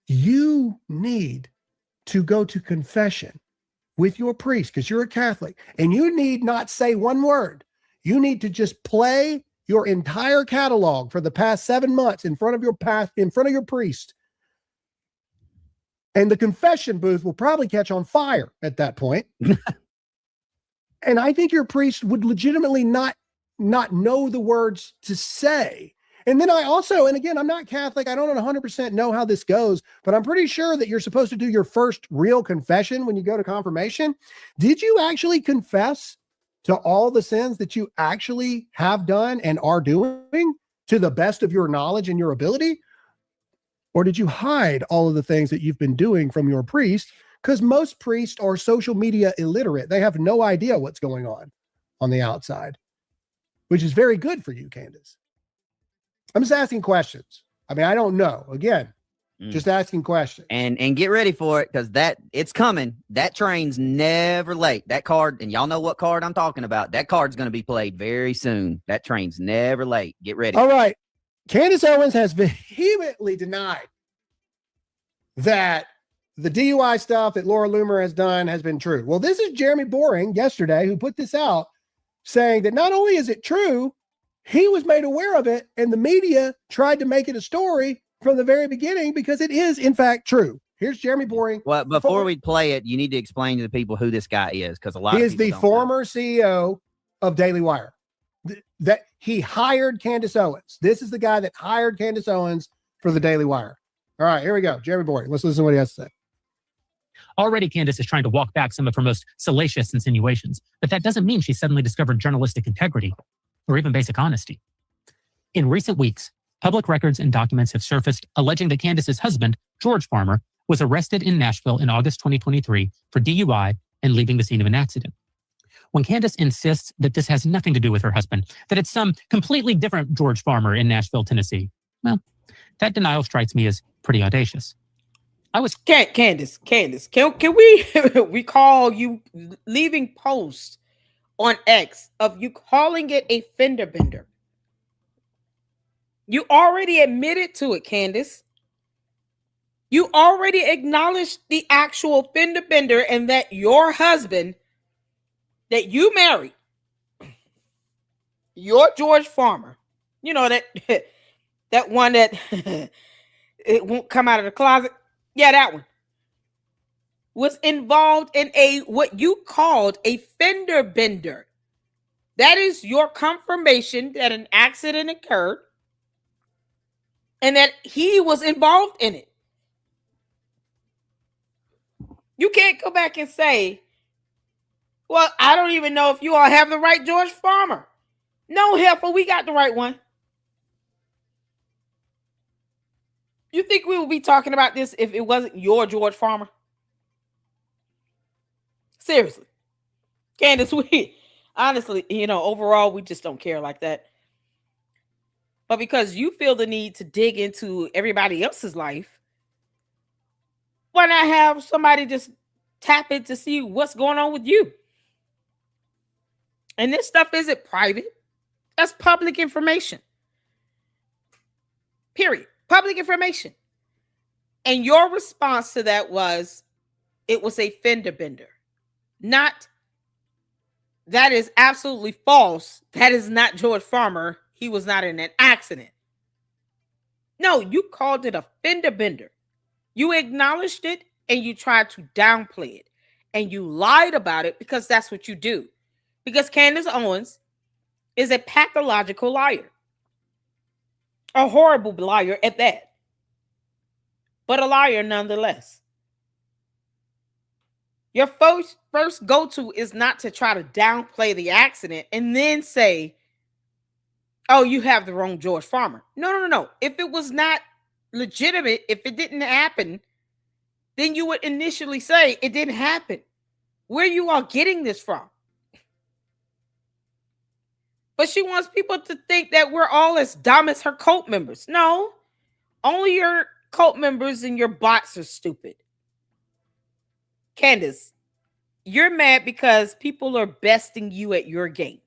you need to go to confession with your priest because you're a Catholic, and you need not say one word. You need to just play your entire catalog for the past 7 months in front of your priest. And the confession booth will probably catch on fire at that point. And I think your priest would legitimately not know the words to say. And then I also, and again, I'm not Catholic. I don't 100% know how this goes, but I'm pretty sure that you're supposed to do your first real confession when you go to confirmation. Did you actually confess to all the sins that you actually have done and are doing to the best of your knowledge and your ability? Or did you hide all of the things that you've been doing from your priest? Because most priests are social media illiterate. They have no idea what's going on the outside, which is very good for you, Candace. I'm just asking questions. I mean, I don't know. Again, just asking questions. And get ready for it, because it's coming. That train's never late. That card, and y'all know what card I'm talking about. That card's going to be played very soon. That train's never late. Get ready. All right. Candace Owens has vehemently denied that the DUI stuff that Laura Loomer has done has been true. Well, this is Jeremy Boring yesterday who put this out, saying that not only is it true, he was made aware of it, and the media tried to make it a story from the very beginning because it is, in fact, true. Here's Jeremy Boring. Well, before we play it, you need to explain to the people who this guy is, because a lot of people He is the former CEO of Daily Wire. That he hired Candace Owens. This is the guy that hired Candace Owens for the Daily Wire. All right, here we go. Jeremy Boring. Let's listen to what he has to say. Already, Candace is trying to walk back some of her most salacious insinuations, but that doesn't mean she suddenly discovered journalistic integrity or even basic honesty. In recent weeks, public records and documents have surfaced alleging that Candace's husband, George Farmer, was arrested in Nashville in August 2023 for DUI and leaving the scene of an accident. When Candace insists that this has nothing to do with her husband, that it's some completely different George Farmer in Nashville, Tennessee, well, that denial strikes me as pretty audacious. Candace, can we recall you leaving posts on X of you calling it a fender bender? You already admitted to it, Candace. You already acknowledged the actual fender bender and that your husband that you married, your George Farmer, you know, that one that it won't come out of the closet. Yeah, that one was involved in what you called a fender bender. That is your confirmation that an accident occurred and that he was involved in it. You can't go back and say, well, I don't even know if you all have the right George Farmer. No, Heifer, we got the right one. You think we would be talking about this if it wasn't your George Farmer? Seriously. Candace, we honestly, overall, we just don't care like that. But because you feel the need to dig into everybody else's life, why not have somebody just tap in to see what's going on with you? And this stuff isn't private. That's public information. Period. Public information. And your response to that was, it was a fender bender. Not, that is absolutely false. That is not George Farmer. He was not in an accident. No, you called it a fender bender. You acknowledged it and you tried to downplay it. And you lied about it because that's what you do. Because Candace Owens is a pathological liar. A horrible liar at that. But a liar nonetheless. Your first go-to is not to try to downplay the accident and then say, oh, you have the wrong George Farmer. No. If it was not legitimate, if it didn't happen, then you would initially say it didn't happen. Where are you all getting this from? But she wants people to think that we're all as dumb as her cult members. No, only your cult members and your bots are stupid. Candace, you're mad because people are besting you at your game.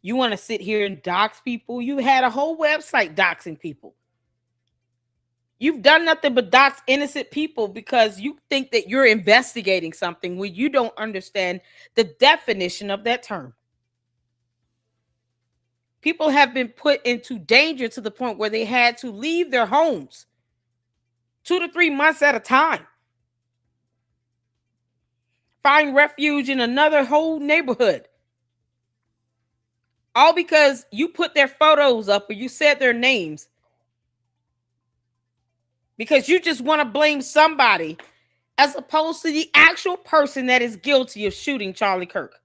You want to sit here and dox people? You had a whole website doxing people. You've done nothing but dox innocent people because you think that you're investigating something when you don't understand the definition of that term. People have been put into danger to the point where they had to leave their homes 2 to 3 months at a time. Find refuge in another whole neighborhood. All because you put their photos up or you said their names. Because you just want to blame somebody as opposed to the actual person that is guilty of shooting Charlie Kirk.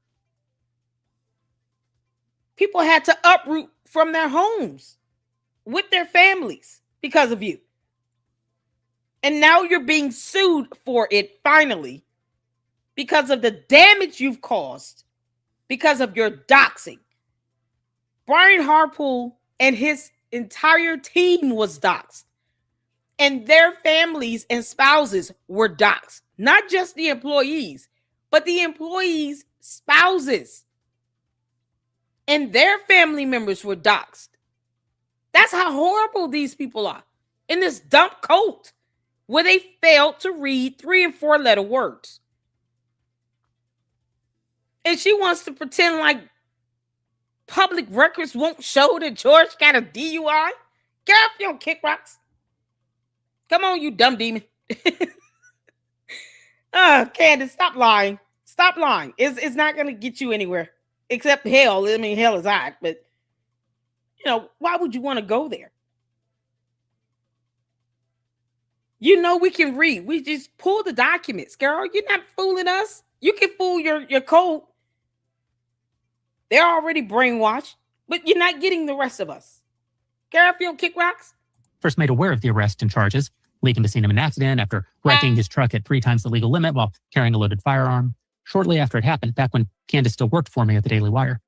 People had to uproot from their homes with their families because of you. And now you're being sued for it finally because of the damage you've caused because of your doxing. Brian Harpool and his entire team was doxed. And their families and spouses were doxed. Not just the employees, but the employees' spouses. And their family members were doxed. That's how horrible these people are in this dumb cult where they failed to read 3 and 4 letter words. And she wants to pretend like public records won't show that George got a DUI. Get off your kick rocks. Come on, you dumb demon. Candace, stop lying. Stop lying. It's not going to get you anywhere. Except hell. I mean, hell is hot. But, why would you want to go there? We can read. We just pull the documents, girl. You're not fooling us. You can fool your code. They're already brainwashed. But you're not getting the rest of us. Get off your kick rocks. First made aware of the arrest and charges, leaving the scene of an accident after wrecking his truck at 3 times the legal limit while carrying a loaded firearm. Shortly after it happened, back when Candace still worked for me at the Daily Wire,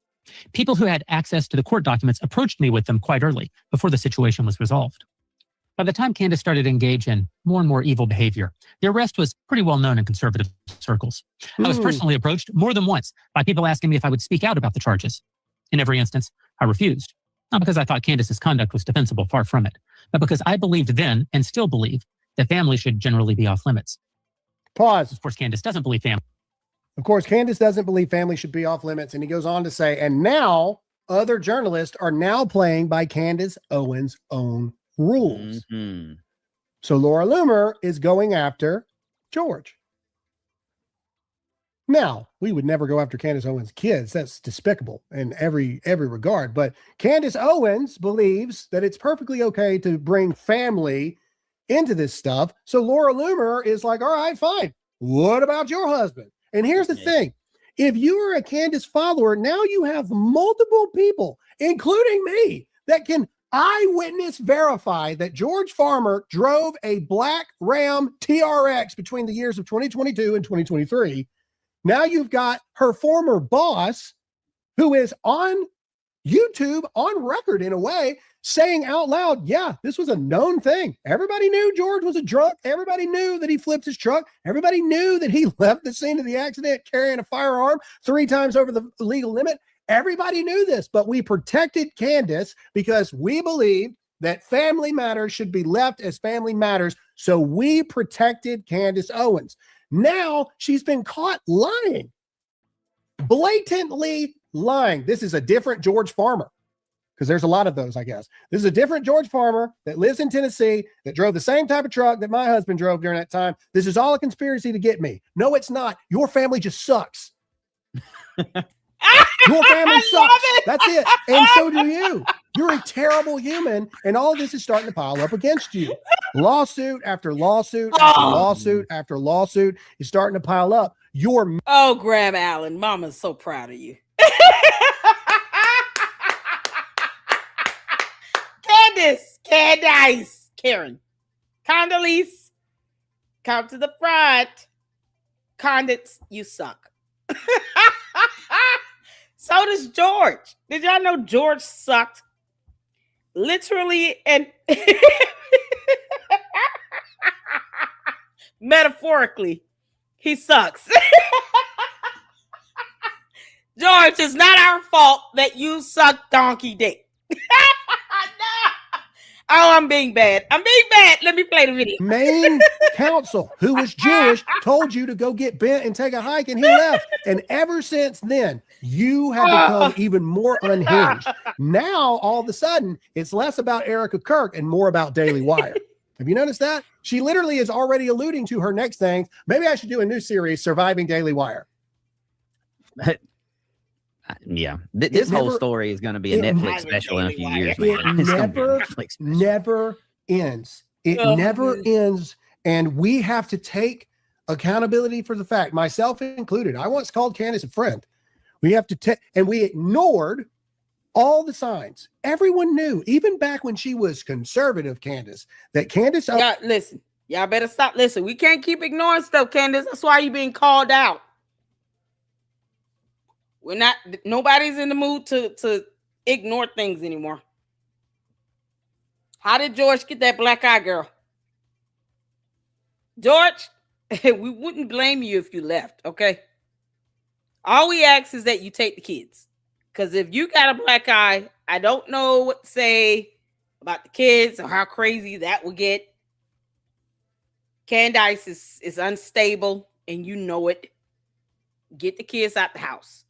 people who had access to the court documents approached me with them quite early, before the situation was resolved. By the time Candace started to engage in more and more evil behavior, the arrest was pretty well known in conservative circles. I was personally approached more than once by people asking me if I would speak out about the charges. In every instance, I refused. Not because I thought Candace's conduct was defensible, far from it, but because I believed then, and still believe, that family should generally be off limits. Pause. Of course, Candace doesn't believe family. Of course, Candace doesn't believe family should be off limits. And he goes on to say, and now other journalists are now playing by Candace Owens' own rules. Mm-hmm. So Laura Loomer is going after George. Now, we would never go after Candace Owens' kids. That's despicable in every regard. But Candace Owens believes that it's perfectly okay to bring family into this stuff. So Laura Loomer is like, all right, fine. What about your husband? And here's the thing. If you are a Candace follower, now you have multiple people, including me, that can eyewitness verify that George Farmer drove a black Ram TRX between the years of 2022 and 2023. Now you've got her former boss, who is on YouTube, on record in a way, saying out loud, yeah, this was a known thing. Everybody knew George was a drunk. Everybody knew that he flipped his truck. Everybody knew that he left the scene of the accident carrying a firearm 3 times over the legal limit. Everybody knew this, but we protected Candace because we believed that family matters should be left as family matters. So we protected Candace Owens. Now she's been caught lying, blatantly lying. This is a different George Farmer. because there's a lot of those, I guess. This is a different George farmer that lives in Tennessee that drove the same type of truck that my husband drove during that time. This is all a conspiracy to get me. No, it's not. Your family just sucks. Your family sucks. That's it. And so do you. You're a terrible human, and all of this is starting to pile up against you. Lawsuit after lawsuit after lawsuit after lawsuit is starting to pile up. Oh, Graham Allen, Mama's so proud of you. Candace, Karen, Condoleezza, come to the front. Candace, you suck. So does George. Did y'all know George sucked? Literally and metaphorically, he sucks. George, it's not our fault that you suck donkey dick. Oh, I'm being bad. Let me play the video. Maine counsel, who was Jewish, told you to go get bent and take a hike, and he left. And ever since then, you have become even more unhinged. Now, all of a sudden, it's less about Erica Kirk and more about Daily Wire. Have you noticed that? She literally is already alluding to her next thing. Maybe I should do a new series, Surviving Daily Wire. Yeah, this whole story is going to be a Netflix special in a few years. It never ends. It never ends. And we have to take accountability for the fact, myself included. I once called Candace a friend. We have to take, and we ignored all the signs. Everyone knew, even back when she was conservative, Candace, that Candace. Yeah, listen, y'all better stop. Listen, we can't keep ignoring stuff, Candace. That's why you're being called out. Nobody's in the mood to ignore things anymore. How did George get that black eye, girl? George, we wouldn't blame you if you left, okay? All we ask is that you take the kids. Because if you got a black eye, I don't know what to say about the kids or how crazy that will get. Candace is unstable, and you know it. Get the kids out the house.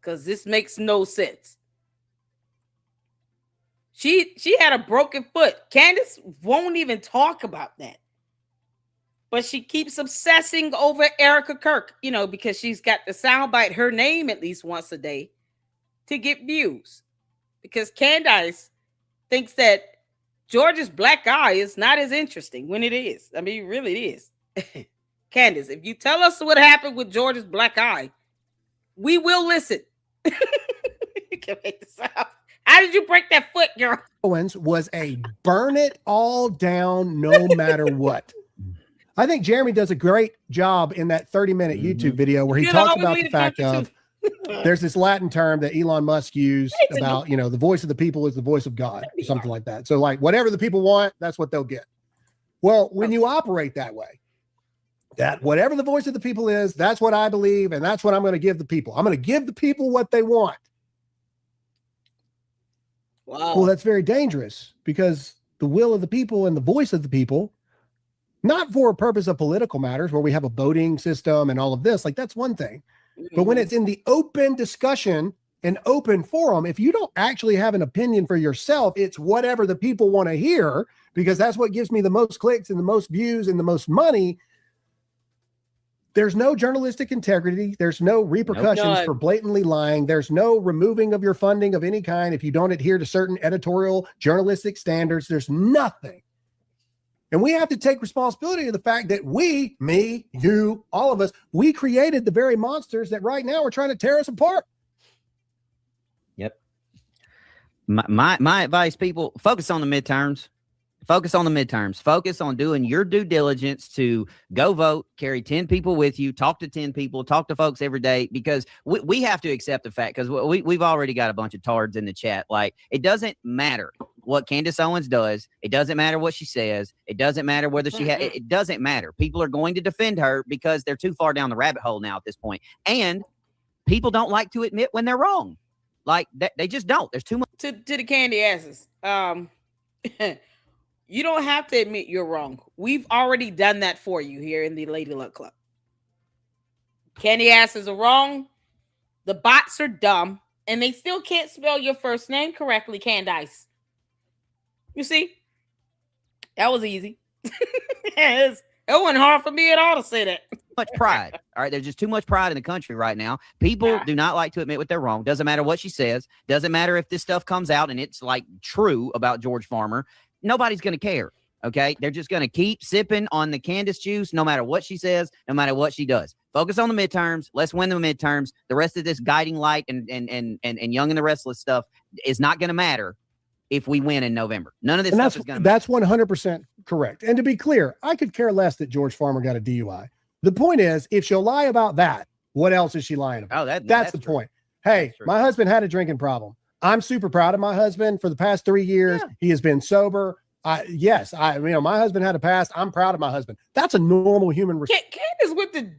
Because this makes no sense. She had a broken foot. Candace won't even talk about that. But she keeps obsessing over Erica Kirk, because she's got to soundbite her name at least once a day to get views. Because Candace thinks that George's black eye is not as interesting when it is. I mean, really it is. Candace, if you tell us what happened with George's black eye, we will listen. You can make this up. How did you break that foot, girl? Owens was a burn it all down no matter what. I think Jeremy does a great job in that 30-minute YouTube video where he talks about the fact of there's this Latin term that Elon Musk used about, the voice of the people is the voice of God, or something like that. So like whatever the people want, that's what they'll get. Well, when you operate that way, that whatever the voice of the people is, that's what I believe, and that's what I'm going to give the people. I'm going to give the people what they want. Wow. Well, that's very dangerous because the will of the people and the voice of the people, not for a purpose of political matters where we have a voting system and all of this, like that's one thing. But when it's in the open discussion and open forum, if you don't actually have an opinion for yourself, it's whatever the people want to hear because that's what gives me the most clicks and the most views and the most money. There's no journalistic integrity. There's no repercussions for blatantly lying. There's no removing of your funding of any kind if you don't adhere to certain editorial journalistic standards. There's nothing. And we have to take responsibility of the fact that we, me, you, all of us, we created the very monsters that right now are trying to tear us apart. Yep. My advice, people, focus on the midterms. Focus on the midterms. Focus on doing your due diligence to go vote, carry 10 people with you, talk to 10 people, talk to folks every day, because we have to accept the fact, because we've already got a bunch of tards in the chat. Like, it doesn't matter what Candace Owens does. It doesn't matter what she says. It doesn't matter whether she it doesn't matter. People are going to defend her because they're too far down the rabbit hole now at this point. And people don't like to admit when they're wrong. Like, they just don't. There's too much. To the candy asses. You don't have to admit you're wrong. We've already done that for you here in the Lady Luck Club. Candy asses are wrong. The bots are dumb. and they still can't spell your first name correctly, Candace. You see? That was easy. It wasn't hard for me at all to say that. Much pride. All right. There's just too much pride in the country right now. People do not like to admit what they're wrong. Doesn't matter what she says. Doesn't matter if this stuff comes out and it's like true about George Farmer. Nobody's going to care. Okay. They're just going to keep sipping on the Candace juice, no matter what she says, no matter what she does. Focus on the midterms. Let's win the midterms. The rest of this guiding light and Young and the Restless stuff is not going to matter if we win in November. None of this stuff is going to matter. That's 100% correct. And to be clear, I could care less that George Farmer got a DUI. The point is, if she'll lie about that, what else is she lying about? Oh, that's the point. Hey, my husband had a drinking problem. I'm super proud of my husband. For the past 3 years, he has been sober. My husband had a past. I'm proud of my husband. That's a normal human response. Candace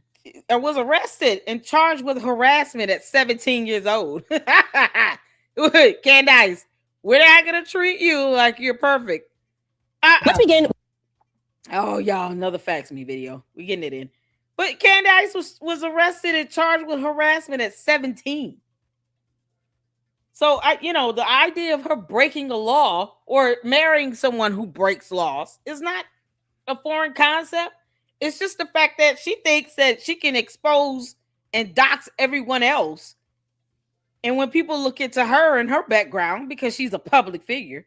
was arrested and charged with harassment at 17 years old. Candace, we're not going to treat you like you're perfect. Let's begin. Oh, y'all, another Facts Me video. We getting it in. But Candace was arrested and charged with harassment at 17. So, the idea of her breaking a law or marrying someone who breaks laws is not a foreign concept. It's just the fact that she thinks that she can expose and dox everyone else. And when people look into her and her background, because she's a public figure,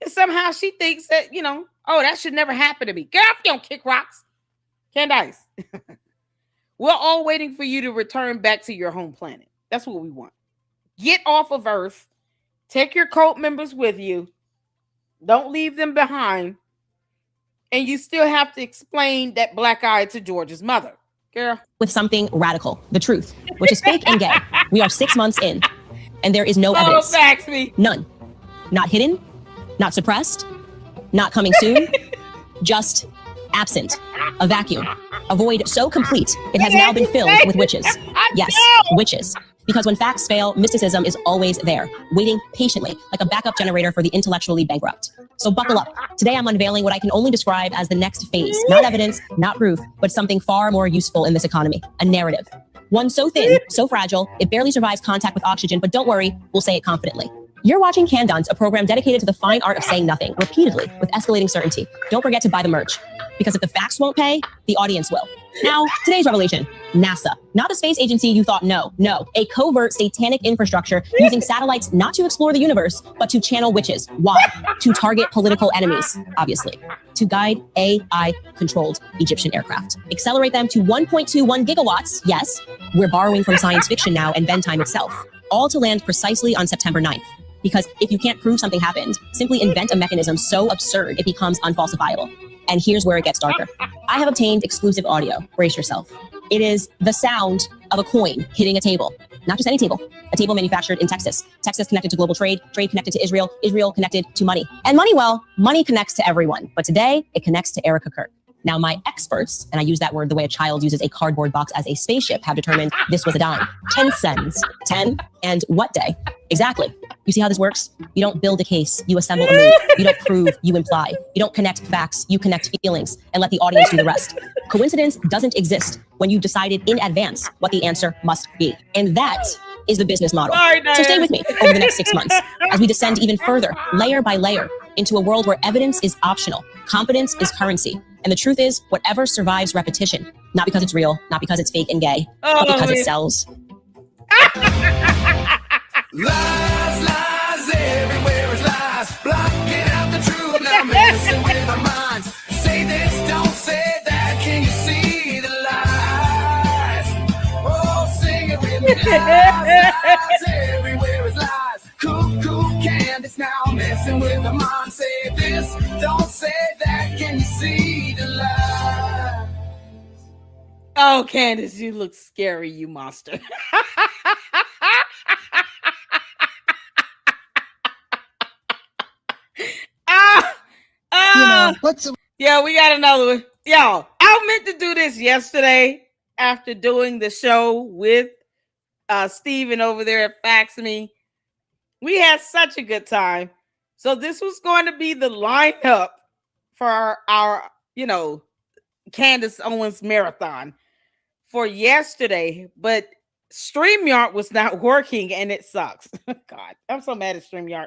somehow she thinks that, that should never happen to me. Girl, if you don't kick rocks. Candace, we're all waiting for you to return back to your home planet. That's what we want. Get off of Earth. Take your cult members with you. Don't leave them behind. And you still have to explain that black eye to George's mother. Girl. With something radical, the truth, which is fake and gay. We are 6 months in, and there is no evidence. Facts me. None. Not hidden, not suppressed, not coming soon, just absent. A vacuum. A void so complete, it has now been filled with witches. Yes, witches. Because when facts fail, mysticism is always there, waiting patiently, like a backup generator for the intellectually bankrupt. So buckle up. Today I'm unveiling what I can only describe as the next phase. Not evidence, not proof, but something far more useful in this economy. A narrative. One so thin, so fragile, it barely survives contact with oxygen, but don't worry, we'll say it confidently. You're watching Candace, a program dedicated to the fine art of saying nothing, repeatedly, with escalating certainty. Don't forget to buy the merch. Because if the facts won't pay, the audience will. Now, today's revelation, NASA. Not a space agency you thought, no. A covert satanic infrastructure using satellites not to explore the universe, but to channel witches. Why? To target political enemies, obviously. To guide AI-controlled Egyptian aircraft. Accelerate them to 1.21 gigawatts. Yes, we're borrowing from science fiction now and Ben time itself. All to land precisely on September 9th. Because if you can't prove something happened, simply invent a mechanism so absurd it becomes unfalsifiable. And here's where it gets darker. I have obtained exclusive audio. Brace yourself. It is the sound of a coin hitting a table. Not just any table. A table manufactured in Texas. Texas connected to global trade. Trade connected to Israel. Israel connected to money. And money, well, money connects to everyone. But today, it connects to Erica Kirk. Now, my experts, and I use that word the way a child uses a cardboard box as a spaceship, have determined this was a dime. 10 cents. 10? And what day? Exactly. You see how this works? You don't build a case, you assemble a mood. You don't prove, you imply. You don't connect facts, you connect feelings and let the audience do the rest. Coincidence doesn't exist when you've decided in advance what the answer must be. And that is the business model. So stay with me over the next 6 months as we descend even further, layer by layer, into a world where evidence is optional, competence is currency. And the truth is, whatever survives repetition, not because it's real, not because it's fake and gay, but because it sells. Lies everywhere is lies. Blocking out the truth, now messing with our minds. Say this, don't say that. Can you see the lies? Oh, sing it with me. Lies everywhere is lies. Cool, Candace now messing with our minds. Say this, don't say that. Can you see the lies? Oh, Candace, you look scary, you monster. Yeah, we got another one. Y'all, I meant to do this yesterday after doing the show with Steven over there at Fax Me. We had such a good time. So this was going to be the lineup for our Candace Owens marathon for yesterday. But StreamYard was not working and it sucks. God, I'm so mad at StreamYard.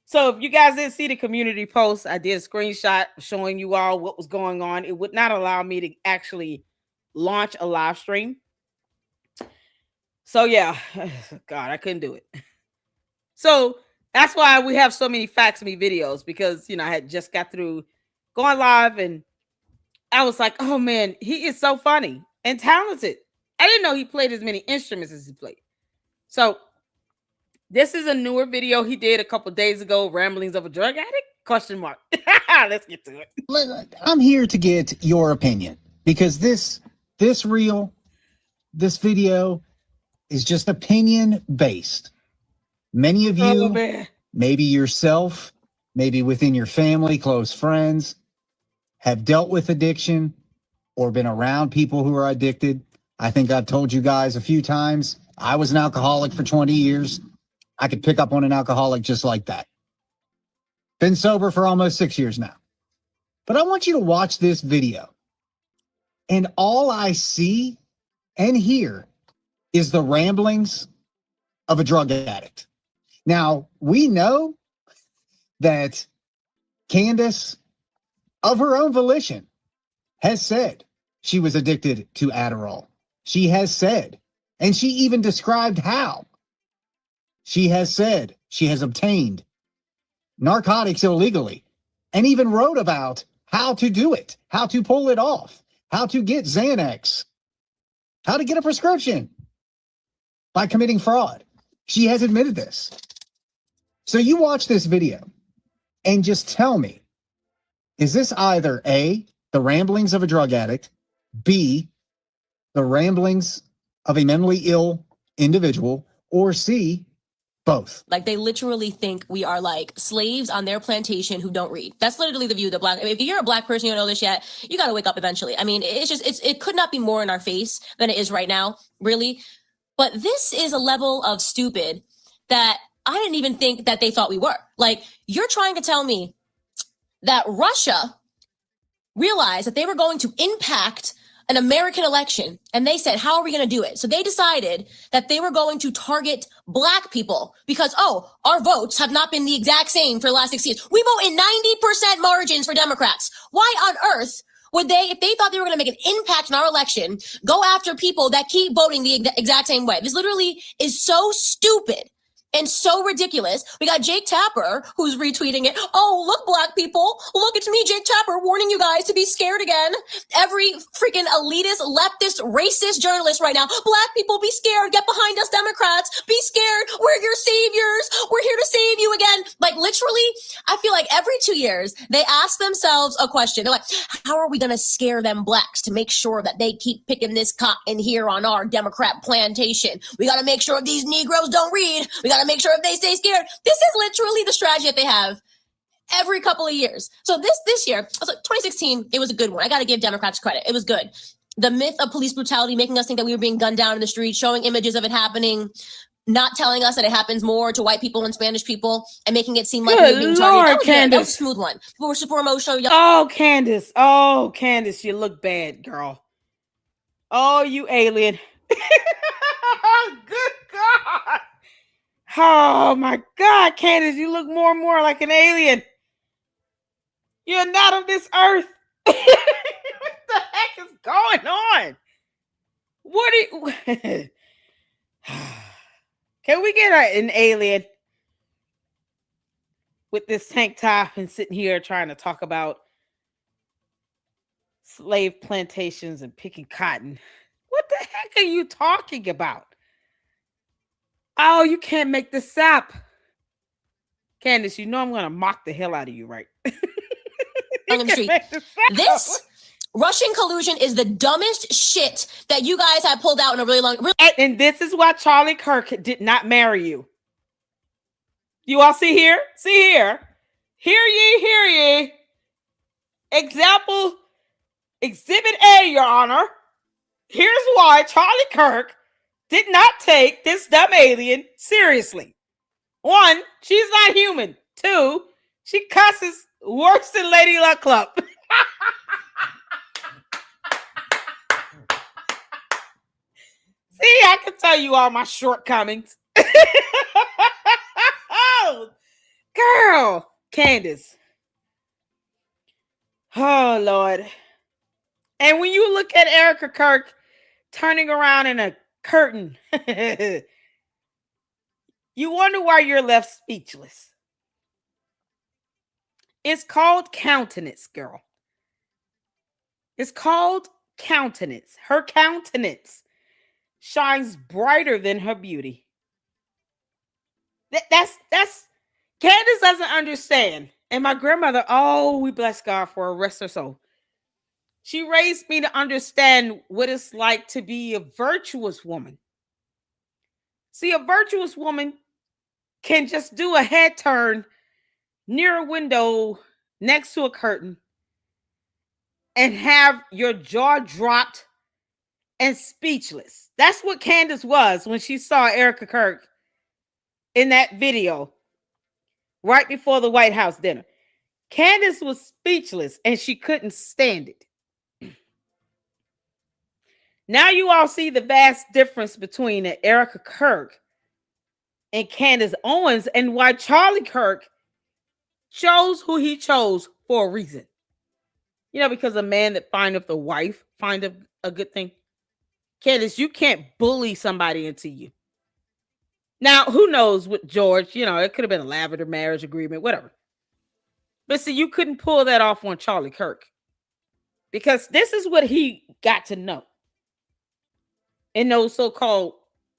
So if you guys didn't see the community post, I did a screenshot showing you all what was going on. It would not allow me to actually launch a live stream. So yeah, God, I couldn't do it. So that's why we have so many Facts Me videos, because, you know, I had just got through going live and I was like, oh man, he is so funny and talented. I didn't know he played as many instruments as he played. So this is a newer video he did a couple days ago, Ramblings of a Drug Addict? Question mark. Let's get to it. I'm here to get your opinion, because this video is just opinion based. Many of you, maybe yourself, maybe within your family, close friends, have dealt with addiction or been around people who are addicted. I think I've told you guys a few times, I was an alcoholic for 20 years. I could pick up on an alcoholic just like that. Been sober for almost 6 years now. But I want you to watch this video. And all I see and hear is the ramblings of a drug addict. Now, we know that Candace, of her own volition, has said she was addicted to Adderall. She has said, and she even described how. She has said she has obtained narcotics illegally and even wrote about how to do it, how to pull it off, how to get Xanax, how to get a prescription by committing fraud. She has admitted this. So you watch this video and just tell me, is this either A, the ramblings of a drug addict, B, the ramblings of a mentally ill individual, or C, both? Like, they literally think we are like slaves on their plantation who don't read. That's literally the view that black. If you're a black person, you don't know this yet, you got to wake up eventually. I mean, it could not be more in our face than it is right now, really. But this is a level of stupid that I didn't even think that they thought we were. Like, you're trying to tell me that Russia realized that they were going to impact an American election, and they said, how are we going to do it? So they decided that they were going to target black people because, oh, our votes have not been the exact same for the last 6 years. We vote in 90% margins for Democrats. Why on earth would they, if they thought they were going to make an impact in our election, go after people that keep voting the exact same way? This literally is so stupid and so ridiculous. We got Jake Tapper, who's retweeting it. Oh, look, black people. Look, it's me, Jake Tapper, warning you guys to be scared again. Every freaking elitist, leftist, racist journalist right now. Black people, be scared. Get behind us, Democrats. Be scared. We're your saviors. We're here to save you again. Like, literally, I feel like every 2 years, they ask themselves a question. They're like, how are we going to scare them blacks to make sure that they keep picking this cotton here on our Democrat plantation? We got to make sure these Negroes don't read. We got to make sure if they stay scared. This is literally the strategy that they have every couple of years. So this year, 2016, it was a good one. I got to give Democrats credit. It was good. The myth of police brutality, making us think that we were being gunned down in the street, showing images of it happening, not telling us that it happens more to white people and Spanish people, and making it seem like we were being targeted. That was a smooth one. People were super emotional. Oh, Candace. Oh, Candace, you look bad, girl. Oh, you alien. Good God. Oh my God, Candace, you look more and more like an alien. You're not of this earth. What the heck is going on? What are you... Can we get an alien with this tank top and sitting here trying to talk about slave plantations and picking cotton? What the heck are you talking about? Oh, you can't make this up. Candace, you know I'm going to mock the hell out of you, right? On the street. This Russian collusion is the dumbest shit that you guys have pulled out in a really long... And this is why Charlie Kirk did not marry you. You all see here? See here. Hear ye, hear ye. Example, Exhibit A, Your Honor. Here's why Charlie Kirk did not take this dumb alien seriously. 1, she's not human. 2, she cusses worse than Lady Luck Club. See, I can tell you all my shortcomings. Oh, girl, Candace. Oh, Lord. And when you look at Erica Kirk turning around in a curtain, you wonder why you're left speechless. It's called countenance, girl. It's called countenance. Her countenance shines brighter than her beauty. That's Candace doesn't understand. And my grandmother, oh, we bless God for her, rest her soul. She raised me to understand what it's like to be a virtuous woman. See, a virtuous woman can just do a head turn near a window next to a curtain and have your jaw dropped and speechless. That's what Candace was when she saw Erica Kirk in that video right before the White House dinner. Candace was speechless and she couldn't stand it. Now you all see the vast difference between Erica Kirk and Candace Owens, and why Charlie Kirk chose who he chose for a reason. You know, because a man that findeth a wife findeth a good thing. Candace, you can't bully somebody into you. Now, who knows with George, you know, it could have been a lavender marriage agreement, whatever. But see, you couldn't pull that off on Charlie Kirk. Because this is what he got to know. In those so-called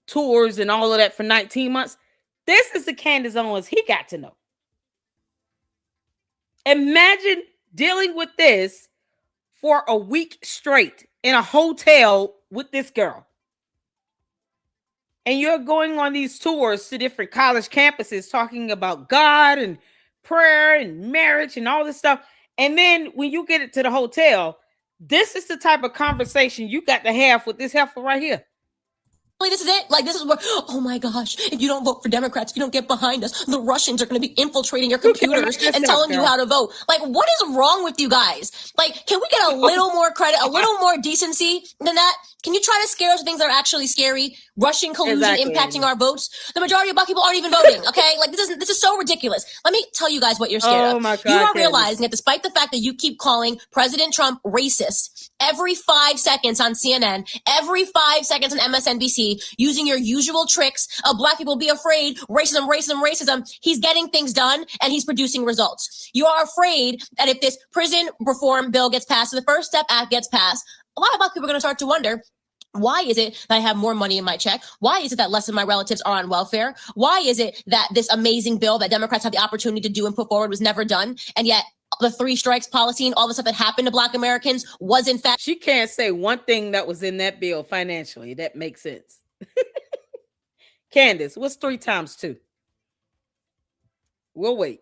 tours and all of that for 19 months. This is the Candace Owens he got to know. Imagine dealing with this for a week straight in a hotel with this girl. And you're going on these tours to different college campuses talking about God and prayer and marriage and all this stuff. And then when you get it to the hotel, this is the type of conversation you got to have with this heifer right here. This is it. Like, this is where, oh my gosh, if you don't vote for Democrats, if you don't get behind us, the Russians are going to be infiltrating your computers and telling you how to vote. Like, what is wrong with you guys? Like, can we get a little more credit, a little more decency than that? Can you try to scare us with things that are actually scary? Russian collusion impacting our votes. The majority of black people aren't even voting. Okay, like this is so ridiculous. Let me tell you guys what you're scared of. My God, you are realizing that despite the fact that you keep calling President Trump racist every 5 seconds on CNN, every 5 seconds on MSNBC, using your usual tricks of black people be afraid, racism, racism, racism, he's getting things done and he's producing results. You are afraid that if this prison reform bill gets passed, the First Step Act gets passed, a lot of black people are going to start to wonder, why is it that I have more money in my check? Why is it that less of my relatives are on welfare? Why is it that this amazing bill that Democrats had the opportunity to do and put forward was never done? And yet the 3 strikes policy and all the stuff that happened to black Americans was in fact. She can't say one thing that was in that bill financially. That makes sense. Candace, what's 3 times 2? We'll wait.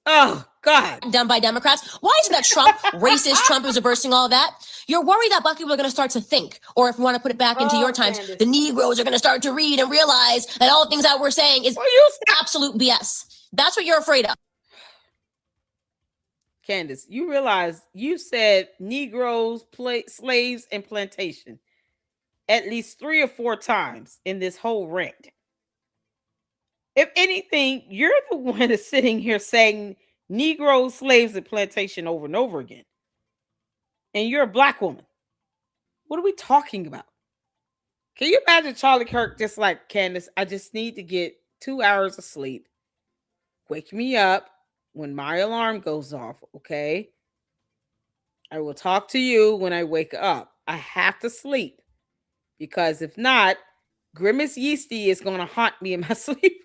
Oh, God. Done by Democrats. Why isn't that Trump, racist Trump, who's reversing all that? You're worried that black people are going to start to think, or if we want to put it back into your times, Candace, the Negroes are going to start to read and realize that all the things that we're saying is absolute BS. That's what you're afraid of. Candace, you realize you said Negroes, slaves, and plantation at least 3 or 4 times in this whole rant. If anything, you're the one that's sitting here saying Negroes, slaves, and plantation over and over again. And you're a black woman. What are we talking about? Can you imagine Charlie Kirk just like, Candace, I just need to get 2 hours of sleep. Wake me up when my alarm goes off, okay? I will talk to you when I wake up. I have to sleep. Because if not, Grimace Yeasty is going to haunt me in my sleep.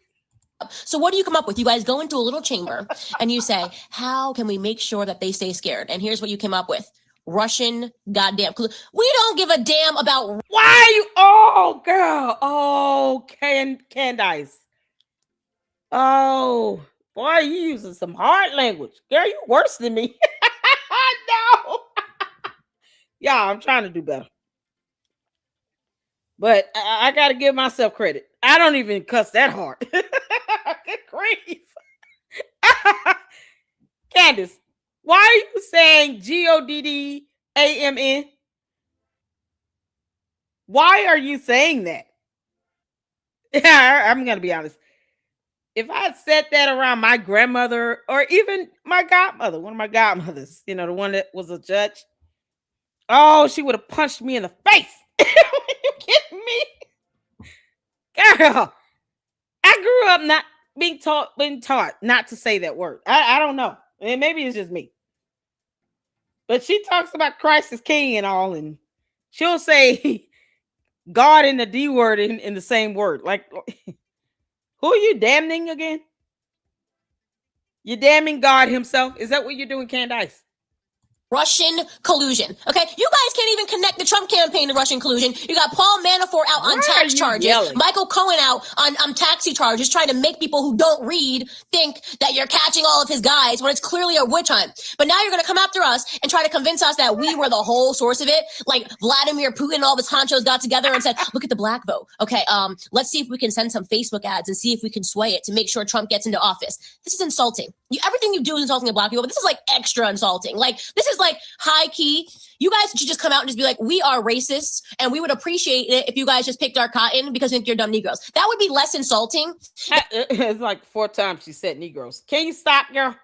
So what do you come up with? You guys go into a little chamber and you say, how can we make sure that they stay scared? And here's what you came up with. Russian goddamn. We don't give a damn about. Why are you? Oh, girl. Oh, Candace. Oh, boy, you using some hard language. Girl, you worse than me. No. Yeah, I'm trying to do better. But I got to give myself credit. I don't even cuss that hard. Good grief. Candace, why are you saying GODDAMN? Why are you saying that? Yeah, I'm gonna be honest. If I had said that around my grandmother or even my godmother, one of my godmothers, the one that was a judge, oh, she would have punched me in the face. Are you kidding me? Girl, I grew up not being taught not to say that word. I don't know. And maybe it's just me. But she talks about Christ as king and all, and she'll say God and the D word in the same word. Like, who are you damning again? You're damning God himself? Is that what you're doing, Candace? Russian collusion. Okay, you guys can't even connect the Trump campaign to Russian collusion. You got Paul Manafort out on tax charges, Michael Cohen out on taxi charges, trying to make people who don't read think that you're catching all of his guys when it's clearly a witch hunt. But now you're going to come after us and try to convince us that we were the whole source of it. Like Vladimir Putin and all his honchos got together and said, "Look at the black vote. Okay, let's see if we can send some Facebook ads and see if we can sway it to make sure Trump gets into office." This is insulting. Everything you do is insulting to black people, but this is like extra insulting. Like, this is like high key. You guys should just come out and just be like, we are racists and we would appreciate it if you guys just picked our cotton because we think you're dumb Negroes. That would be less insulting. It's like 4 times she said Negroes. Can you stop, girl?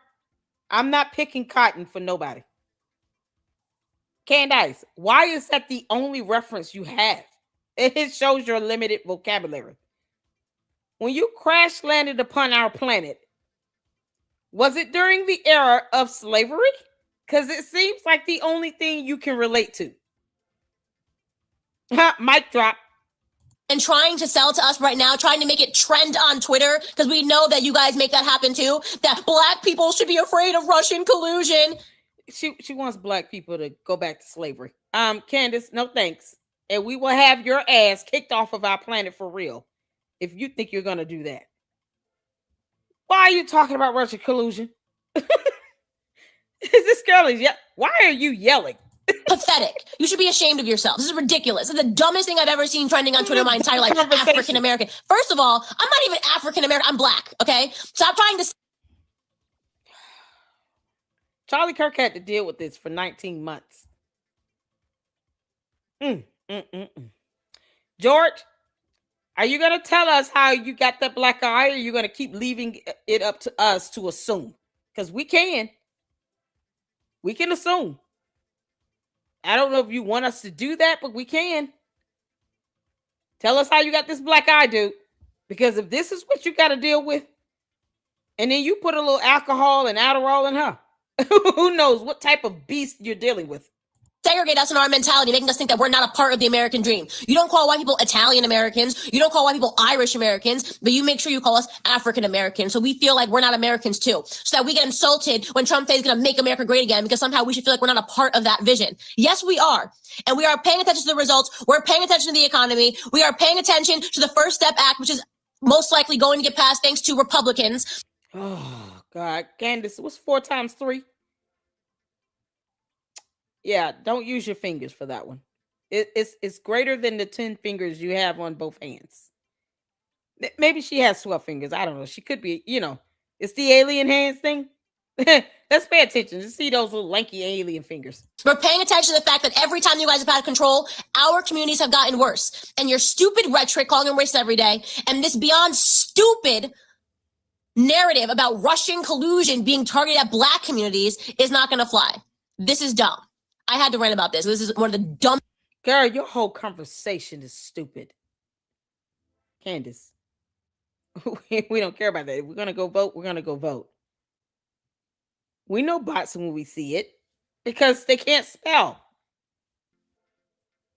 I'm not picking cotton for nobody. Candace, why is that the only reference you have? It shows your limited vocabulary. When you crash landed upon our planet, was it during the era of slavery? Because it seems like the only thing you can relate to. Mic drop. And trying to sell to us right now, trying to make it trend on Twitter, because we know that you guys make that happen too, that black people should be afraid of Russian collusion. She wants black people to go back to slavery. Candace, no thanks. And we will have your ass kicked off of our planet for real if you think you're going to do that. Why are you talking about Russian collusion? This girl is why are you yelling? Pathetic. You should be ashamed of yourself. This is ridiculous. This is the dumbest thing I've ever seen trending on Twitter my entire life. African American. First of all, I'm not even African American. I'm black. Okay? Stop trying to. Charlie Kirk had to deal with this for 19 months. George, are you going to tell us how you got that black eye, or are you going to keep leaving it up to us to assume? Because we can. We can assume. I don't know if you want us to do that, but we can. Tell us how you got this black eye, dude. Because if this is what you got to deal with, and then you put a little alcohol and Adderall in her, who knows what type of beast you're dealing with. Segregate us in our mentality, making us think that we're not a part of the American dream. You don't call white people Italian Americans. You don't call white people Irish Americans, but you make sure you call us African Americans. So we feel like we're not Americans too. So that we get insulted when Trump says he's going to make America great again, because somehow we should feel like we're not a part of that vision. Yes, we are. And we are paying attention to the results. We're paying attention to the economy. We are paying attention to the First Step Act, which is most likely going to get passed thanks to Republicans. Oh, God. Candace, what's 4 times 3? Yeah, don't use your fingers for that one. It's greater than the 10 fingers you have on both hands. Maybe she has 12 fingers. I don't know. She could be, it's the alien hands thing. Let's pay attention to see those little lanky alien fingers. We're paying attention to the fact that every time you guys have had control, our communities have gotten worse. And your stupid rhetoric calling them racist every day, and this beyond stupid narrative about Russian collusion being targeted at black communities is not going to fly. This is dumb. I had to rant about this. This is one of the dumb. Girl, your whole conversation is stupid. Candace, we don't care about that. If we're going to go vote, we're going to go vote. We know bots when we see it because they can't spell.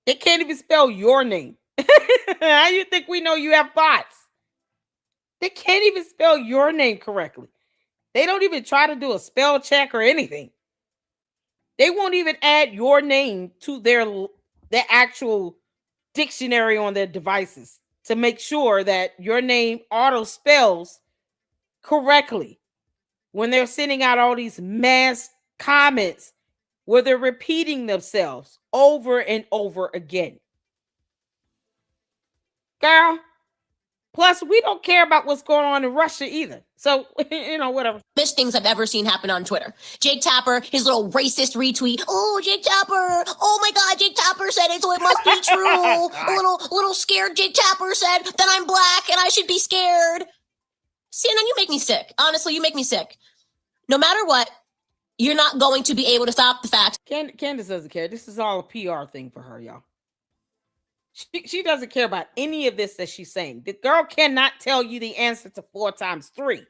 They can't even spell your name. How do you think we know you have bots? They can't even spell your name correctly. They don't even try to do a spell check or anything. They won't even add your name to their actual dictionary on their devices to make sure that your name auto spells correctly when they're sending out all these mass comments where they're repeating themselves over and over again. Girl, plus we don't care about what's going on in Russia either. So, whatever. Best things I've ever seen happen on Twitter. Jake Tapper, his little racist retweet. Oh, Jake Tapper. Oh my God, Jake Tapper said it's must be true. A little scared Jake Tapper said that I'm black and I should be scared. CNN, you make me sick. Honestly, you make me sick. No matter what, you're not going to be able to stop the fact. Candace doesn't care. This is all a PR thing for her, y'all. She doesn't care about any of this that she's saying. The girl cannot tell you the answer to 4 times 3.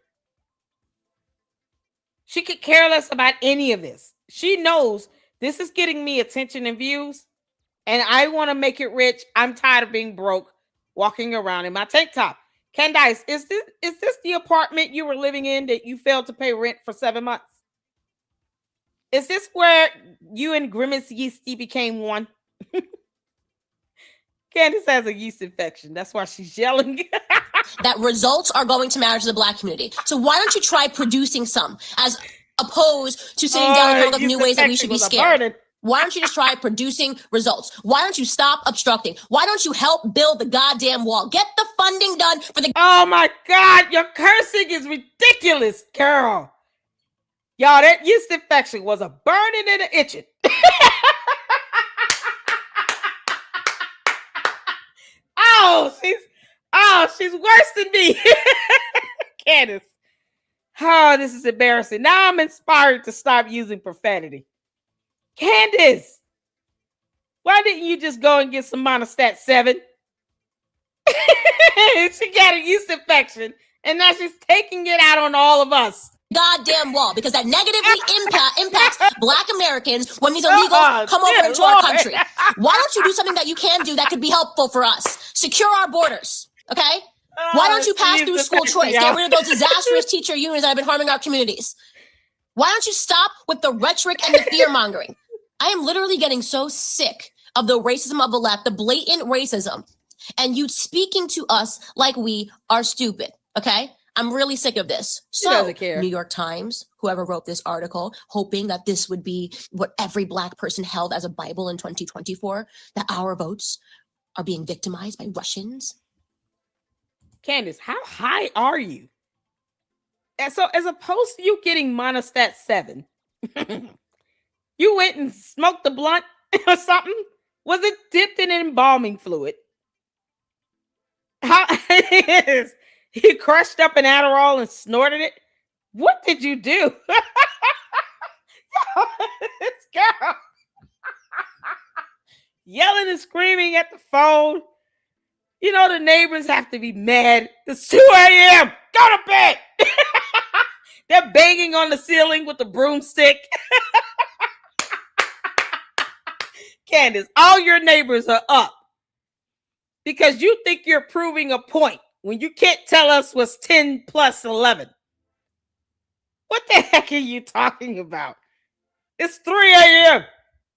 She could care less about any of this. She knows this is getting me attention and views, and I want to make it rich. I'm tired of being broke, walking around in my tank top. Candace, is this the apartment you were living in that you failed to pay rent for 7 months? Is this where you and Grimace Yeasty became one? Candace has a yeast infection. That's why she's yelling. That results are going to matter to the black community. So why don't you try producing some as opposed to sitting down and coming up with new ways that we should be scared? Why don't you just try producing results? Why don't you stop obstructing? Why don't you help build the goddamn wall? Get the funding done for the— Oh my God, your cursing is ridiculous, girl. Y'all, that yeast infection was a burning and an itching. She's worse than me. Candace. Oh, this is embarrassing. Now I'm inspired to stop using profanity. Candace, why didn't you just go and get some Monostat 7? She got a yeast infection, and now she's taking it out on all of us. Goddamn wall, because that negatively impacts black Americans when these illegals come over into our country. Why don't you do something that you can do that could be helpful for us? Secure our borders, okay? Why don't you pass through school choice? Get rid of those disastrous teacher unions that have been harming our communities. Why don't you stop with the rhetoric and the fear mongering? I am literally getting so sick of the racism of the left, the blatant racism, and you speaking to us like we are stupid, okay? I'm really sick of this. She doesn't care. New York Times, whoever wrote this article, hoping that this would be what every black person held as a Bible in 2024, that our votes are being victimized by Russians. Candace, how high are you? And so as opposed to you getting Monostat 7, you went and smoked the blunt or something? Was it dipped in embalming fluid? How is you crushed up an Adderall and snorted it? What did you do? This girl yelling and screaming at the phone. You know, the neighbors have to be mad. It's 2 a.m. Go to bed. They're banging on the ceiling with the broomstick. Candace, all your neighbors are up because you think you're proving a point when you can't tell us what's 10 plus 11. What the heck are you talking about? It's 3 a.m.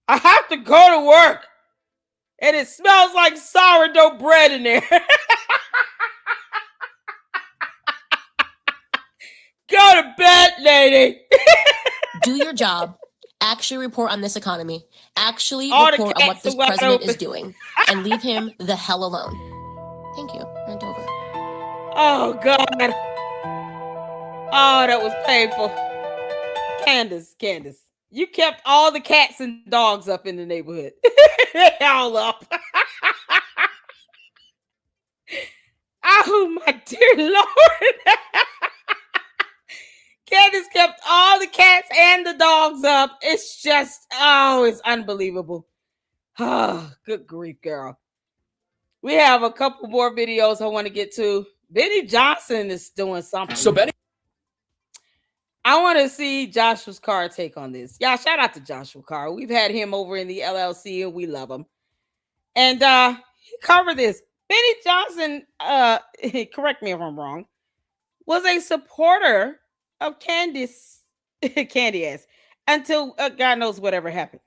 I have to go to work. And it smells like sourdough bread in there. Go to bed, lady. Do your job. Actually report on this economy. Actually report on what this president is doing. And leave him the hell alone. Thank you. Rant over. Oh, God. Oh, that was painful. Candace. You kept all the cats and dogs up in the neighborhood. They all up. Oh, my dear Lord. Candace kept all the cats and the dogs up. It's just, it's unbelievable. Oh, good grief, girl. We have a couple more videos I want to get to. Benny Johnson is doing something. So Benny, I want to see Joshua's Carr take on this. Y'all, shout out to Joshua Carr. We've had him over in the LLC and we love him. And he covered this. Benny Johnson, correct me if I'm wrong, was a supporter of Candace, Candace, until God knows whatever happened.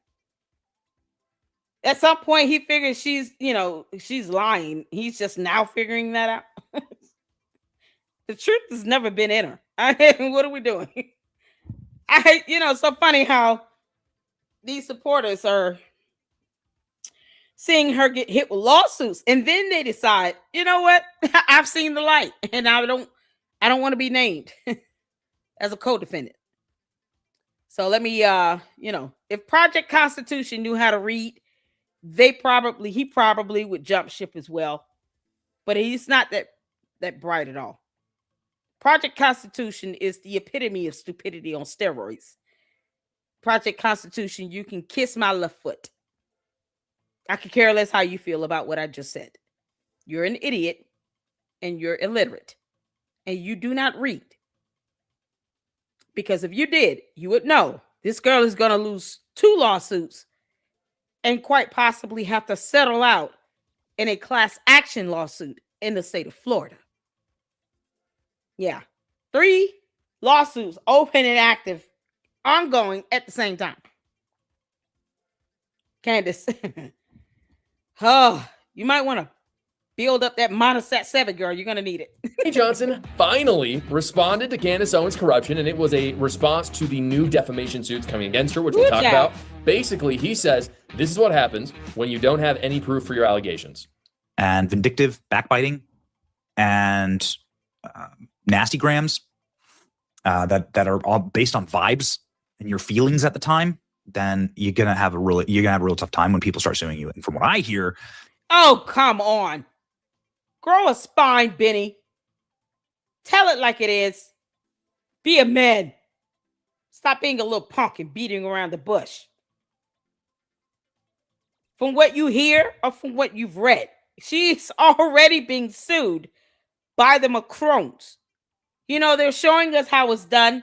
At some point, he figured she's lying. He's just now figuring that out. The truth has never been in her. What are we doing? So funny how these supporters are seeing her get hit with lawsuits, and then they decide, you know what? I've seen the light, and I don't want to be named as a co-defendant. So let me, if Project Constitution knew how to read, he probably would jump ship as well. But he's not that bright at all. Project Constitution is the epitome of stupidity on steroids. Project Constitution, you can kiss my left foot. I could care less how you feel about what I just said. You're an idiot and you're illiterate and you do not read. Because if you did, you would know this girl is going to lose 2 lawsuits and quite possibly have to settle out in a class action lawsuit in the state of Florida. Yeah. 3 lawsuits, open and active, ongoing at the same time. Candace. Oh, you might want to build up that monosat 7, girl. You're going to need it. Hey Johnson finally responded to Candace Owens' corruption, and it was a response to the new defamation suits coming against her, which we'll talk about. Basically, he says, this is what happens when you don't have any proof for your allegations. And vindictive backbiting and nasty grams that are all based on vibes and your feelings at the time, then you're gonna have a real tough time when people start suing you. And from what I hear, oh, come on. Grow a spine, Benny. Tell it like it is. Be a man. Stop being a little punk and beating around the bush. From what you hear or from what you've read, she's already being sued by the Macrons. You know, they're showing us how it's done.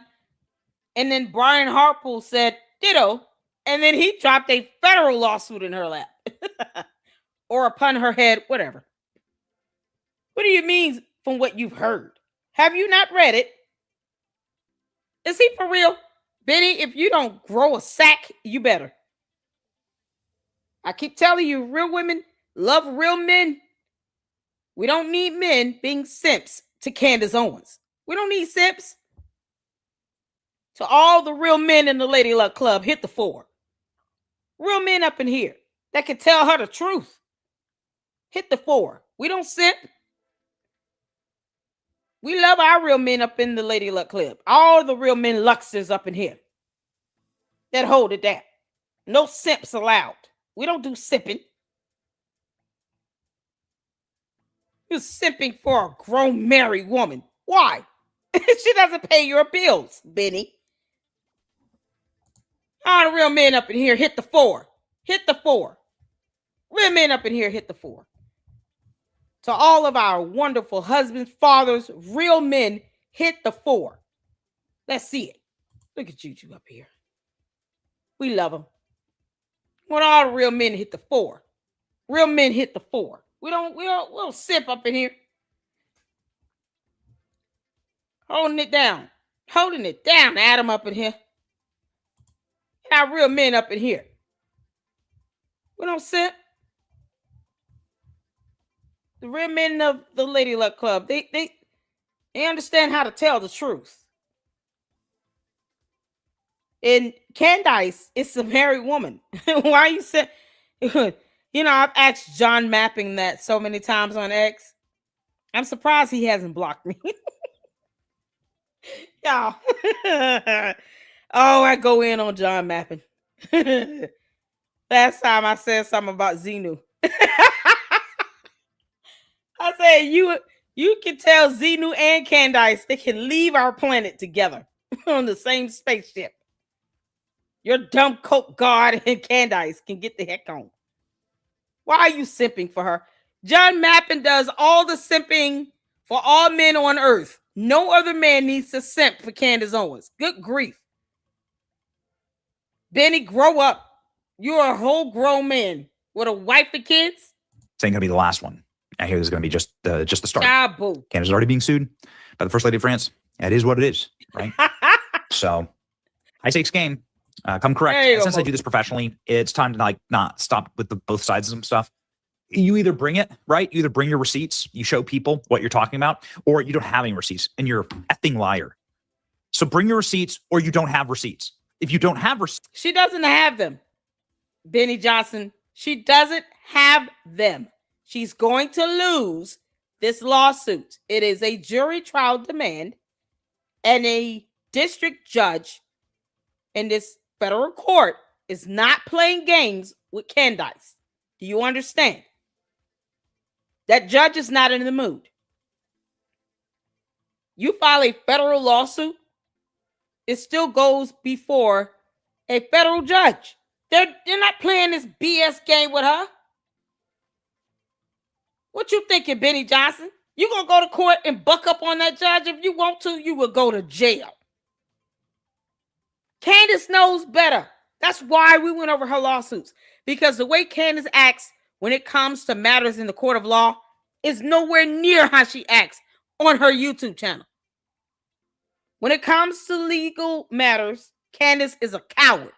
And then Brian Harpool said, ditto. And then he dropped a federal lawsuit in her lap. Or upon her head, whatever. What do you mean from what you've heard? Have you not read it? Is he for real? Benny, if you don't grow a sack, you better. I keep telling you, real women love real men. We don't need men being simps to Candace Owens. We don't need simps. To all the real men in the Lady Luck Club, hit the 4. Real men up in here that can tell her the truth. Hit the 4. We don't simp. We love our real men up in the Lady Luck Club. All the real men luxers up in here that hold it down. No simps allowed. We don't do simping. You're simping for a grown married woman. Why? She doesn't pay your bills, Benny. All the real men up in here, hit the 4. Hit the 4. Real men up in here, hit the 4. To all of our wonderful husbands, fathers, real men, hit the 4. Let's see it. Look at you two up here. We love them. Want all the real men to hit the 4. Real men hit the 4. We don't sip up in here. Holding it down. Holding it down, Adam up in here. Our real men up in here. We don't sip. The real men of the Lady Luck Club, they understand how to tell the truth. And Candace is a married woman. Why are you saying? You know, I've asked John Mapping that so many times on X. I'm surprised he hasn't blocked me. Y'all. Oh, I go in on John Mapping. Last time I said something about Xenu. I said, you can tell Xenu and Candace they can leave our planet together on the same spaceship. Your dumb coke god and Candace can get the heck on. Why are you simping for her? John Mappin does all the simping for all men on earth. No other man needs to simp for Candace Owens. Good grief. Benny, grow up. You're a whole grown man with a wife and kids. This ain't gonna be the last one. I hear this is gonna be just the start. Ah, boo. Canada's already being sued by the First Lady of France. It is what it is, right? So, high stakes game. Come correct. And since I do this professionally, it's time to not stop with the both sides of some stuff. You either bring it, right? You either bring your receipts, you show people what you're talking about, or you don't have any receipts and you're a effing liar. So bring your receipts or you don't have receipts. If you don't have receipts. She doesn't have them, Benny Johnson. She doesn't have them. She's going to lose this lawsuit. It is a jury trial demand, and a district judge in this federal court is not playing games with Candace. Do you understand? That judge is not in the mood. You file a federal lawsuit, it still goes before a federal judge. They're not playing this BS game with her. What you thinking, Benny Johnson? You gonna go to court and buck up on that judge? If you want to, you will go to jail. Candace knows better. That's why we went over her lawsuits. Because the way Candace acts when it comes to matters in the court of law is nowhere near how she acts on her YouTube channel. When it comes to legal matters, Candace is a coward.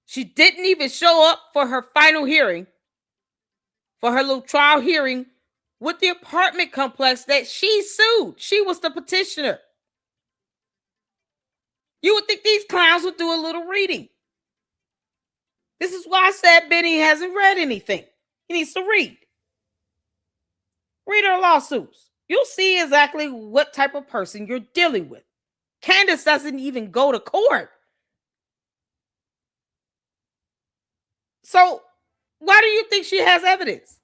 She didn't even show up for her final hearing, for her little trial hearing with the apartment complex that she sued. She was the petitioner. You would think these clowns would do a little reading. This is why I said Benny hasn't read anything. He needs to read. Read her lawsuits. You'll see exactly what type of person you're dealing with. Candace doesn't even go to court. So why do you think she has evidence?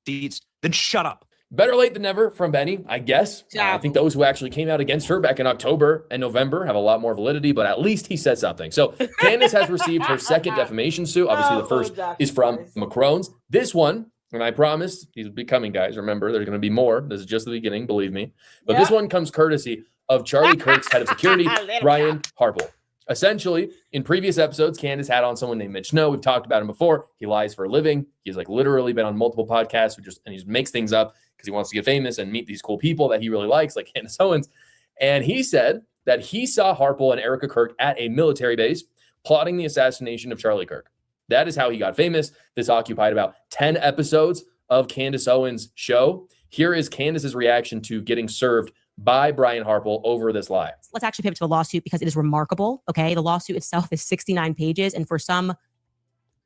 Then shut up. Better late than never from Benny, I guess. I think those who actually came out against her back in October and November have a lot more validity, but at least he said something. So Candace has received her second defamation suit. Obviously, the first is from Macrones. This one, and I promised these would be coming, guys. Remember, there's going to be more. This is just the beginning, believe me. But this one comes courtesy of Charlie Kirk's head of security, Brian Harple. Essentially, in previous episodes, Candace had on someone named Mitch Snow. We've talked about him before. He lies for a living. He's like literally been on multiple podcasts and he just makes things up because he wants to get famous and meet these cool people that he really likes, like Candace Owens. And he said that he saw Harple and Erica Kirk at a military base plotting the assassination of Charlie Kirk. That is how he got famous. This occupied about 10 episodes of Candace Owens' show. Here is Candace's reaction to getting served by Brian Harple over this lie. Let's actually pivot to the lawsuit because it is remarkable. Okay. The lawsuit itself is 69 pages. And for some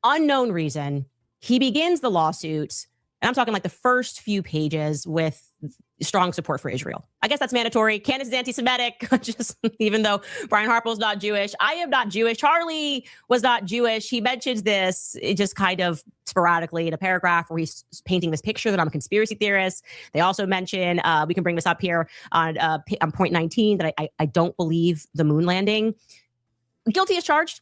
unknown reason, he begins the lawsuit, and I'm talking like the first few pages, with strong support for Israel. I guess that's mandatory. Candace is anti-Semitic, just even though Brian Harple's not Jewish. I am not Jewish. Charlie was not Jewish. He mentions this just kind of sporadically in a paragraph where he's painting this picture that I'm a conspiracy theorist. They also mention, we can bring this up here on point 19, that I don't believe the moon landing. Guilty as charged.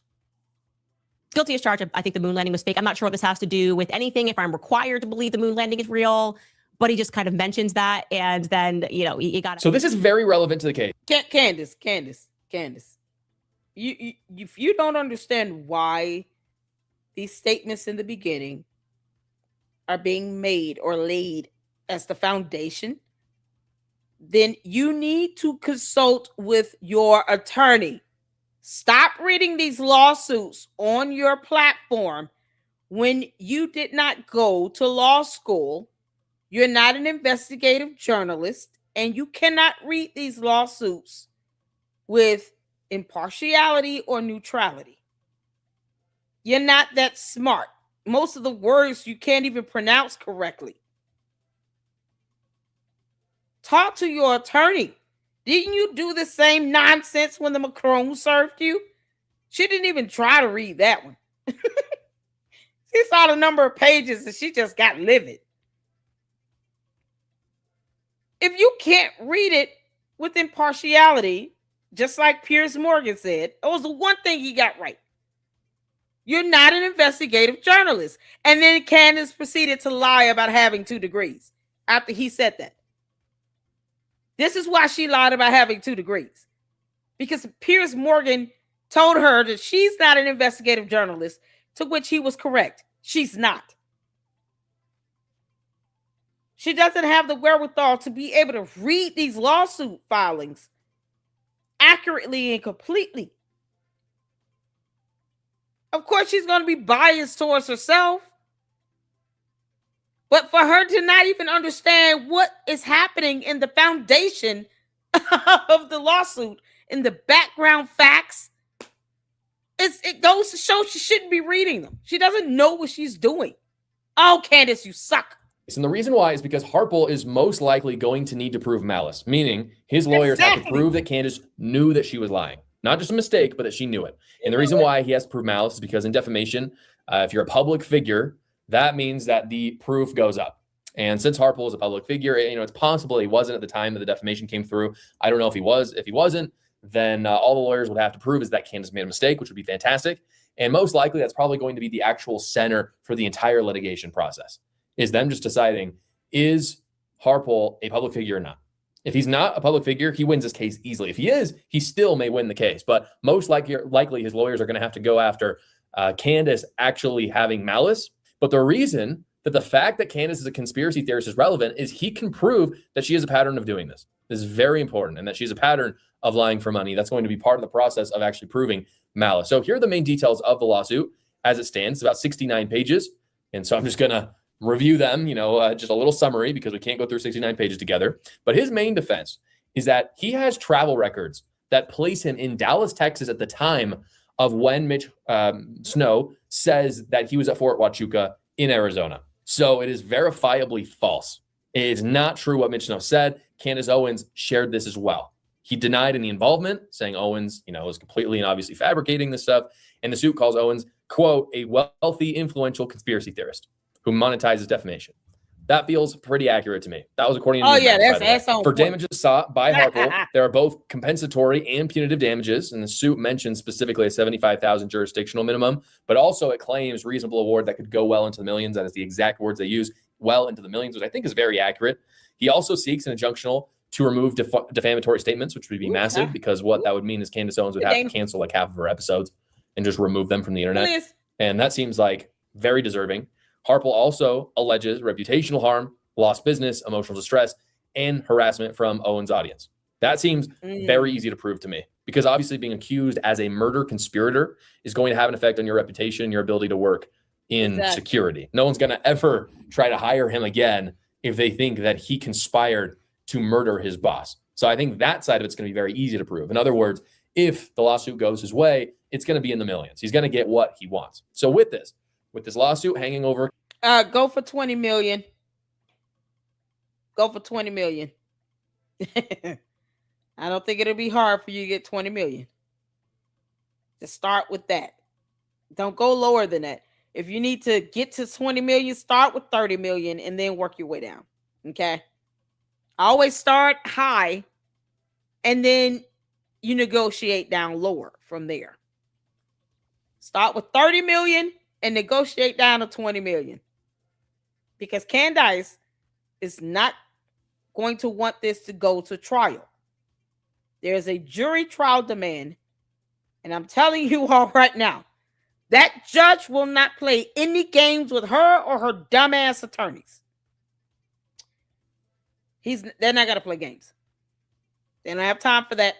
Guilty as charged. I think the moon landing was fake. I'm not sure what this has to do with anything, if I'm required to believe the moon landing is real. But he just kind of mentions that, and then, you know, you got. So this is very relevant to the case. Candace. If you don't understand why these statements in the beginning are being made or laid as the foundation, then you need to consult with your attorney. Stop reading these lawsuits on your platform when you did not go to law school. You're not an investigative journalist, and you cannot read these lawsuits with impartiality or neutrality. You're not that smart. Most of the words you can't even pronounce correctly. Talk to your attorney. Didn't you do the same nonsense when the Macron served you? She didn't even try to read that one. She saw the number of pages and she just got livid. If you can't read it with impartiality, just like Piers Morgan said, it was the one thing he got right. You're not an investigative journalist. And then Candace proceeded to lie about having 2 degrees after he said that. This is why she lied about having 2 degrees. Because Piers Morgan told her that she's not an investigative journalist, to which he was correct. She's not. She doesn't have the wherewithal to be able to read these lawsuit filings accurately and completely. Of course, she's going to be biased towards herself. But for her to not even understand what is happening in the foundation of the lawsuit, in the background facts, it goes to show she shouldn't be reading them. She doesn't know what she's doing. Oh, Candace, you suck. And the reason why is because Harple is most likely going to need to prove malice, meaning his lawyers have to prove that Candace knew that she was lying. Not just a mistake, but that she knew it. And the reason why he has to prove malice is because in defamation, If you're a public figure, that means that the proof goes up. And since Harpole is a public figure, it's possible he wasn't at the time that the defamation came through. I don't know if he was. If he wasn't, then all the lawyers would have to prove is that Candace made a mistake, which would be fantastic. And most likely that's probably going to be the actual center for the entire litigation process, is them just deciding, is Harpole a public figure or not? If he's not a public figure, he wins this case easily. If he is, he still may win the case. But most likely his lawyers are going to have to go after Candace actually having malice. But the reason that the fact that Candace is a conspiracy theorist is relevant is he can prove that she has a pattern of doing this. This is very important, and that she's a pattern of lying for money. That's going to be part of the process of actually proving malice. So here are the main details of the lawsuit as it stands. It's about 69 pages. And so I'm just going to review them, just a little summary because we can't go through 69 pages together. But his main defense is that he has travel records that place him in Dallas, Texas at the time of when Mitch Snow says that he was at Fort Huachuca in Arizona. So it is verifiably false. It is not true what Mitch Snow said. Candace Owens shared this as well. He denied any involvement, saying Owens, was completely and obviously fabricating this stuff. And the suit calls Owens, quote, a wealthy, influential conspiracy theorist who monetizes defamation. That feels pretty accurate to me. That was according to that's on for point. damages sought by Harpole. There are both compensatory and punitive damages, and the suit mentions specifically a $75,000 jurisdictional minimum, but also it claims reasonable award that could go well into the millions. That is the exact words they use, well into the millions, which I think is very accurate. He also seeks an injunctional to remove defamatory statements, which would be massive, because what that would mean is Candace Owens would have to cancel like half of her episodes and just remove them from the internet. Please. And that seems like very deserving. Harpole also alleges reputational harm, lost business, emotional distress, and harassment from Owens' audience. That seems very easy to prove to me, because obviously being accused as a murder conspirator is going to have an effect on your reputation, your ability to work in security. No one's going to ever try to hire him again if they think that he conspired to murder his boss. So I think that side of it's going to be very easy to prove. In other words, if the lawsuit goes his way, it's going to be in the millions. He's going to get what he wants. So with this lawsuit hanging over, go for 20 million. Go for 20 million. I don't think it'll be hard for you to get 20 million. Just start with that. Don't go lower than that. If you need to get to 20 million, start with 30 million and then work your way down. Okay. Always start high and then you negotiate down lower from there. Start with 30 million and negotiate down to 20 million. Because Candace is not going to want this to go to trial. There's a jury trial demand. And I'm telling you all right now, that judge will not play any games with her or her dumbass attorneys. They're not going to play games. They don't have time for that.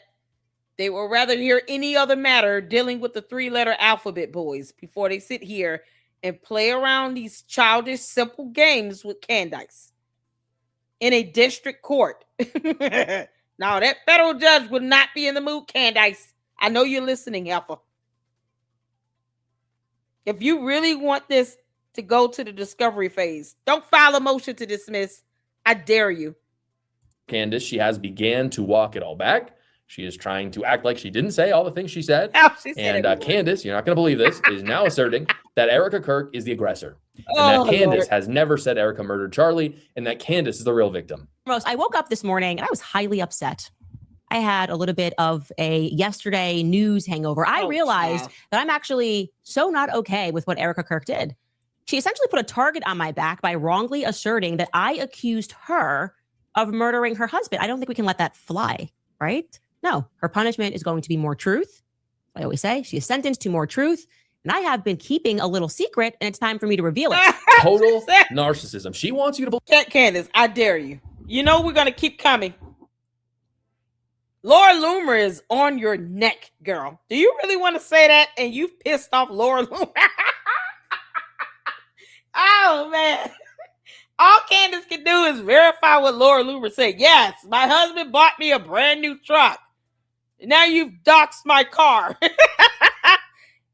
They will rather hear any other matter dealing with the 3-letter alphabet boys before they sit here and play around these childish, simple games with Candace in a district court. Now, that federal judge would not be in the mood, Candace. I know you're listening, Alpha. If you really want this to go to the discovery phase, don't file a motion to dismiss. I dare you. Candace, she has began to walk it all back. She is trying to act like she didn't say all the things she said. And Candace, you're not going to believe this, is now asserting that Erica Kirk is the aggressor. And that Candace has never said Erica murdered Charlie, and that Candace is the real victim. I woke up this morning and I was highly upset. I had a little bit of a yesterday news hangover. I realized that I'm actually so not okay with what Erica Kirk did. She essentially put a target on my back by wrongly asserting that I accused her of murdering her husband. I don't think we can let that fly, right? No, her punishment is going to be more truth. I always say she is sentenced to more truth. And I have been keeping a little secret, and it's time for me to reveal it. Total narcissism. She wants you to believe. Candace, I dare you. You know we're going to keep coming. Laura Loomer is on your neck, girl. Do you really want to say that? And you've pissed off Laura Loomer. Oh, man. All Candace can do is verify what Laura Loomer said. Yes, my husband bought me a brand new truck. Now you've doxed my car.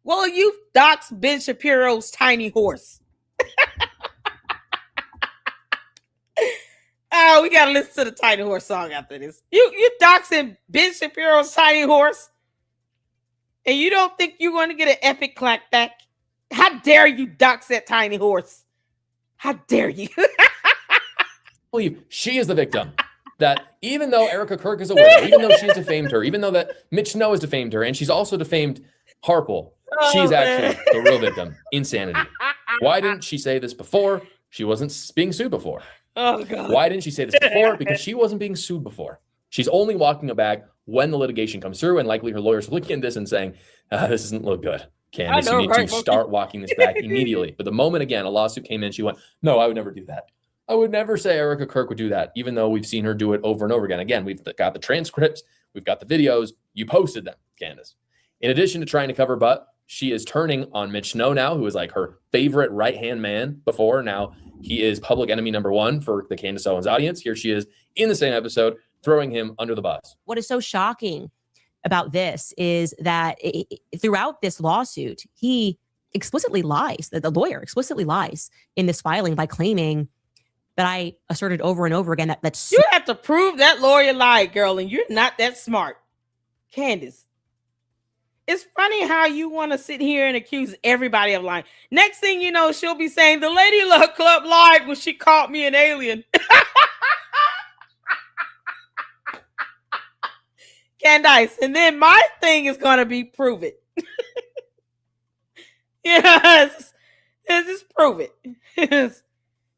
Well, you've doxed Ben Shapiro's tiny horse. Oh, we gotta listen to the tiny horse song after this. You doxing Ben Shapiro's tiny horse, and you don't think you're going to get an epic clap back? How dare you dox that tiny horse? How dare you? Believe she is the victim. That even though Erica Kirk is a widow, even though she's defamed her, even though that Mitch Snow has defamed her, and she's also defamed Harple, she's actually the real victim. Insanity. Why didn't she say this before? She wasn't being sued before. Oh, God. Why didn't she say this before? Because she wasn't being sued before. She's only walking it back when the litigation comes through, and likely her lawyers are looking at this and saying, this doesn't look good. Candace, you need to start walking this back immediately. But the moment, again, a lawsuit came in, she went, no, I would never do that. I would never say Erica Kirk would do that, even though we've seen her do it over and over again. Again, we've got the transcripts, we've got the videos. You posted them, Candace. In addition to trying to cover butt, she is turning on Mitch Snow now, who was like her favorite right-hand man before. Now he is public enemy number one for the Candace Owens audience. Here she is in the same episode, throwing him under the bus. What is so shocking about this is that throughout this lawsuit, he explicitly lies, that the lawyer explicitly lies in this filing by claiming that I asserted over and over again that's you have to prove that lawyer lied, girl, and you're not that smart. Candace, it's funny how you want to sit here and accuse everybody of lying. Next thing you know, she'll be saying the Lady Luck Club lied when she called me an alien. Candace, and then my thing is going to be prove it. Yes, just prove it.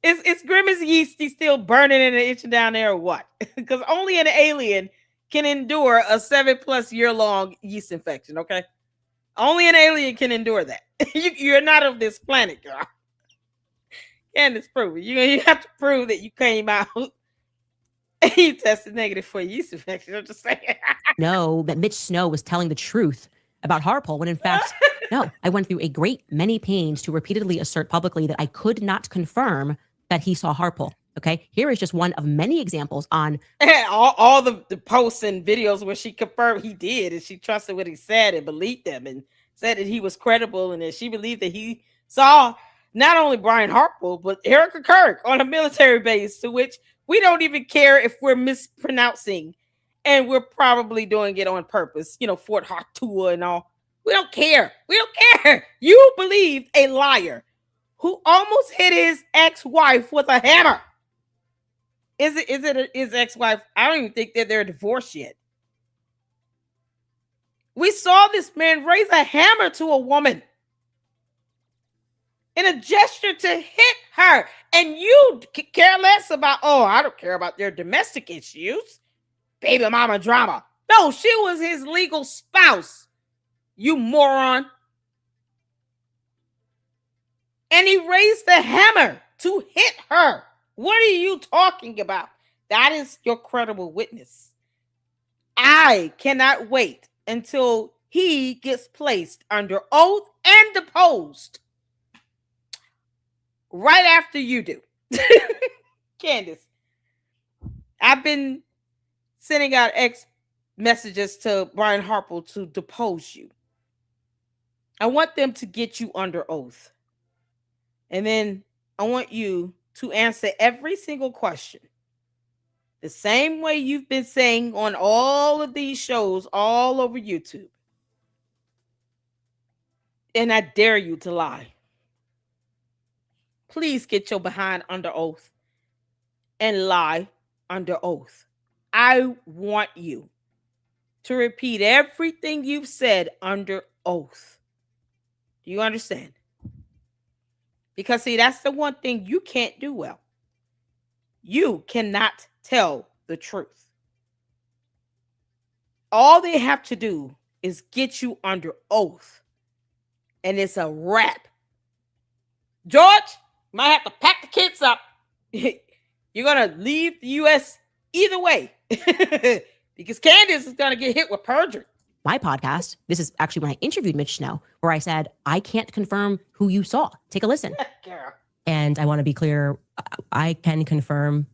It's Grimace yeasty still burning and itching down there or what? Because only an alien can endure a 7+ year long yeast infection, okay? Only an alien can endure that. You're not of this planet, girl. Candace, prove it. You have to prove that you came out and you tested negative for a yeast infection. I'm just saying. No, that Mitch Snow was telling the truth about Harple, when in fact, no, I went through a great many pains to repeatedly assert publicly that I could not confirm that he saw Harple. Okay, here is just one of many examples on all the posts and videos where she confirmed he did, and she trusted what he said and believed them and said that he was credible and that she believed that he saw not only Brian Harple, but Erica Kirk on a military base, to which we don't even care if we're mispronouncing, and we're probably doing it on purpose, Fort Hartua and all. We don't care. We don't care. You believed a liar who almost hit his ex-wife with a hammer. Is it his ex-wife? I don't even think that they're divorced yet. We saw this man raise a hammer to a woman in a gesture to hit her. And you care less about, I don't care about their domestic issues. Baby mama drama. No, she was his legal spouse. You moron. And he raised the hammer to hit her. What are you talking about? That is your credible witness. I cannot wait until he gets placed under oath and deposed right after you do. Candace, I've been sending out messages to Brian Harple to depose you. I want them to get you under oath. And then I want you to answer every single question the same way you've been saying on all of these shows all over YouTube. And I dare you to lie. Please get your behind under oath and lie under oath. I want you to repeat everything you've said under oath. Do you understand? Because, see, that's the one thing you can't do well. You cannot tell the truth. All they have to do is get you under oath. And it's a wrap. George, might have to pack the kids up. You're going to leave the U.S. either way. Because Candace is going to get hit with perjury. My podcast, this is actually when I interviewed Mitch Snow, where I said, I can't confirm who you saw. Take a listen. And I want to be clear, I can confirm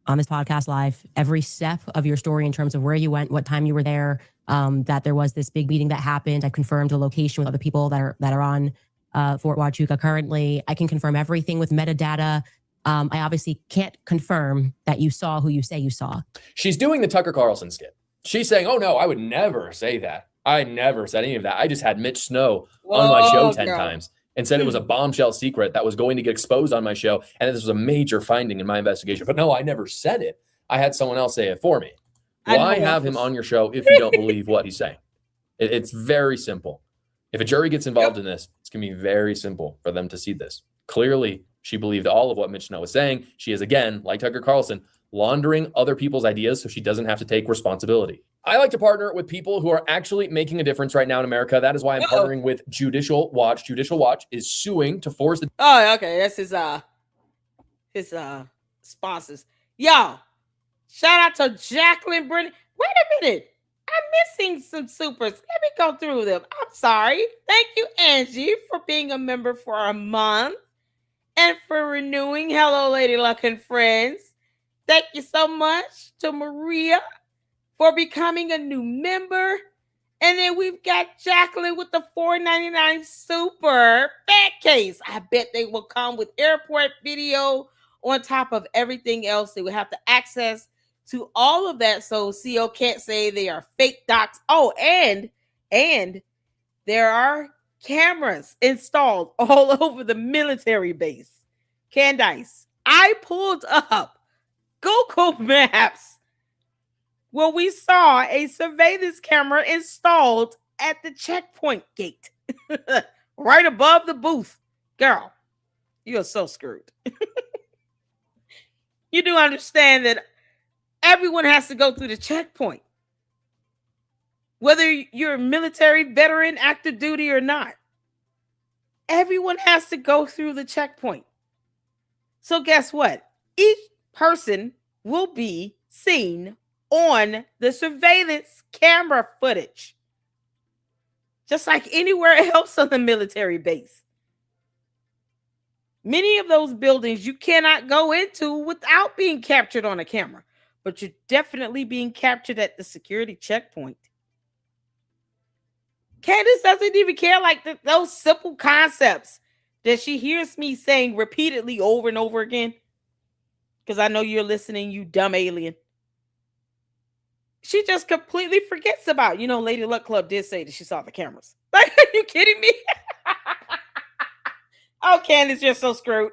on this podcast live every step of your story in terms of where you went, what time you were there, that there was this big meeting that happened. I confirmed the location with other people that are on Fort Huachuca currently. I can confirm everything with metadata. I obviously can't confirm that you saw who you say you saw. She's doing the Tucker Carlson skit. She's saying, oh, no, I would never say that. I never said any of that. I just had Mitch Snow on my show 10 times. and said it was a bombshell secret that was going to get exposed on my show, and this was a major finding in my investigation. But no, I never said it. I had someone else say it for me. Why have him on your show if you don't believe what he's saying? It's very simple. If a jury gets involved in this, it's going to be very simple for them to see this. Clearly, she believed all of what Mitch Snow was saying. She is, again, like Tucker Carlson, laundering other people's ideas so she doesn't have to take responsibility. I like to partner with people who are actually making a difference right now in America. That is why I'm partnering with Judicial Watch. Judicial Watch is suing to force the... Oh, okay. That's his sponsors. Y'all, shout out to Jacqueline Brennan. Wait a minute. I'm missing some supers. Let me go through them. I'm sorry. Thank you, Angie, for being a member for a month and for renewing. Hello, Lady Luck and friends. Thank you so much to Maria for becoming a new member. And then we've got Jacqueline with the $4.99 super fat case. I bet they will come with airport video on top of everything else. They will have to access to all of that, so CO can't say they are fake docs. Oh, and there are cameras installed all over the military base. Candace, I pulled up Google Maps where we saw a surveillance camera installed at the checkpoint gate, right above the booth. Girl, you're so screwed. You do understand that everyone has to go through the checkpoint, whether you're a military veteran, active duty or not. Everyone has to go through the checkpoint. So guess what? Each person will be seen on the surveillance camera footage, just like anywhere else on the military base. Many of those buildings you cannot go into without being captured on a camera, but you're definitely being captured at the security checkpoint. Candace doesn't even care, like those simple concepts that she hears me saying repeatedly over and over again. Because I know you're listening, you dumb alien. She just completely forgets about, Lady Luck Club did say that she saw the cameras. Like, are you kidding me? Oh, Candace, you're so screwed.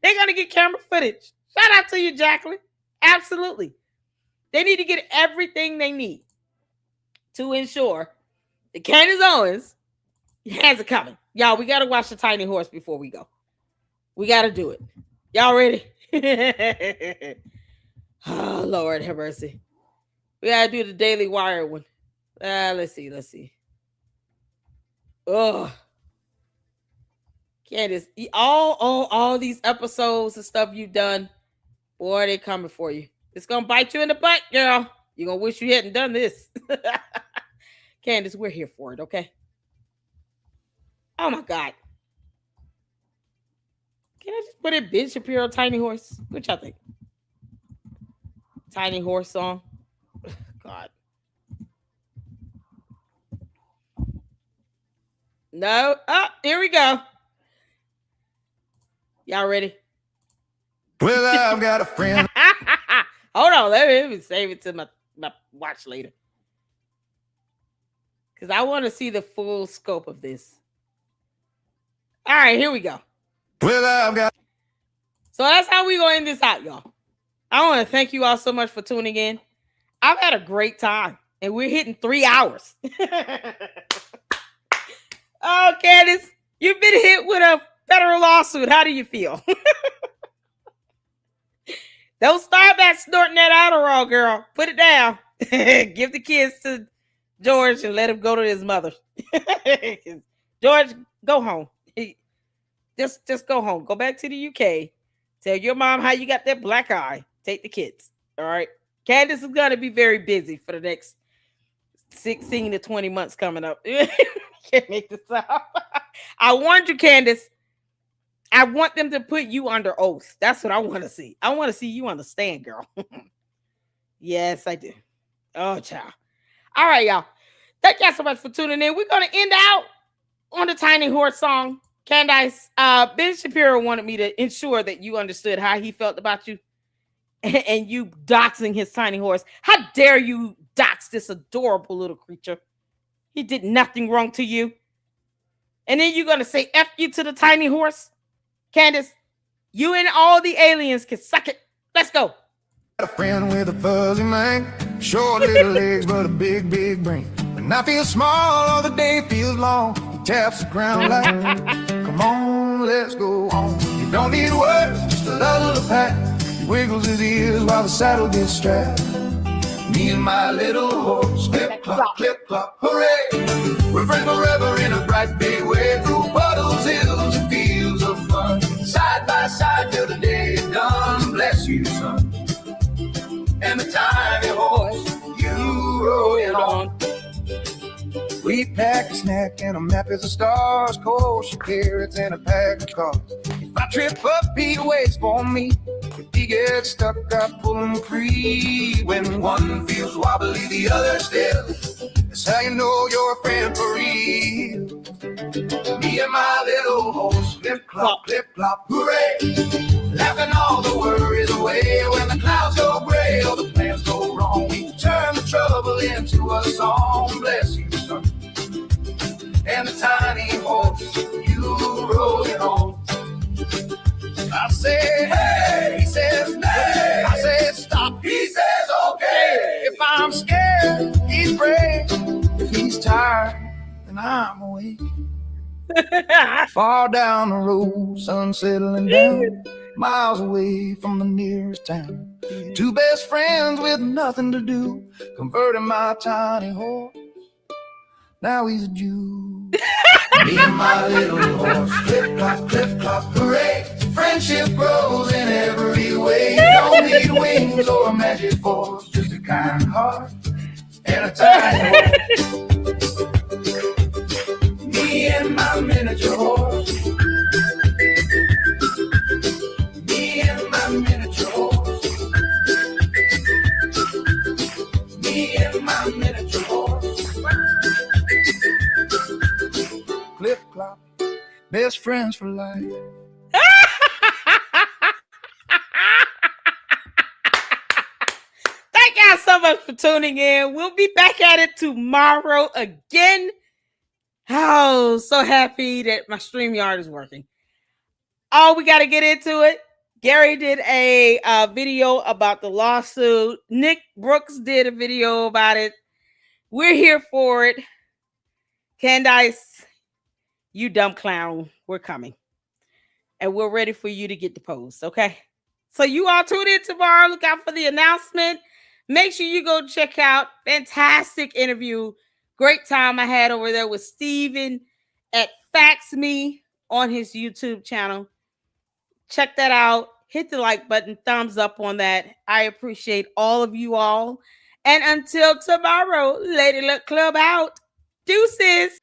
They're going to get camera footage. Shout out to you, Jacqueline. Absolutely. They need to get everything they need to ensure that Candace Owens has it coming. Y'all, we got to watch the tiny horse before we go. We got to do it. Y'all ready? Oh, Lord, have mercy. We got to do the Daily Wire one. Let's see. Oh, Candace, all these episodes and stuff you've done, boy, they coming for you. It's going to bite you in the butt, girl. You're going to wish you hadn't done this. Candace, we're here for it, okay? Oh, my God. Can I just put in Ben Shapiro, Tiny Horse? What y'all think? Tiny Horse song? God. No. Oh, here we go. Y'all ready? Well, I've got a friend. Hold on. Let me save it to my watch later. Because I want to see the full scope of this. All right, here we go. Well, I've got. So that's how we gonna end this out, y'all. I want to thank you all so much for tuning in. I've had a great time, and we're hitting 3 hours. Oh, Candace, you've been hit with a federal lawsuit. How do you feel? Don't start back snorting that Adderall, girl. Put it down. Give the kids to George and let him go to his mother. George, go home. Just go home. Go back to the UK. Tell your mom how you got that black eye. Take the kids. All right. Candace is going to be very busy for the next 16 to 20 months coming up. Can't make this up. I warned you, Candace. I want them to put you under oath. That's what I want to see. I want to see you understand, girl. Yes, I do. Oh, child. All right, y'all. Thank y'all so much for tuning in. We're going to end out on the Tiny Horse song. Candace, Ben Shapiro wanted me to ensure that you understood how he felt about you and you doxing his tiny horse. How dare you dox this adorable little creature? He did nothing wrong to you. And then you're going to say F you to the tiny horse? Candace, you and all the aliens can suck it. Let's go. A friend with a fuzzy mane, short little legs but a big, big brain. When I feel small, all the day feels long. He taps the ground like, come on, let's go on. You don't need words, just a little pat. He wiggles his ears while the saddle gets strapped. Me and my little horse, clip clop, hooray! We're friends forever in a bright big way through puddles, hills, and fields of fun. Side by side till the day is done. Bless you, son. And the tiny horse you rode on. We pack a snack and a map as the stars, kosher carrots and a pack of cards. If I trip up, he waits for me. If he gets stuck, I pull him free. When one feels wobbly, the other still. That's how you know you're a friend for real. Me and my little horse, clip clop, hooray! Laughing all the worries away. When the clouds go gray or the plans go wrong, we turn the trouble into a song. Bless you, son. And the tiny horse you rode it on. I say, hey, he says, nay. I say, stop, he says, okay. If I'm scared, he's brave. If he's tired, then I'm awake. Far down the road, sun settling down, miles away from the nearest town. Two best friends with nothing to do, converting my tiny horse. Now he's a Jew. Me and my little horse, clip clop, hooray! Friendship grows in every way. You don't need wings or a magic force, just a kind heart and a tiny horse. Me and my miniature horse. Me and my miniature horse. Me and my miniature horse. Clip clop, best friends for life. Thank y'all so much for tuning in. We'll be back at it tomorrow again. Oh, so happy that my StreamYard is working. Oh, we got to get into it. Gary did a video about the lawsuit. Nick Brooks did a video about it. We're here for it. Candace, you dumb clown, we're coming. And we're ready for you to get the post, okay? So you all tune in tomorrow. Look out for the announcement. Make sure you go check out fantastic interview. Great time I had over there with Steven at Fax Me on his YouTube channel. Check that out. Hit the like button. Thumbs up on that. I appreciate all of you all. And until tomorrow, Lady Luck Club out. Deuces.